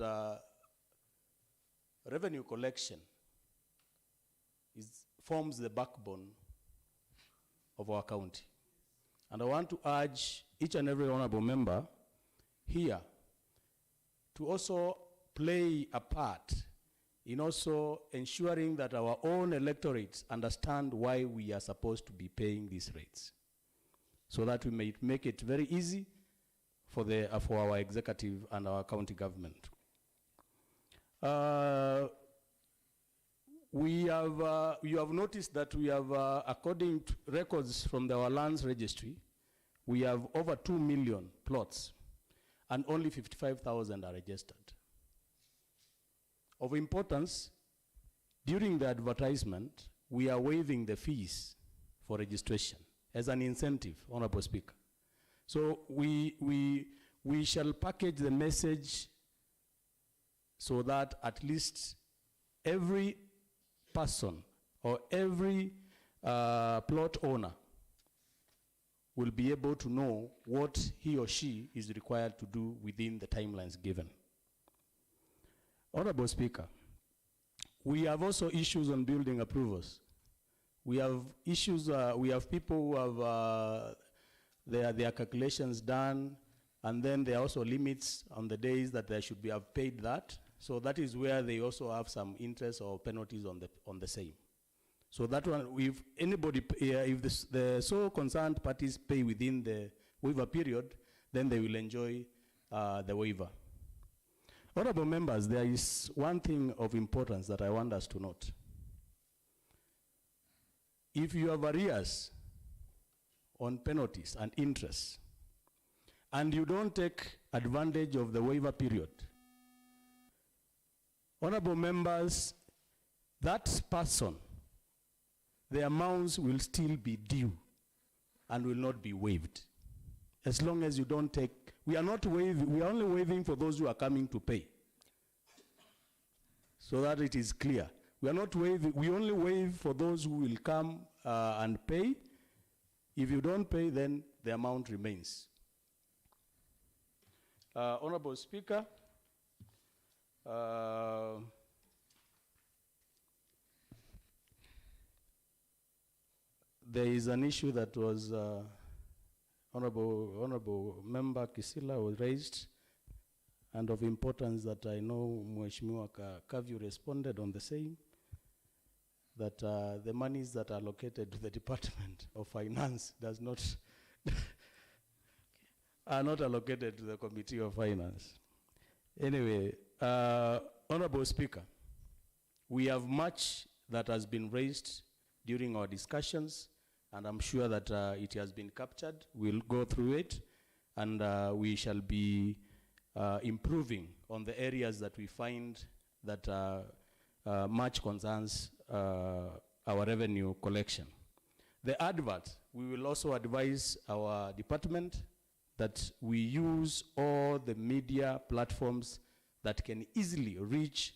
revenue collection forms the backbone of our county. And I want to urge each and every honorable member here to also play a part in also ensuring that our own electorates understand why we are supposed to be paying these rates, so that we may make it very easy for our executive and our county government. You have noticed that we have, according to records from our lands registry, we have over 2 million plots, and only 55,000 are registered. Of importance, during the advertisement, we are waiving the fees for registration as an incentive, Honorable Speaker. So we shall package the message so that at least every person or every plot owner will be able to know what he or she is required to do within the timelines given. Honorable Speaker, we have also issues on building approvals. We have issues, we have people who have their calculations done, and then there are also limits on the days that they should have paid that. So that is where they also have some interest or penalties on the same. So that one, if anybody, if the so concerned parties pay within the waiver period, then they will enjoy the waiver. Honorable members, there is one thing of importance that I want us to note. If you have arrears on penalties and interest, and you don't take advantage of the waiver period, honorable members, that person, the amounts will still be due and will not be waived. As long as you don't take, we are not waiving, we are only waiving for those who are coming to pay. So that it is clear. We are not waiving, we only waive for those who will come and pay. If you don't pay, then the amount remains. Honorable Speaker, there is an issue that was Honorable Member Kisila was raised, and of importance that I know Mheshimiwa Kavu responded on the same, that the monies that are allocated to the Department of Finance does not are not allocated to the Committee of Finance. Anyway, Honorable Speaker, we have much that has been raised during our discussions, and I'm sure that it has been captured. We'll go through it, and we shall be improving on the areas that we find that much concerns our revenue collection. The advert, we will also advise our department that we use all the media platforms that can easily reach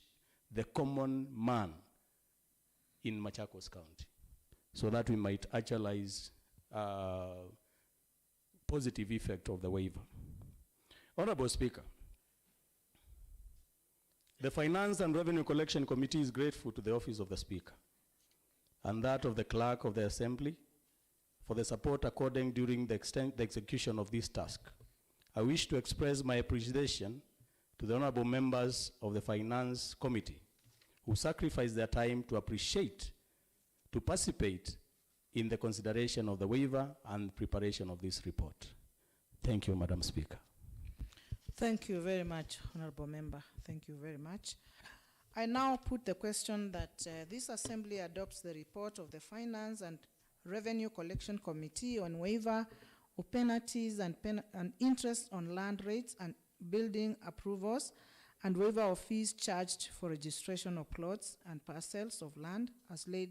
the common man in Machakos County, so that we might actualize positive effect of the waiver. Honorable Speaker, the Finance and Revenue Collection Committee is grateful to the Office of the Speaker and that of the Clerk of the Assembly for the support accorded during the execution of this task. I wish to express my appreciation to the honorable members of the Finance Committee who sacrificed their time to participate in the consideration of the waiver and preparation of this report. Thank you, Madam Speaker. Thank you very much, Honorable Member. Thank you very much. I now put the question that this Assembly adopts the report of the Finance and Revenue Collection Committee on waiver of penalties and interest on land rates and building approvals and waiver of fees charged for registration of plots and parcels of land as laid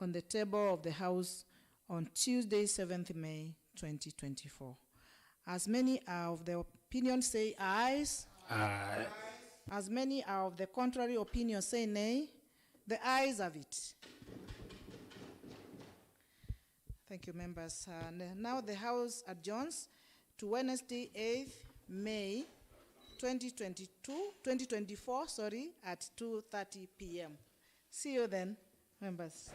on the table of the House on Tuesday, 7th May 2024. As many are of the opinion, say ayes. Aye. As many are of the contrary opinion, say nay. The ayes have it. Thank you, members. Now the House adjourns to Wednesday, 8th May 2024, at 2:30 p.m. See you then, members.